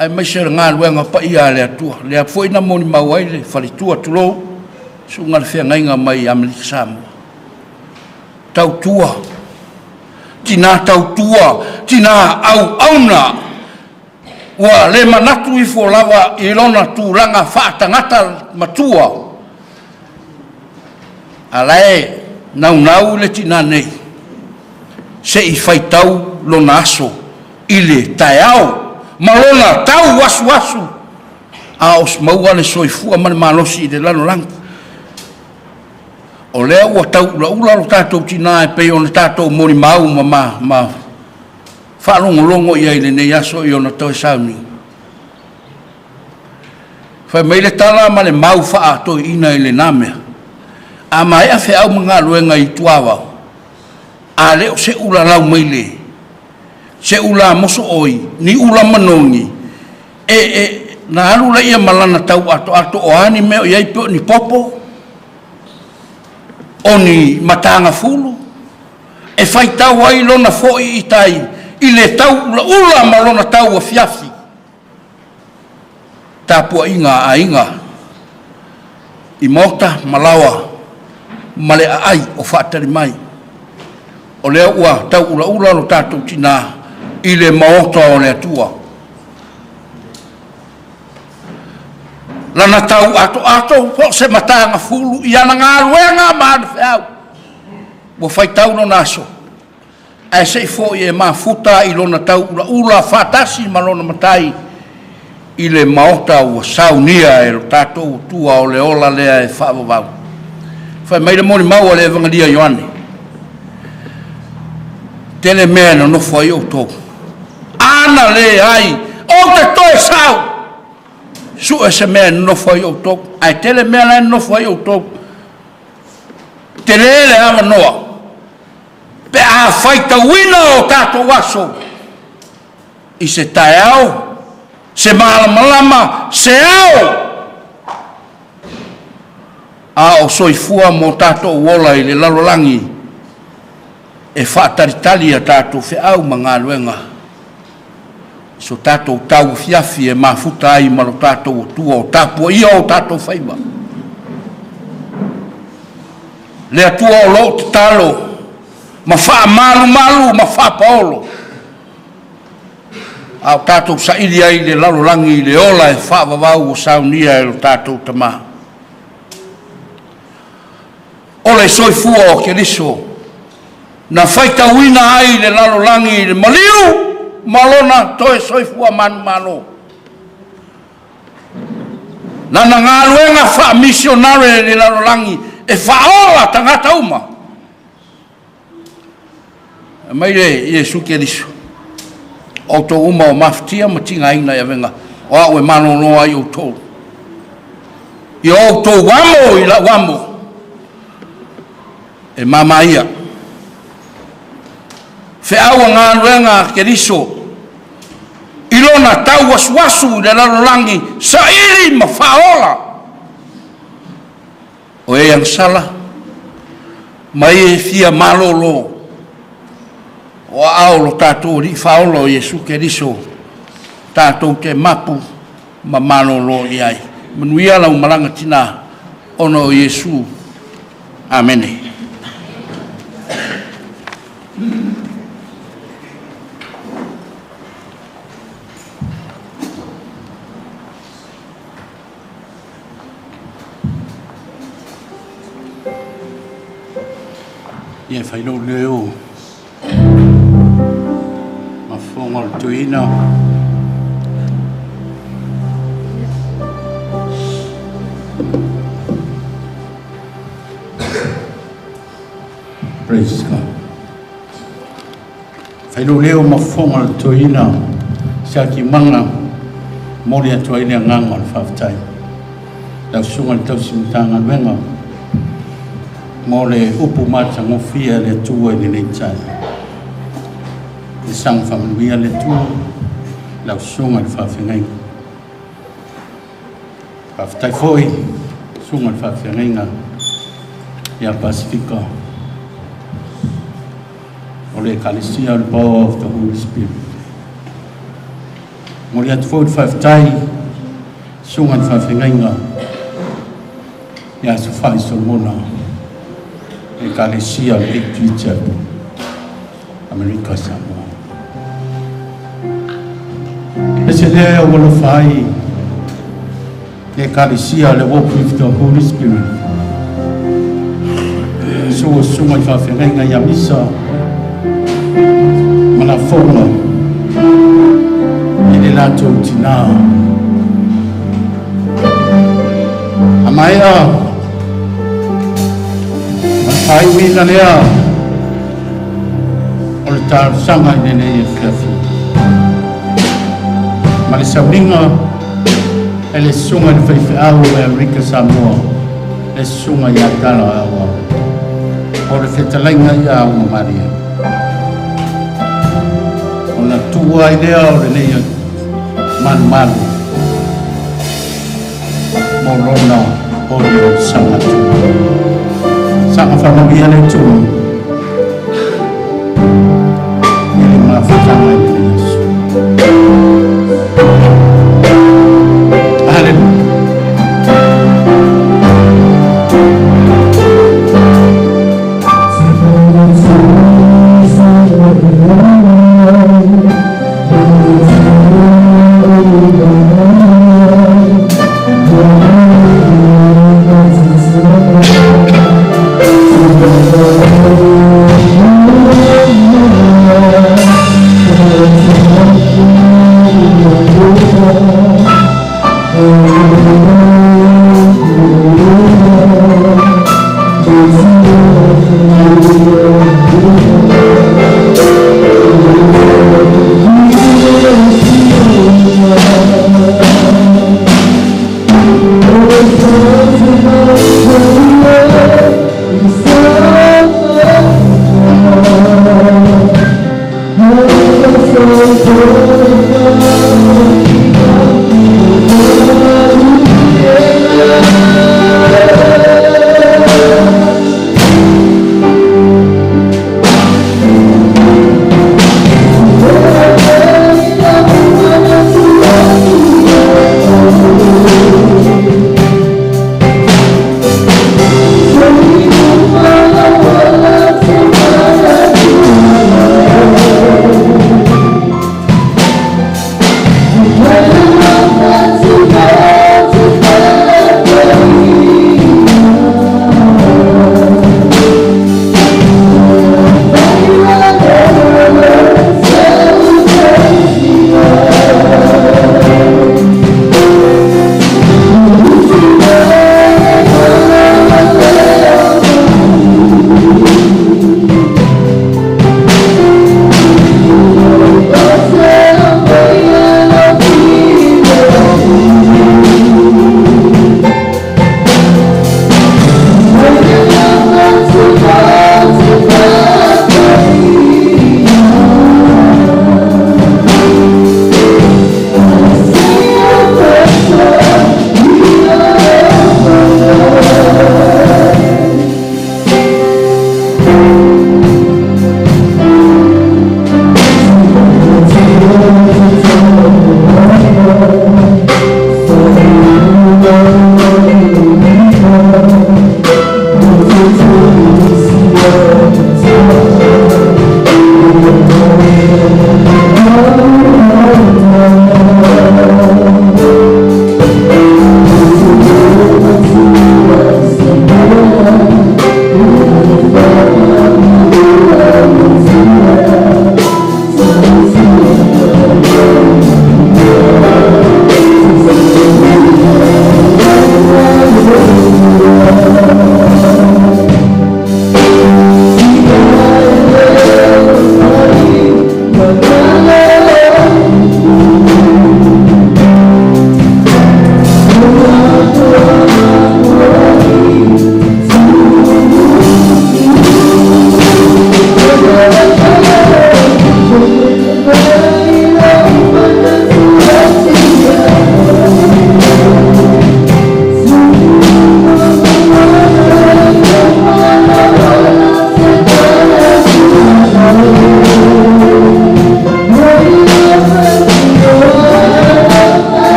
ai maisera ngā luenga pa ia le atua, le apoi na moni mau ai le whalitua tulou, sunga le whiangainga mai Amerika Samoa. Tau tua, tina tau tua, tina au auna, wa le manatu i fo lava i lona tūranga whaatangata matua, alae, nau le tina nei, se i whaitau lona aso, i le taiao, malona tau wasu, a os maua le soifua mani malosi i le lano langu. O lea ua tau ula lo tātou tina e pei o na tātou mori mau ma whaalongolongo i aile nei aso i o na toi sauni. Whai meile tala ma le mau whaato i ina i le namea. A mai a wheau mga luenga i tuawa. A leo se ula lau meile. Se ula moso oi, ni ula manongi. Na alu la ia malana tau ato o ani meo iai pio ni popo. O ni matanga fulu. E whai tau ai lona foi i tai. I le tau ula malona tau a fiafi. Tāpua inga a inga. I mota malawa. Male ai o whaatari mai. O lea ua tau ula lo tātou tina i le maota o le atua. Lana tau ato, po se matanga fulu, i ana ngā ruenga maana whiau. Ua whai tau no naso. Ai se fo i e mafuta i lona tau ula whatasi ma lona matai i le maota ua saunia e lo tātou tua o le ola lea e whaavavau. Whai meile moni mau le evangelia Ioane. Tele mea na nofo ai o tō. Ana le ai, o te toe sau. Su e se mea na nofo ai o tō. Ai tele mea na nofo ai o tō. Te le ama noa. Pe a whaita wina o tātou waso. I se tae au. Se malamalama, se au. A o soifua mo tātou wola i le lalolangi e whaataritali a tātou whiau ma ngā luenga. So tātou tau fiafi e mafuta ai ma lo tātou o tua o tāpua ia o tātou whaiba. Le atua o lo te talo, ma wha malu, ma wha paolo. A o tātou sairi ai le lalolangi i le ola e wha vavau o saunia e lo tātou tamaha. O le soifua o Keriso, na whaita wina ai le lalolangi le Maliu, malona toe soifua manu. Nana ngā luenga wha misionare le lalolangi, e whaola tangata uma. Maire Iesu Keriso, o tō uma o maftia ma tinga ina ia venga, o au e manono ai o tō. I o tō wamo i la wamo, e mama ia. Whiaua ngā luenga Keriso, i lona tau waswasu le lalolangi, sa iri ma whaola. O e ang sala, mai e fia malolo, o ao lo tātou li whaolo Iesu Keriso, tātou te mapu ma malolo i ai. Manuia lau malanga tina, ono Iesu. Amene. Ia whaino leo ma whonga le tuina praise God. Whaino leo ma whonga le tuina sa ki manga Mori atua ini anganga le whawhatai. Lau sunga le tau simitanga wenga. Mo le upu mata ngofia le atua ini nei tai. Le sang whamanuia le tua. Lau sunga le whawhengai. Whawhatai foi. Sunga le whawhengai ia Pasifika. O le Ecclesia, the power of the Holy Spirit. Mori atu fo whawhatai, sunga ni whawhengainga, ia su whai Solomona, Ecclesia, le Victory Chapel, America Samoa. Ese lea wala whai, Ecclesia, le walk with the Holy Spirit. So sunga ni whawhengainga ia misa, mana fonga, Maliu ole Tinā. Amaya, matai wina lea, o le tāru sanga i nene e whiawhi. Ma le Sauniga, e le sunga ni whaiwhiau e Amerika Samoa, le sunga i atala awa. O le whetalainga i a unga Maria. O na tua i lea o le neia man morona o le sanga tu sanga whamawia le tu ili mawhitanga i le Yesu. Hallelujah.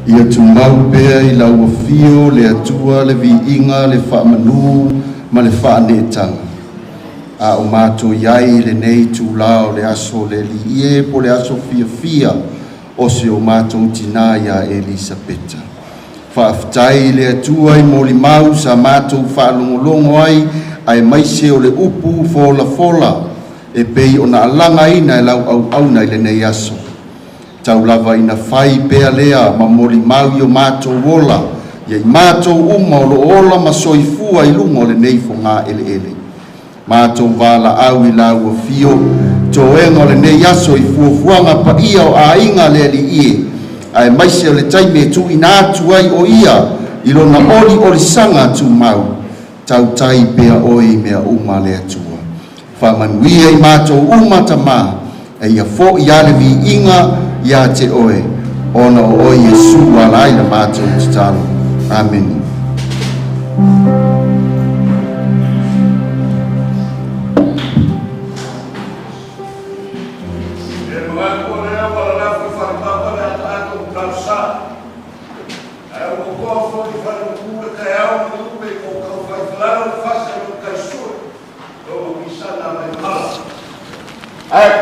Ia tumau pea I lau fio le atua le viinga le whaamanu ma le whaanetanga. A o mātou iai le nei tūlao le aso le liie po le aso fia o se o mātou tina ia Elisapeta. Whaaftai le atua I moli mau sa mātou whaalongolongo ai maise o le upu fola e pei o na alanga ina lau au na le nei aso. Tau lava ina whai pea lea ma moli mau I o mātou wola, ia I mātou uma o lo ola ma soifua I lungo le nei fo ngā ele. Mātou wala au I lau o fio, tō engo le nei aso I fuafuanga pa ia o a inga le li ie, ai maise o le taime tu ina atu ai o ia, I lona oli sanga tu mau, tau tai pea oi mea uma le atua. Whamanuia I mātou uma tama, e ia fo ia le vi inga, ia te oe, ona o Yesu ala I le mātou te talo. Amen.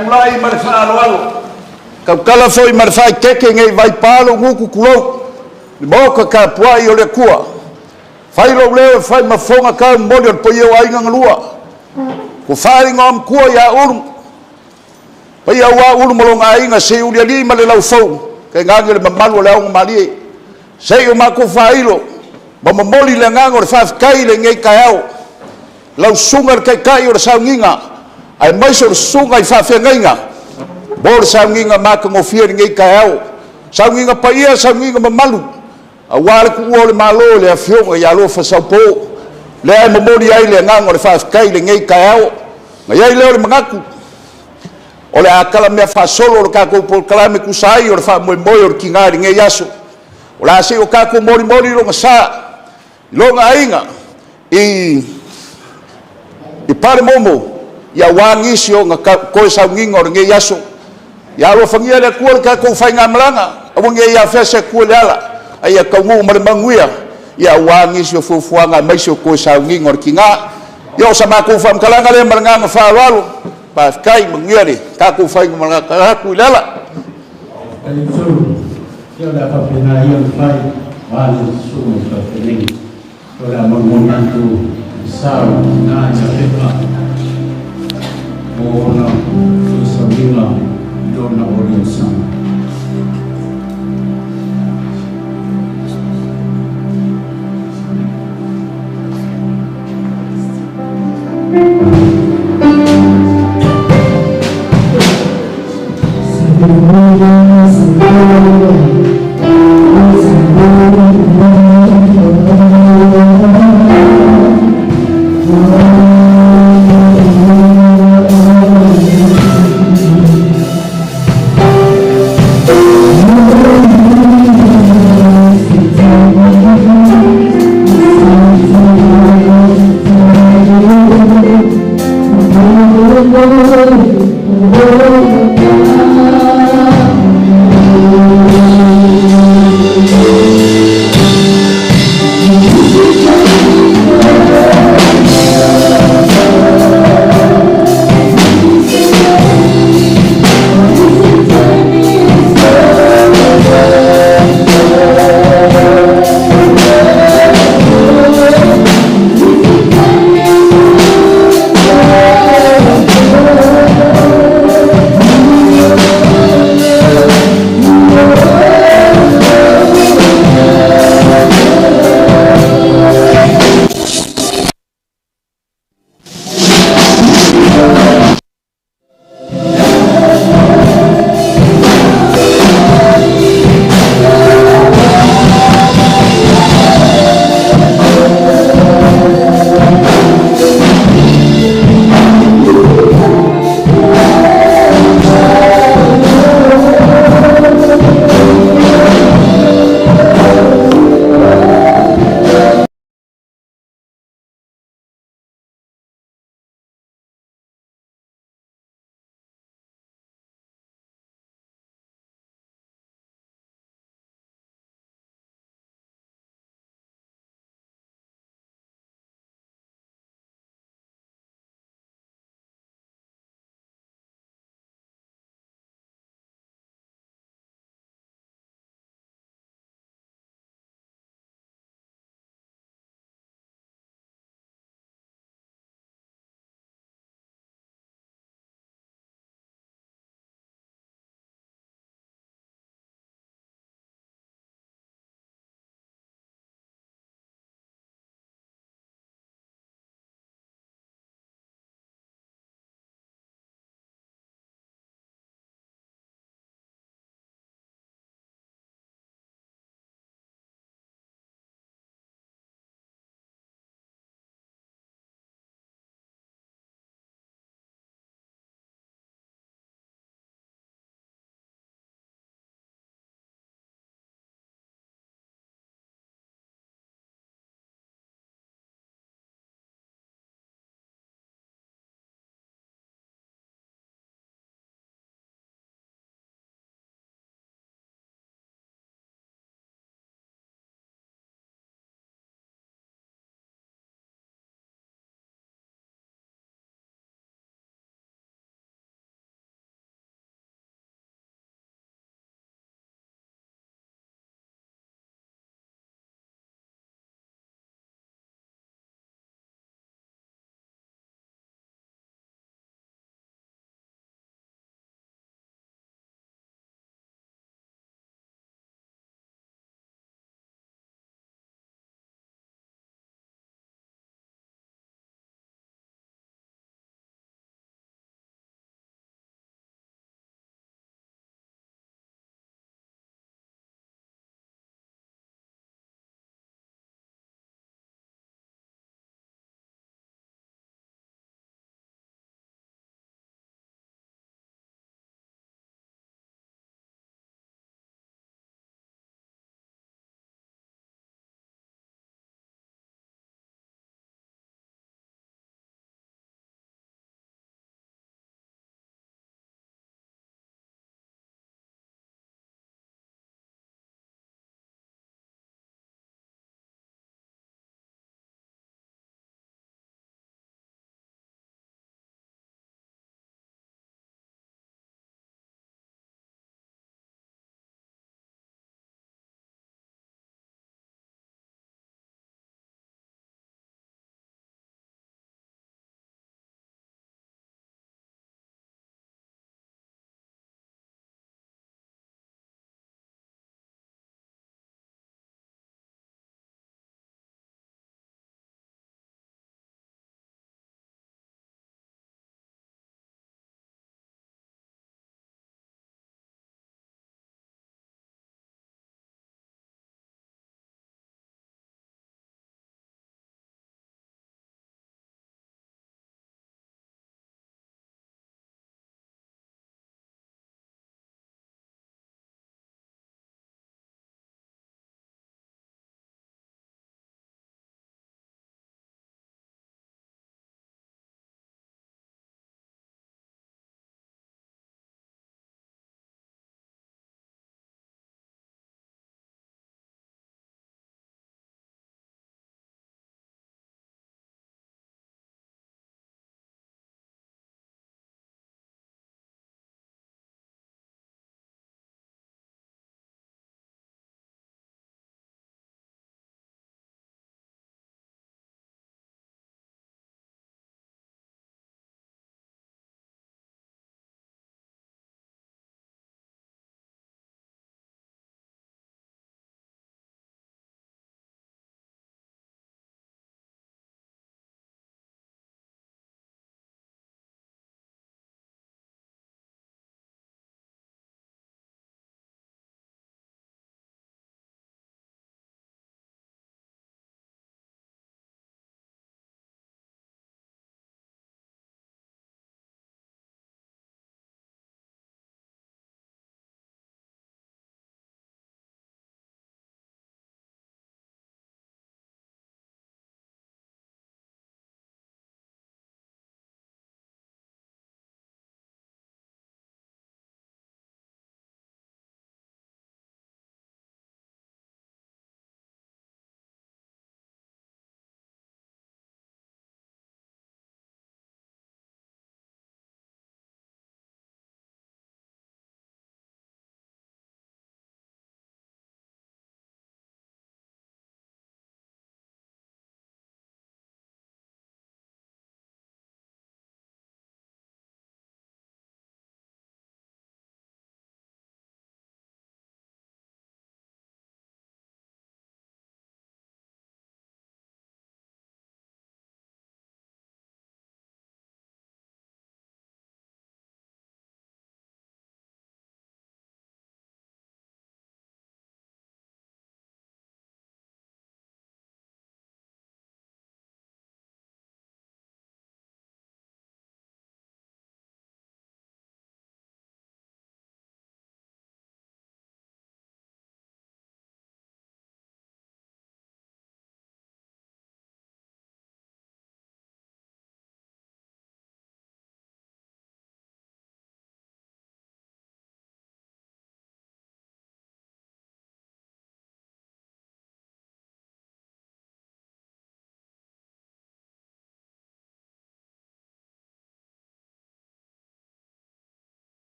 Kulai ma le whaaloalo. Kaukala foi ma le whai keke ngei vai palo nguku kulou. Ni moka ka puai o le kua. Whai lau leo e whai mafonga ka mori o po iau ainga ngalua. Ko whai ngom kua ia urum. Pa ia ua urum malonga ainga se uli ali ma le lau fau. Kai ngangi le mamalu o le aunga mali. Se o mako whailo. Ma mamoli le ngango le whafkai le ngei kai au. Lau sunga le kai o le Sauniga. Ai maiso le sunga I whawhengainga. Bore Sauniga maka ngofia ni ngei kai au. Sauniga pa ia, Sauniga mamalu. A wale ku ua le malo le a fionga I alo whasaupo. Le ai mamori ai le ngango le whawhekai le ngei kai au. Ngai ai leo le mangaku. O le akala mea whasolo o le kako po kalame kusai o le whamoimoe o le kingari ngei aso. O le ase o kako mori longa sa. Longa ainga. I pare momo. Ia wangisi o ngā koe Sauniga o ngei aso. Ia alo whangia le kua le kako whai ngā malanga. Awa ngei a whese kua le ala. Ai a kaungu ma le manguia. Ia wangisi o fuafuanga maisi o koe Sauniga o ki ngā. Ia o sa mako whamkalanga le maranganga whaaloalo. Pa kai manguia le kako whai ngā malanga kako le ala. Ia le whapena ia le whai. Wale sumo I whapena. Ora mamonantu sao ngā ia pepa. Ona Sauniga dona ori sama.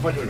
Maliu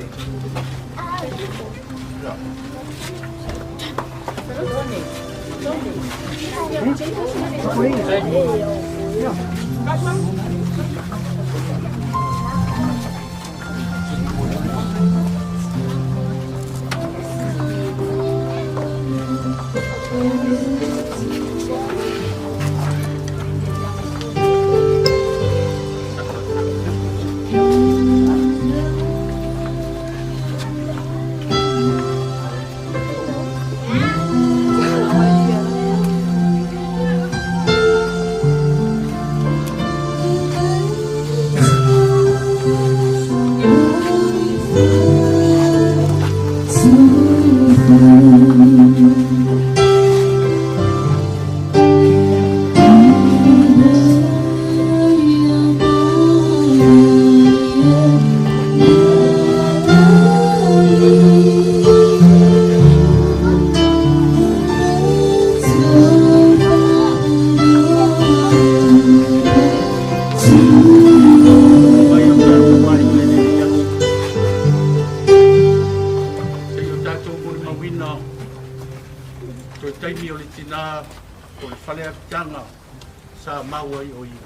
ole Tinā o le whaleapitanga sa mauai o ia.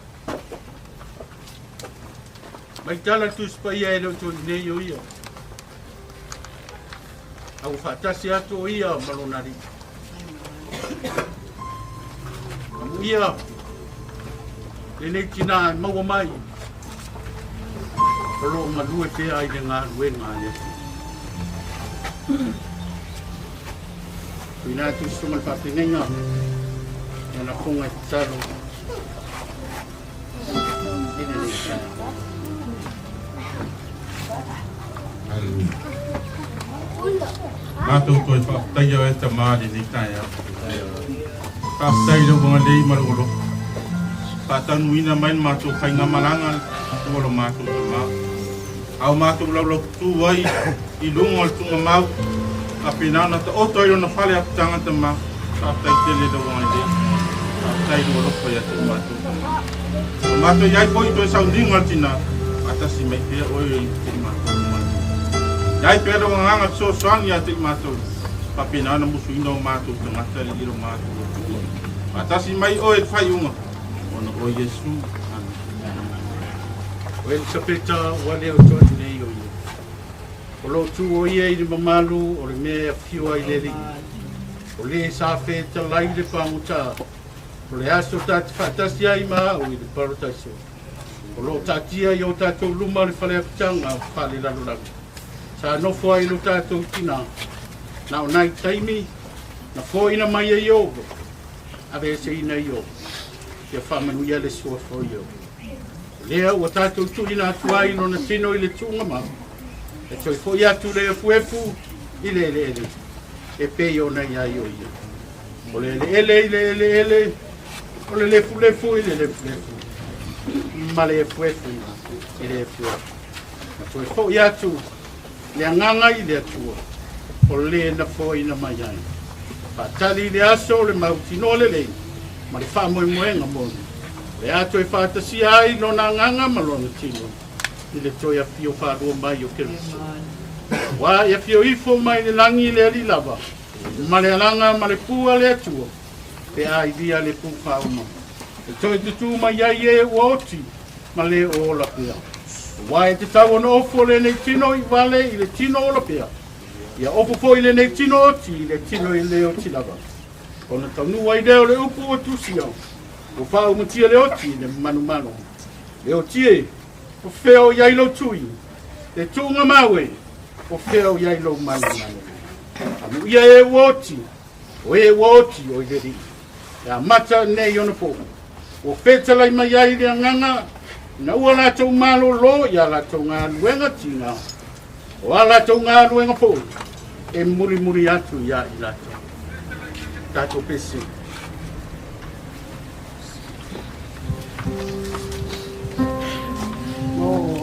Mai tala tuspa ia e leo tōni nei o ia. Au whaatasi atu o ia malonari. Amu ia, le nei tina maua mai. Palo o malue pea i le ngā ruenga ia. Pina tu sumal whapinenga. Nana konga i taro. Ine nei tina. Mātou toi whaktai au e ta māri ni tai au. Whaktai rau mga lei marolo. Whātanu ina main mātou kai ngā maranga tuolo mātou ta mā. Au mātou lau tu wai i lungo al tunga mau. A pinana ta oto i rona whale apitanga ta mā. Whaktai tele rau mga lei. Whaktai rau loko i atu mātou ta mā. Mātou iai koi toi Sauniga Maliu ole Tinā. Atasi mai pia oi i te mātou. Yai pera wa nganga so soani ate mātou. Papina na musu ino mātou te ngata li iro mātou. Atasi mai o e whai unga. Ona o Yesu. O Elisapeta wale o tōni nei o ia. O lo tu o ia i le mamalu o le mea fiwa i le ringi. O le sa feta lai le panguta. O le aso tati whatasi ai maa o i le parotaiso. O lo tatia i o tātou luma le whale apitanga o whale lalolagu. Sa no foi no tātou tina. Na o nai taimi, na foi na mai e io. Ave se ina io. Ia whamanu ia le sua foi io. Lea ua tātou tuina atuai no na tino i le tunga mau. E toi foi atu le fuefu i le ele. E pei o nei ai o ia. O le ele i le ele. O le lefu i le lefu. Ma le fuefu i le fuefu. Na toi foi atu. Le anganga i le atua, o le na foi na mai ai. Whatali le aso le mautino le lei, ma le whamoemoenga moni. Le ato e whatasi ai no na anganga malona tino, i le toia fio wharua mai o kerisi. Wa ia fio ifo mai le langi le alilawa, ma le alanga ma le pua le atua, pe ai dia le pu whauma. E toi tutu mai ai e uoti, ma le o la pia. Wai te tau no ofo le nei tino i vale i le tino o la pia. Ia ofo fo i le nei tino oti i le tino i leo tilawa. Kona tau nua i leo le upu o tusi au. O whao mutia le oti i le manu manu. Le otie, o feo i ailo tui. Le tunga mawe, o feo i ailo manu manu. Amu ia e uoti, o e uoti o i le ri. Ia mata nei ona po. O fetala i mai ai le anganga, na ua la tau malo lo ia la tau ngā luenga tina. O a la tau ngā luenga po. E muri atu ia i la tau. Tato pesi. Mo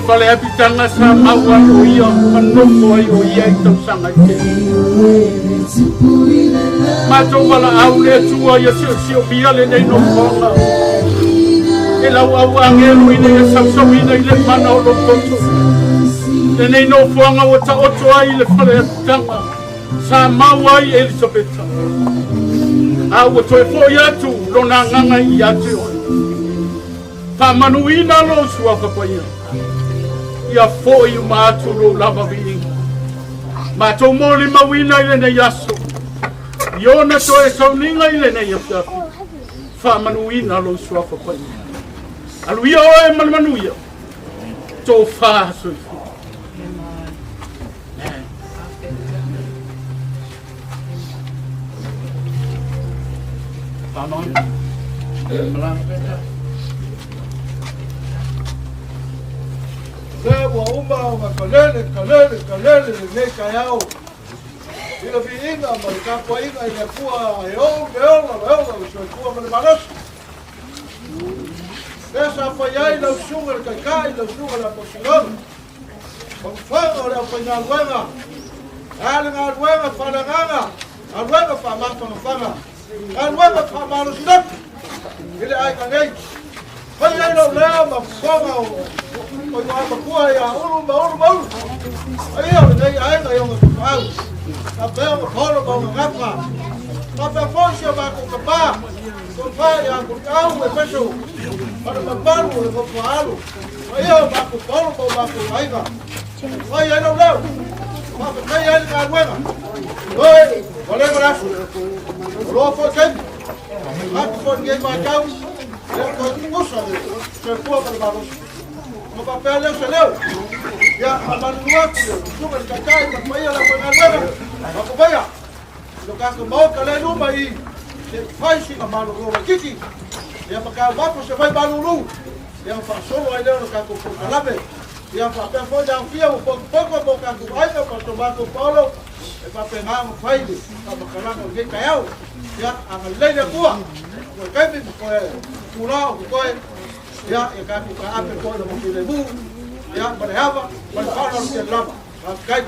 Fale abitanga sa mawa o ia manofo ai o ia I tau sanga te. Mato wala au le tua ia sio bia le nei no fonga. E lau au angelu ina ia sau ina I le mana o lo koto. Le nei no fonga o ta oto ai le fale abitanga sa mawa ai Elisapeta. Au o toe fo ia tu lo na nganga I ate o. Pa manuina lo suafa kwa ia. Ia foi o mato no lava vinho. Mato mole mawina ile na yaso. Iona to e Sauniga ile na yaso. Fa manuina lo suafa pa. Aluia o e manuia. To fa so. Vamos. Lewa uma kalele nei kaiao. Ila viina ma ka poina ina kua leola so kua ma malas. Esa faiai la sunga kai la sunga la posición. Con fuego la poina luega. Alga luega para ganga. Alga para más con fama. Alga para malos dak. Ile ai kanei. Faiai la lea ma fonga o ma kua ya uru. Ai o nei ai ga yo ma au. A peo holo ba ngapa. Ma pe fonse ba ko pa. Ko pa ya ko au e peso. Para mapalu e ko alu. Ai o ba ko polo ba ko ai ga. Ai ai no leo. Ma pe kai ai ga luega. Oi, ole bra. Lo fo ken. Ma ko nge ba kau. Le ko musa de. Se fo para baros. No papel se leu. Ya amanua suba el cacay, la paella la buena nueva. Vamos vaya. Lo que hace moca le luma y se faisi la mano roba kiki. Ya para acá abajo se va el balulu. Ya para solo ahí le lo que hace con calabe. Ya para pe fo ya fia un poco boca con ay para tomar con Paulo. E para pegar un faile. Para calar con que caiao. Ya a la ley de Cuba. Porque me curao, ya e ka ku ka ape ko no mo le bu ya para hava para fala no que lava kai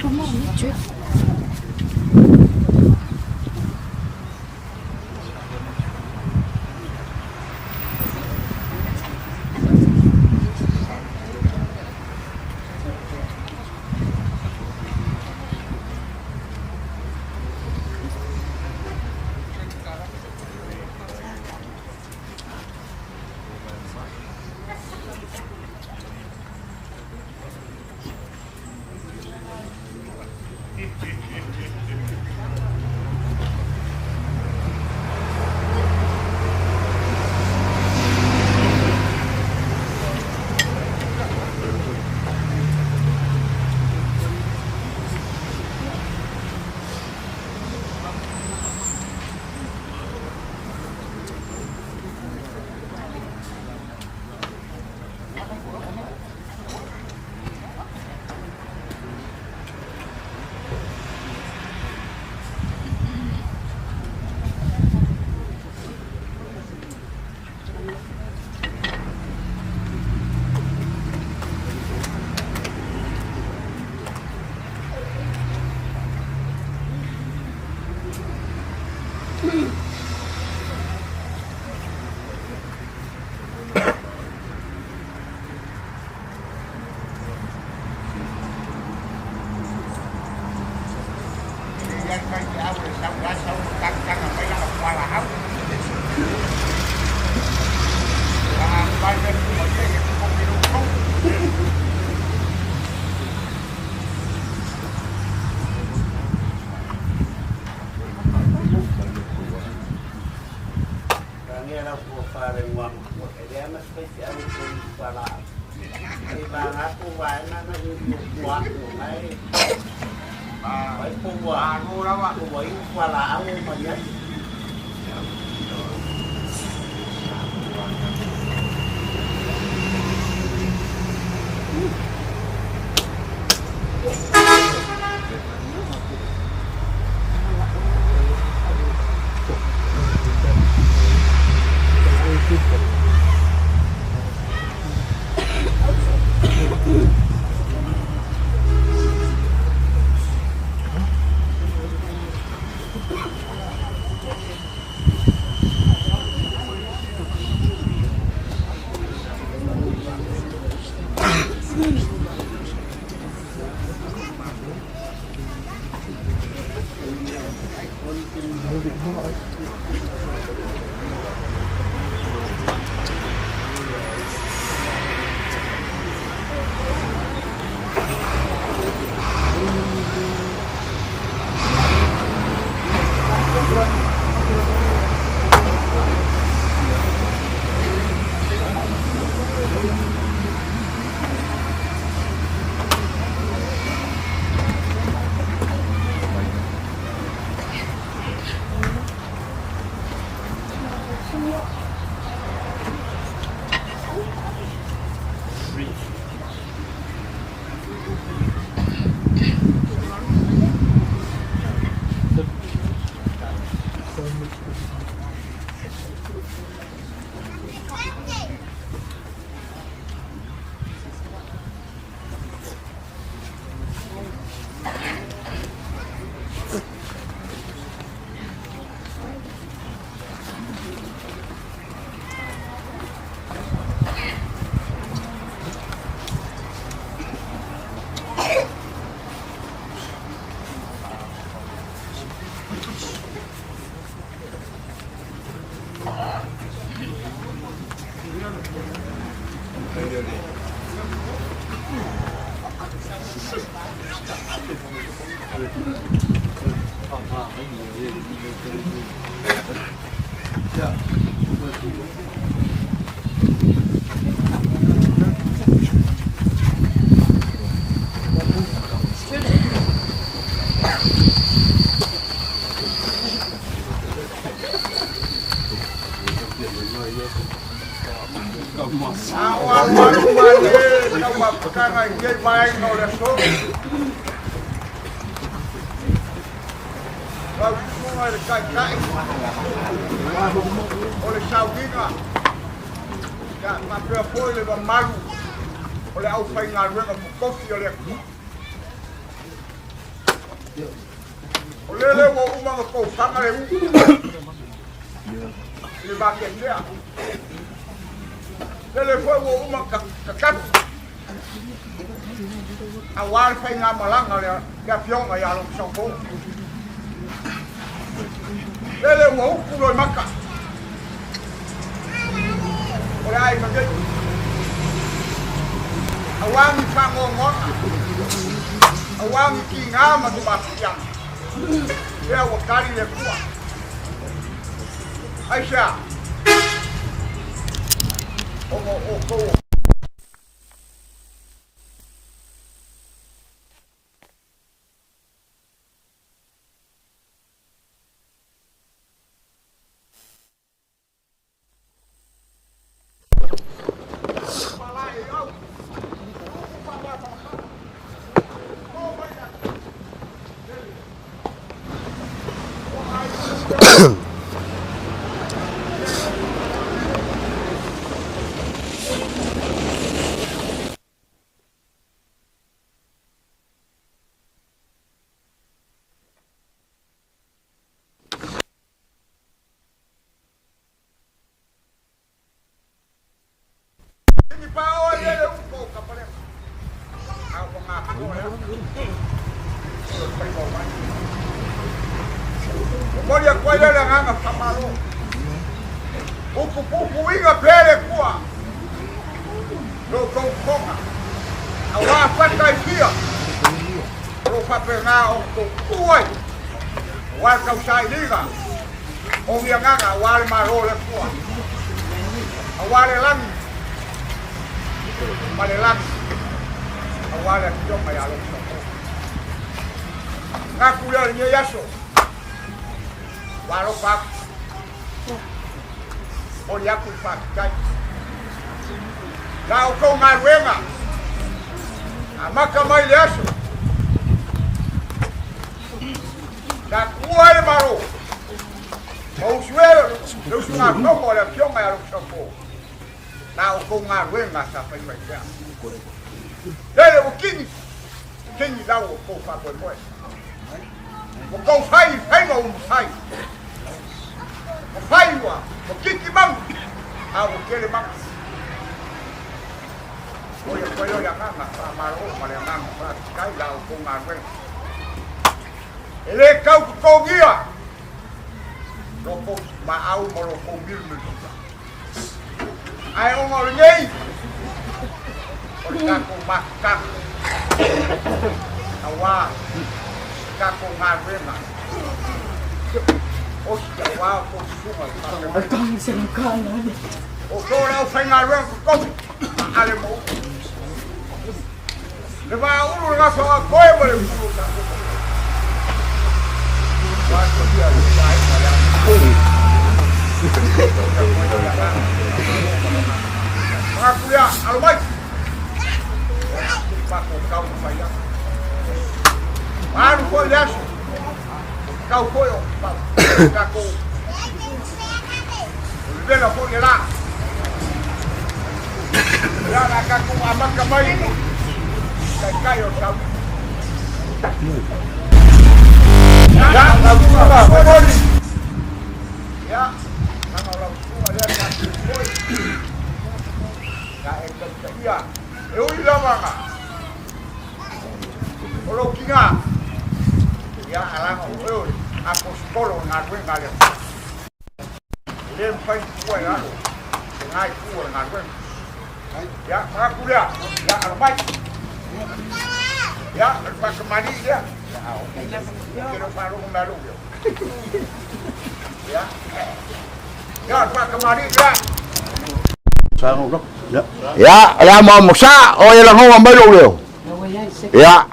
Comment on est tué? Ole Sauniga ya mapea foi le Maliu ole au fai ngā ruenga pukofi ole akua. Ole le wo umanga kou whanga le u le make lea. Le foi wo umanga kakatu a wāre fai ngā malanga le kia pionga ya along sangpo. Le wo uku loi maka ole ai magei awangi whangongona awangi ki ngā matumatia ea wakari le kua aisha omo o kou Moria kwaya la nganga kamaro. Upu inga pele kwa. Lo konga. Awa fata ifia. Lo papena o kuai. Wa kausai liga. O via nganga wale maro le kwa. Awale lami. Male lami. Awale kioma ya lo. Ngakuya nye yaso. Walo pak, oli aku pak kai. Lau kau ngaruenga, amaka mai leaso. Da kuai maro, mau suel, lu sunga toko le pionga ya luksoko. Lau kau ngaruenga sampai mereka. Lele bukini, kini lau kau pak boy. Kau fai mau fai. Fai wa, kiki mang, au kele mang. Oye ya nganga, maro male nganga, kai lau kau ngaruenga. Ele kau gia. Loko maau mo loko mil. Ai ongol ngei. Ora ko makak. Awa. Kako ngaruenga. Ostia wa ko suma. Kang sengkala. O ora fai ngaruenga ko. Ale mo. Le va ulu nga so ko e mo le ulu ka. Wa ko dia ai mala. Aku ya, almai. kau fai ya maru ko yasu kau koyo ka ko vela ko la ya la ka ko amaka mai kai o sau ya la ko bori ya kana la ko ya ka ko ya ya eu ila manga olo kinga ya alang eu apostolo na ruenga le lem pai kuela ngai kuela na ruenga ya makulia ya armai ya alfa kemari dia kira baru baru ya ya alfa kemari dia ya ya mau musa o ya lang ho mai lo ya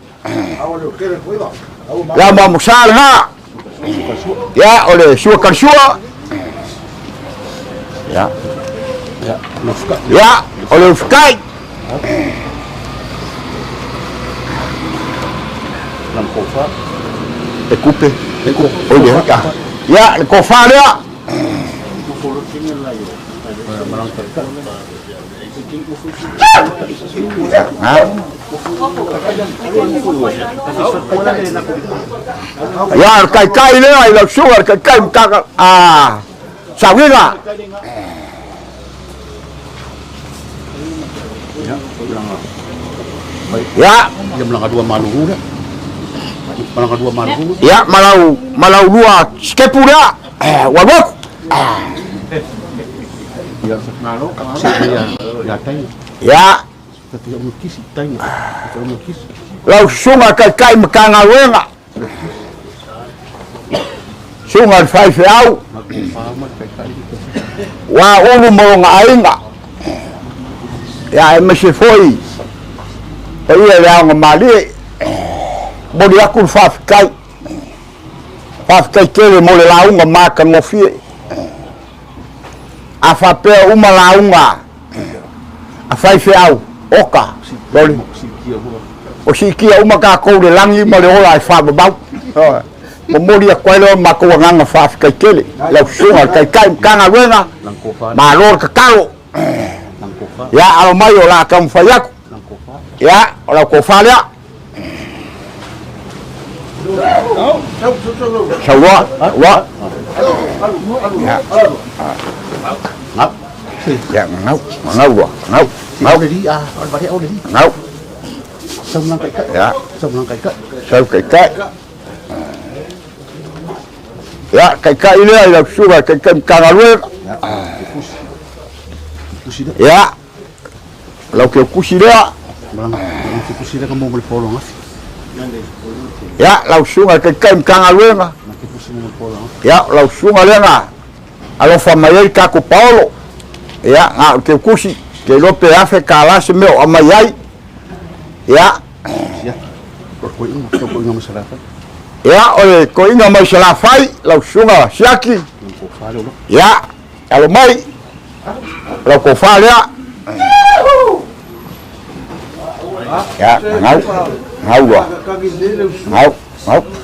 ya mau musa ha ya ole shua kan shua ya ya ole sky lam kofa coupe ole ya le kofa dia ya kai le ai la shua kai ka Sauniga ya jam lang dua Maliu dah lang dua Maliu ya Maliu dua Scriptural wabok ya nalo ya tay ya ketika melukis tay ketika melukis lau sunga kai makanga wenga sunga fai au wa ulu mo ngainga ya mse foi ia ya ngamali bodi aku faf kai kele mo le launga maka ngofie afape uma launga afai au oka doli o sikia uma ka ko le langi mo le ola fa babau Memori aku lo mako nganga faf kele la sunga kai kanga wenga malor ka kalo ya al mayo la kam fayak ya la ko falia sawa wa ya ngau ya kai ini ada suka kai kangalwe ya lau ke kusida kamu boleh polong ya lau sunga kai kangalwe ya lau sunga lena alo famayai kako paulo ya nga ke kusi ke lope afe kala se meu amayai ya ya ole ko inga mai sala fai lau sunga siaki ya alo mai lau ko falia ya ngau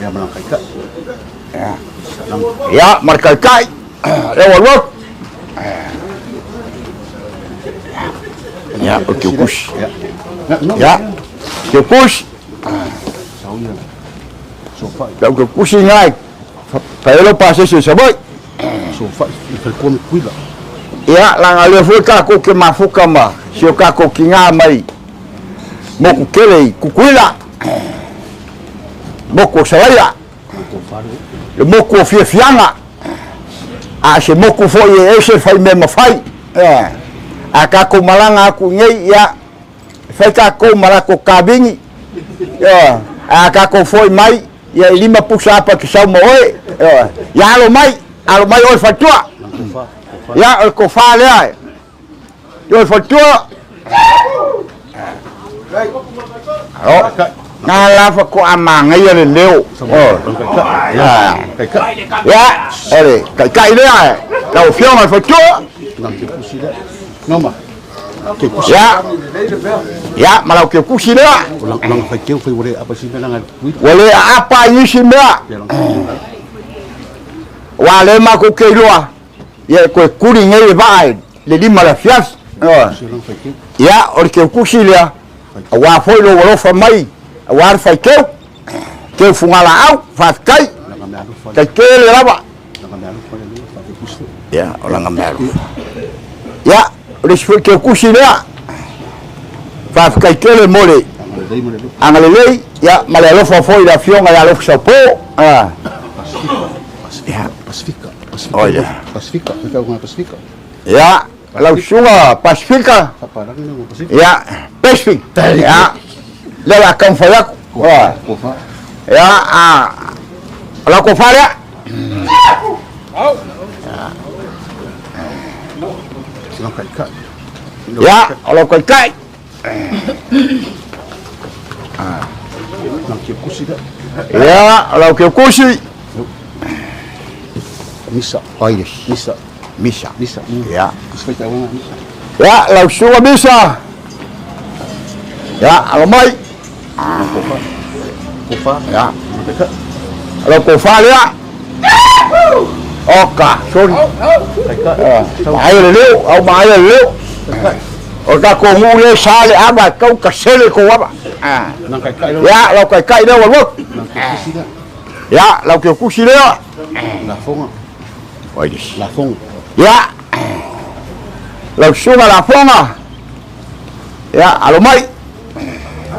ya melangkai ya markai kai lewat ya oke push ya ke push Kalau ke pusing ai. Kalau pasal sesabai. Sofa falcon cuida. Ya, lang ale fuka ko ke mafuka ma. Sio ka ko kinga mai. Mo ku kele ku kuila. Mo ko sawaya. Mo ko fianga. A se mo ku foi ese fai me mafai. Aka ko malanga ku ngei ya. Fai ka ko marako kabingi. Ya, aka ko foi mai. Ya 5 pusa apa ke sau moe ya alo mai oi fatua ya ko fale ai yo fatua oh ngala fa ko amanga ya le leo ya ole kai le ai la opción al fatua noma Ya. Ya, malau ke kusi dia. Ulang fakir fai wale apa sih menang wale apa isi mea. Wale ma ku ke loa. Ya ko kuri ngai vai le lima la fias. Ya, o ke kusi dia. Wa foi lo walo fa mai. Wa fa ke fungala au fa kai. Ke le lava. Ya, orang ngameru. Ya, risfo ke kusi dia. Fa kai ke mole. Angalelei ya malelo foi da fionga ya lo sapo. Ah. Ya, Pasifika. Oh ya. Pasifika, kita ngomong Pasifika. Ya, lau sunga Pasifika. Ya, Pasifik. Ya. Lela akan fayak. Wah. Ya, lau kofar ya. Ya, kalau kai. Ya, kalau ke kusi. Misa. Irish. Misa. Ya. Misa. Ya, langsung bisa. Ya, alamai. Kofa. Ya. Kalau kofa ya. Oka, sorry. Ayo leu, au mai leu. Oka ko ngule sale aba kau kasele ko aba. Ya, lau kai dia walwak. Ya, lau ke kusi dia. Lafong. Ya. Langsung lafong. Ya, alumai.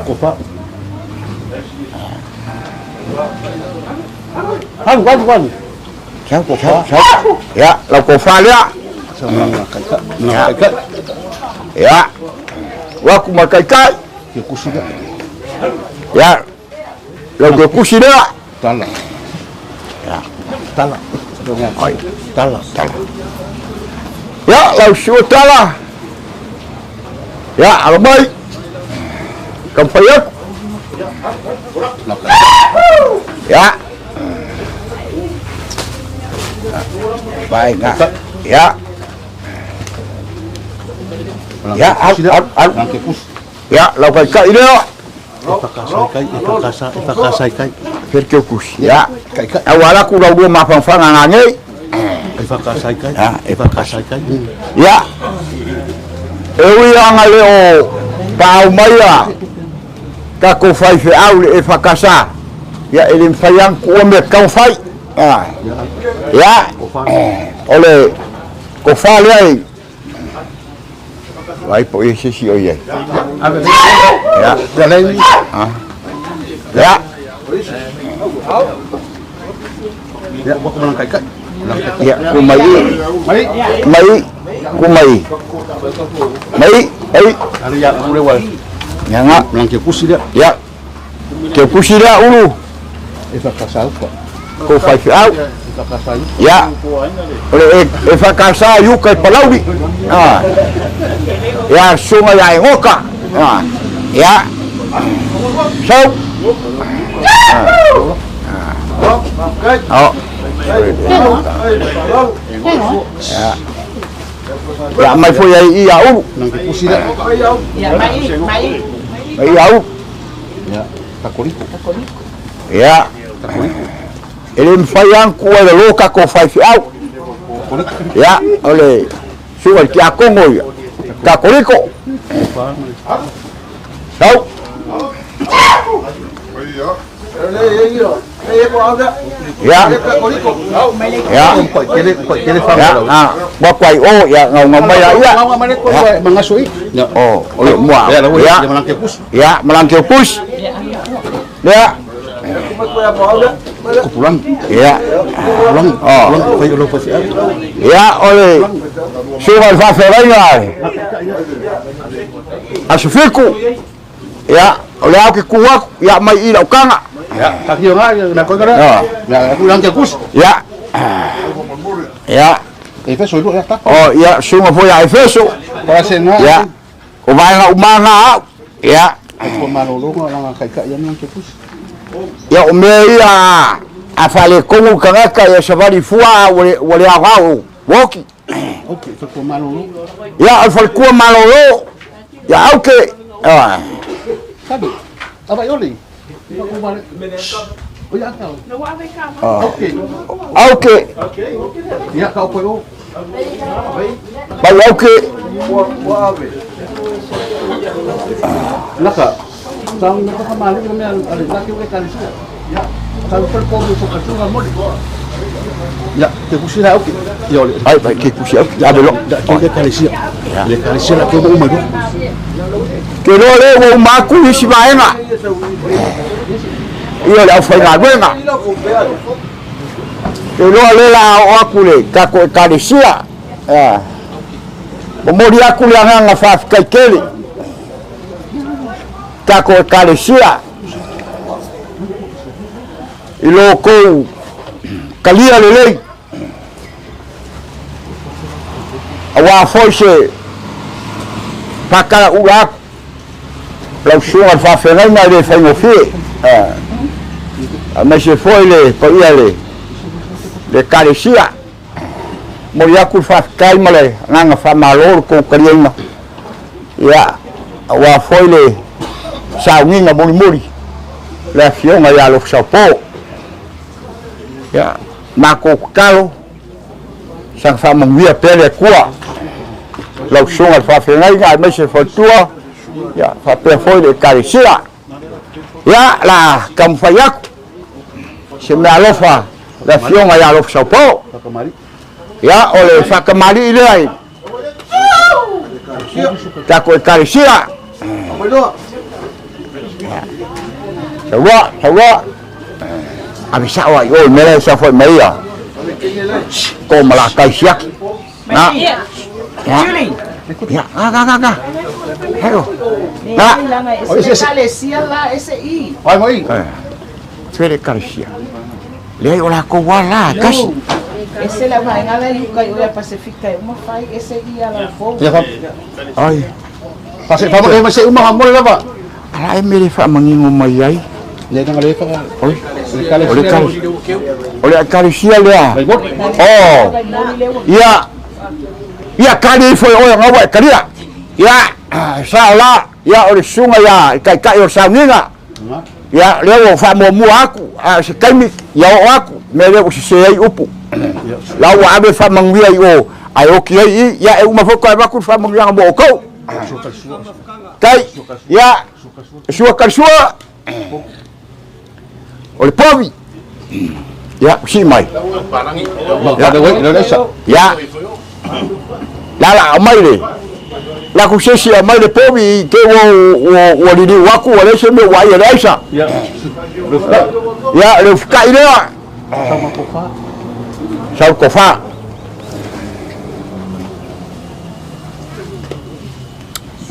Kofa. Kan. Ya, lau kofa dia. Ya. Waku makai kai. Ya. Lau ke kusi dia. Tala. Ya. Tala. Ya, langsung tala. Ya, alumai. Kampayak. Ya. Baik enggak? Ya. Ya, ya, lakukan kai dia. Ipakasai kai. Perkekus. Ya. Awal aku dah dua mafang ngangai. Ipakasai kai. Ya. Ewi angale o pau maya. Kako fai fe aule ipakasa. Ya, elim fayang kuomet kau fai. Ya. Oleh kofal ai. Vai po esse si oye. Ya, jalan. Ya. Ya, gua kemana kai. Ya, kumai. Ada yang mulai wal. Ya ngak Melangkah kusi dia. Ya. Ke kusi dia ulu. Ipakasa apa? Ko fai au. Ya. Oleh efakasa yu kai palaudi. Ya, sungai ai ngoka. Ya. So. Oh. Ya. Ya, mai foi ai ia u. Melangkah kusi dia. Ya, mai. Ia u. Ya, takoriko. Ya. Ele fayang ku ada loka ko fai au. Ya, oleh suai ki akongo ya. Takoriko. Tau. Ya. Ya. Buat kuai oh ya ngau mai ya. Mengasui. Oh, oleh mua. Ya, melangkah kus. Ya, melangkah kus. Ya. Pulang. Ya. Pulang. Oh. Ya, oleh suai fa ferai. Asufiku. Ya, oleh aku kuak ya mai ila kanga. Ya, kaki orang nak kau kena. Ya, aku melangkah kus. Ya. Ya. Efeso itu ya tak. Oh, ya, semua punya Efeso. Pasena. Ya. Umanga. Ya. Aku malolo orang kai yang melangkah kus. Ya, umeia afale kongu kangaka ya safari fua wale awao woki. Okay, itu malolo. Ya, afale kuwa malolo Ya auke. Sabi. Aba yoli. Auke. Ya kau perlu. Bai auke. Laka. Sang nakakamalit kami ang laki ulit kalis. Ya. Sang performance sa kasungan mo. Ya, te kusila auke. Yoli. Ai bai ke kusi auke. Ya belok. Ke kalis. Ya. Le kalis la ke umur. Ke lo le wo maku isi maenga. Iyo le aufai ngā ruenga. Ke loa le la o aku le, kako e karesia. O mori aku le anganga whaafikai kele. Kako e karesia. I lo kou kalia le lei. A wā foi se pakara ura aku. Lau sunga whaafengai ngai le whaingofie. Mas se foi le paia le karesia mo ia ku fa kai male nganga fa malor ko karienga ia wa foi le Sauniga Maliu ole le fionga ia lo sapo ia mako kalo sang fa mangwia pele kua lo sunga fa fengai ga mas se foi tua ia fa pe foi le karesia ia la kam fayak se me alofa la fionga ya alofa sapo ya ole whakamari ile ai tako e karesia sawa abisa wa yo mele sa foi meia ko malakai siak na ya ga hello na ese karesia la ese i ai moi fere karesia le ola ko wala kasi ese la vai ngala yuka yo Pacifica uma fai ese ia la fo ya ai Pase pa mo se uma hamol la ba ala me le fa mangingo mai ai le tanga le fa oi ole karesia le oh ya kali foi o ngawa kalia ya sala ya ole sunga ya kai o Sauniga ya leo fa mo aku se kaimi ya aku me le se ai upu la wa abe fa mangwia yo ai o ki ai ya e uma foko ba ku fa mangwia mo ko kai ya sua kalsua ole povi ya si mai ya la mai le la kusesi mai le povi ke wo lidi waku wale se me wa ya raisa ya le fka ile sau kofa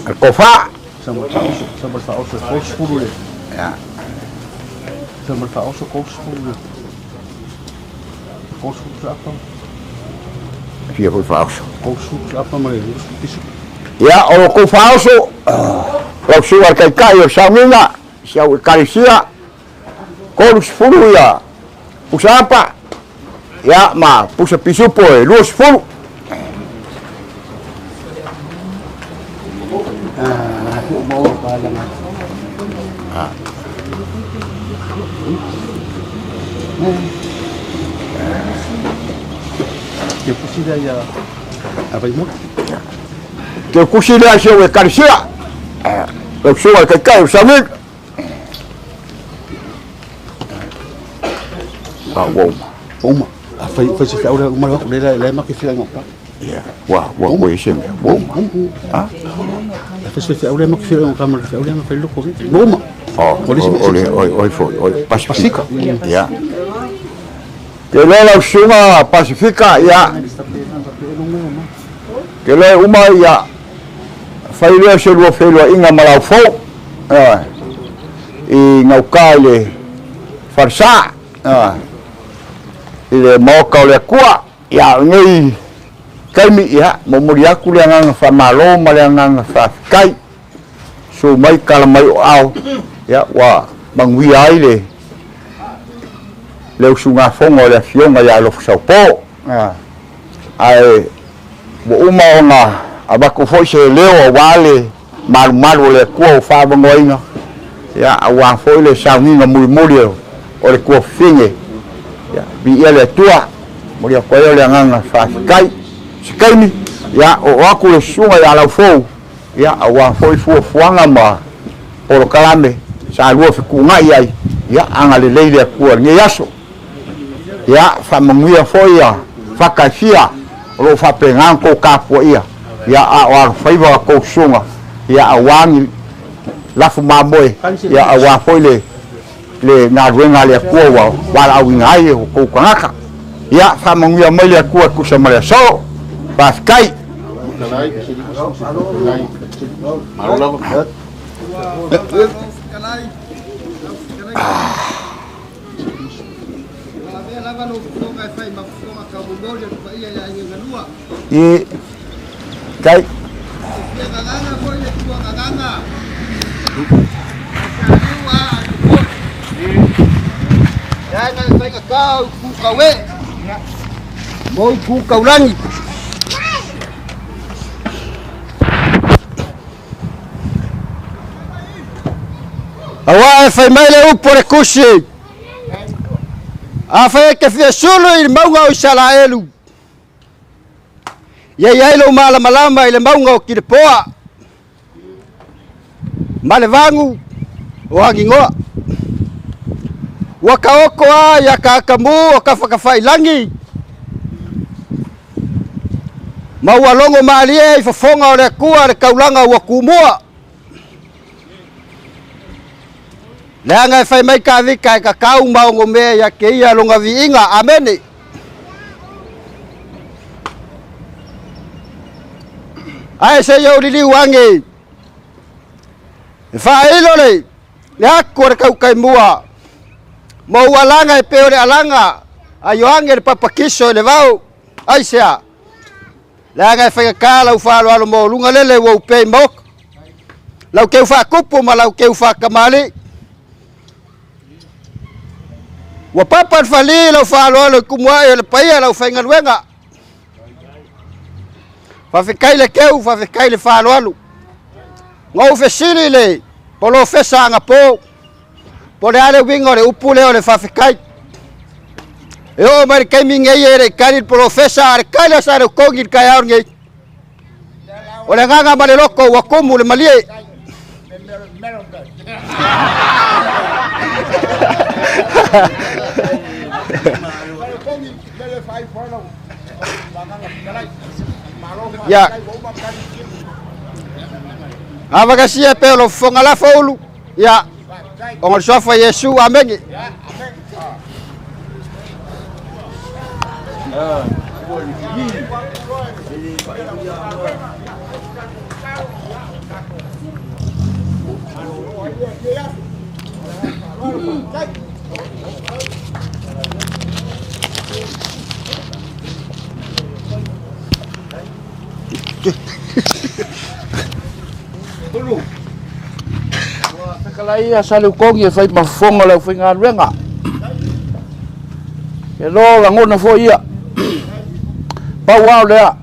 al kofa sama fa oso kosfuru ya sama fa oso kosfuru apa Via foi falso. Apa mai Ya, o ko falso. O suar kai o Sauniga, sia o karesia. Ko furu ya. Usapa. Ya, ma pusa pisupo e lus furu. Aku mau balang. Que pusida ya apa itu? Que kusila sia o karesia. O suar kai o Sauniga. Uma. Foi se fora uma le ma que fila ngapa. Ya. Wah, sim. Ah. Foi se fora ma que fila ngapa, ma fora ma filo ko. Uma. Oi, Pacifica. Ya. Que le sunga Pacifica ya. Que le uma ya. Fai le se lo felo inga malau fo. I ngau kale farsa. Ile moka ole kua ya ngai kaimi ya momori aku le nganga fa malo male nganga fa kai so mai kala mai au ya wa mangwi ai le sunga fongo le fionga ya lo sopo ai bo uma ona abako foi se leo wale malu le kua o whabangoinga ia awa foi le Sauniga Maliu ole kua finge ia bi ia le tua mo ia koe le nganga whasikai sikaini ia o aku le sunga ia lau fou ia awa foi fuanga ma oro kalame sa lua fikungai ai ia anga le leile kua nge yaso ia whamanguia foi ia whakaisia lo whapengang ko kapua ia a whaiva ko sunga ia awangi lafu mamoe ia awa foi le nga ruenga le kua wala awinga ai ko kanaka ia whamanguia mai le kua kusa mare so paskai i kai Moi ku kaulangi awa fai mai le upo le kusi a fai ke fia solo i maunga o sala elu ia lo malama i le maunga o kirepoa ma le vangu o agingoa ua ka oko a ia ka akamu o ka whakawhailangi ma ua longo maalie i fafonga o le kua le kaulanga ua kumua le anga e whai mai ka vika e ka kau maongo mea ia ke ia longa viinga amene ai se yo lili wangi e whailo le ako le kau kai mua mo alanga e peo le alanga a yoange le papakiso le vau ai sea le anga e whaika lau whalo alo mo lunga lele wau pei mok lau keu whakupu ma lau keu whakamali wa papa fali lau whalo alo kumua e le paia lau whainga luenga whawhikai le keu whawhikai le whalo alo ngau whesiri le polo whesa anga po po le ale winga o le upu leo le whawhikai e o mai kai minga i ere kari polo whesa are kai la sa re kongi kai aur ngei o le nganga ma le loko wa kumu le malie ya avakasia pe lo fonga la folu ya on sofa Yesu amengi Kalai asale ukongi e fai mafonga lau whinga ruenga e lo la ngona fo ia pau au lea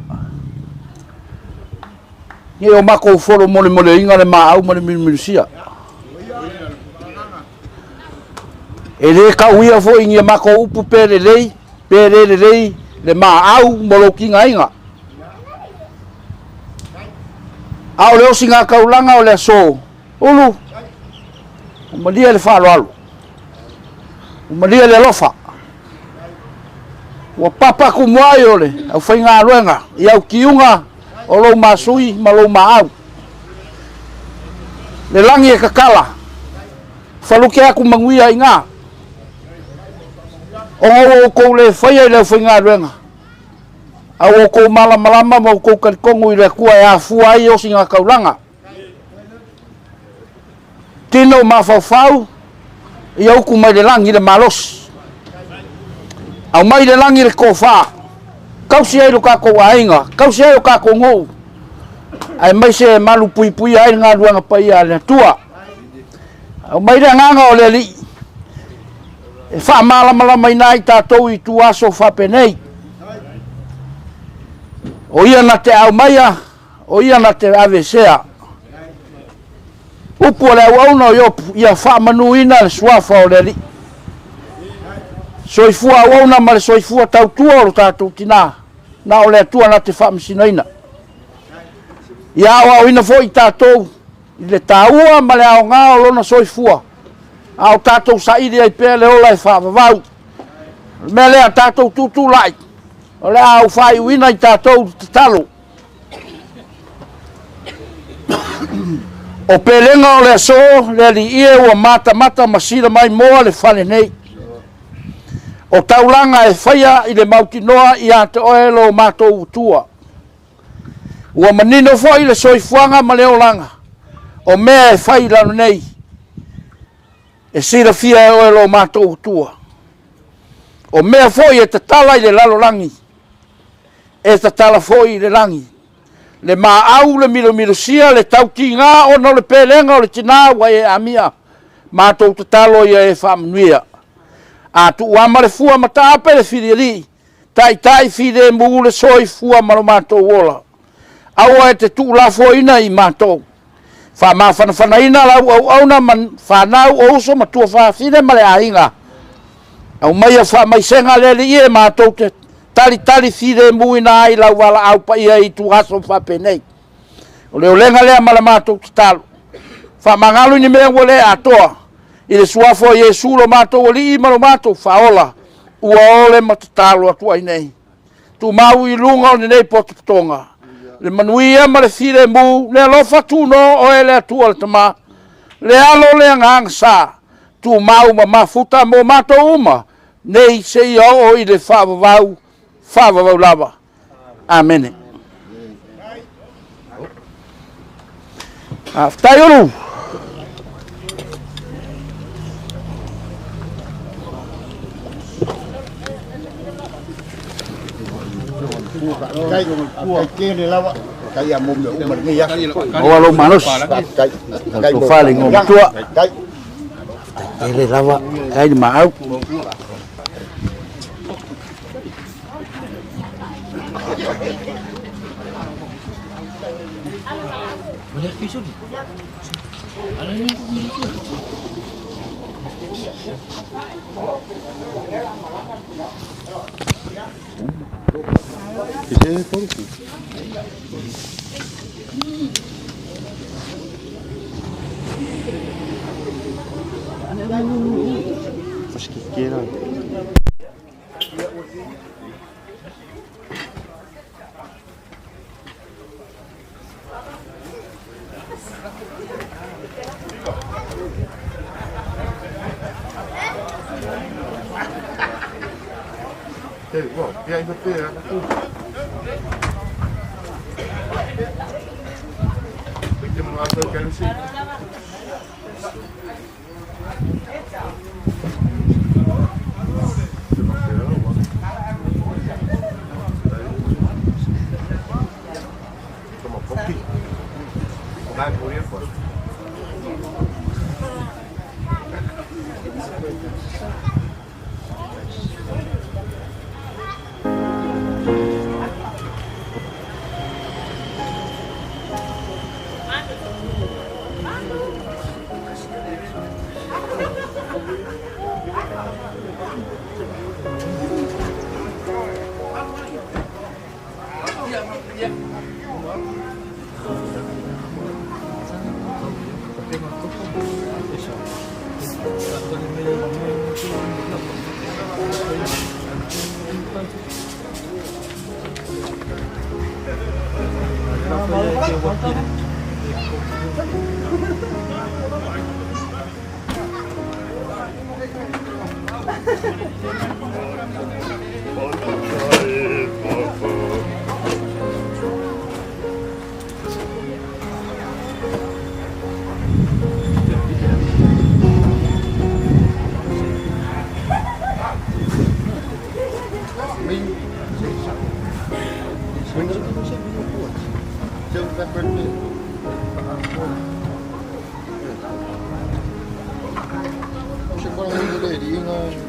ni o mako folo mole inga le maau mole minusia e le ka uia fo inga mako upu pere lei le maau molo kinga inga au leo singa kaulanga o le so ulu umalia le falo alu umalia le lofa wa papa ku moai ole au fainga luenga ia kiunga o lo masui ma lo maau le langi e kakala faluke aku manguia inga o ko le faia le fainga luenga au ko malama mo ko kongu ile kua ya fuai o singa kaulanga tino mafau ia ku mai le langi le malos au mai le langi le kofa kausi ai lo ka ko ainga kausi ai lo ka ko ngo ai mai se malu pui ai nga luanga pai ale tua au mai le nganga o le li e fa malama mai nai tatou i tua so fa penei o ia na te au maia o ia na te avesea upu le au no yo ia fa manuina le suafa o le li soifua au na ma le soifua tautua o lo tatou tina na o le atua na te fa masinaina ia o ina fo i tatou i le taua ma le aoga o lona soifua a o tatou saʻili ai pea le ola e faavavau me lea tatou tutulaʻi o le a au faaiuina i tatou tatalo o pelega o le aso le aliʻie ua matamata ma sila mai moa le fale nei o taulaga e faia i le mautinoa iā te oe lo matou utua ua manino foʻi le soifuaga ma le olaga o mea e fai lano nei e silafia e oe lo matou utua o mea foʻi e tatala i le lalolagi e tatala foʻi i le lagi le maau le milomilosia le tautiga ona o le pelega o le tinā ua e amia matou tatalo ia e faamanuia a tuuama le fua mataape le filialii taʻitaʻi filemu le soifua ma lo matou ola aua e te tuulafoina i matou faamafanafanaina lau auauna ma fanau o uso ma tuafafine ma le aiga au maia faamaisega le aliʻi e matou te talitali filemu ina ai lau valaau paia i tuaso faapenei o le olega lea ma le matou tatalo faamagalu i ni mea ua lē atoa i le suafo o iesu lo matou alii ma lo matou faola ua ole ma tatalo atu ai nei tumau i luga o lenei potopotoga le manuia ma le filemu le alofa tuno o e le atua le tamā le alo le agaga sa tumau ma mafuta mo matou uma nei seʻia oo i le faavavau lava amene afetaiolu o alo manos to fale ngom tua ele lava kai maau boleh pisau ni ada ni Ese por aquí. Acho que quiera. Wow, ya itu ya. Kita mengatakan sih. Como kopi. Vai morir por. Você pode ver o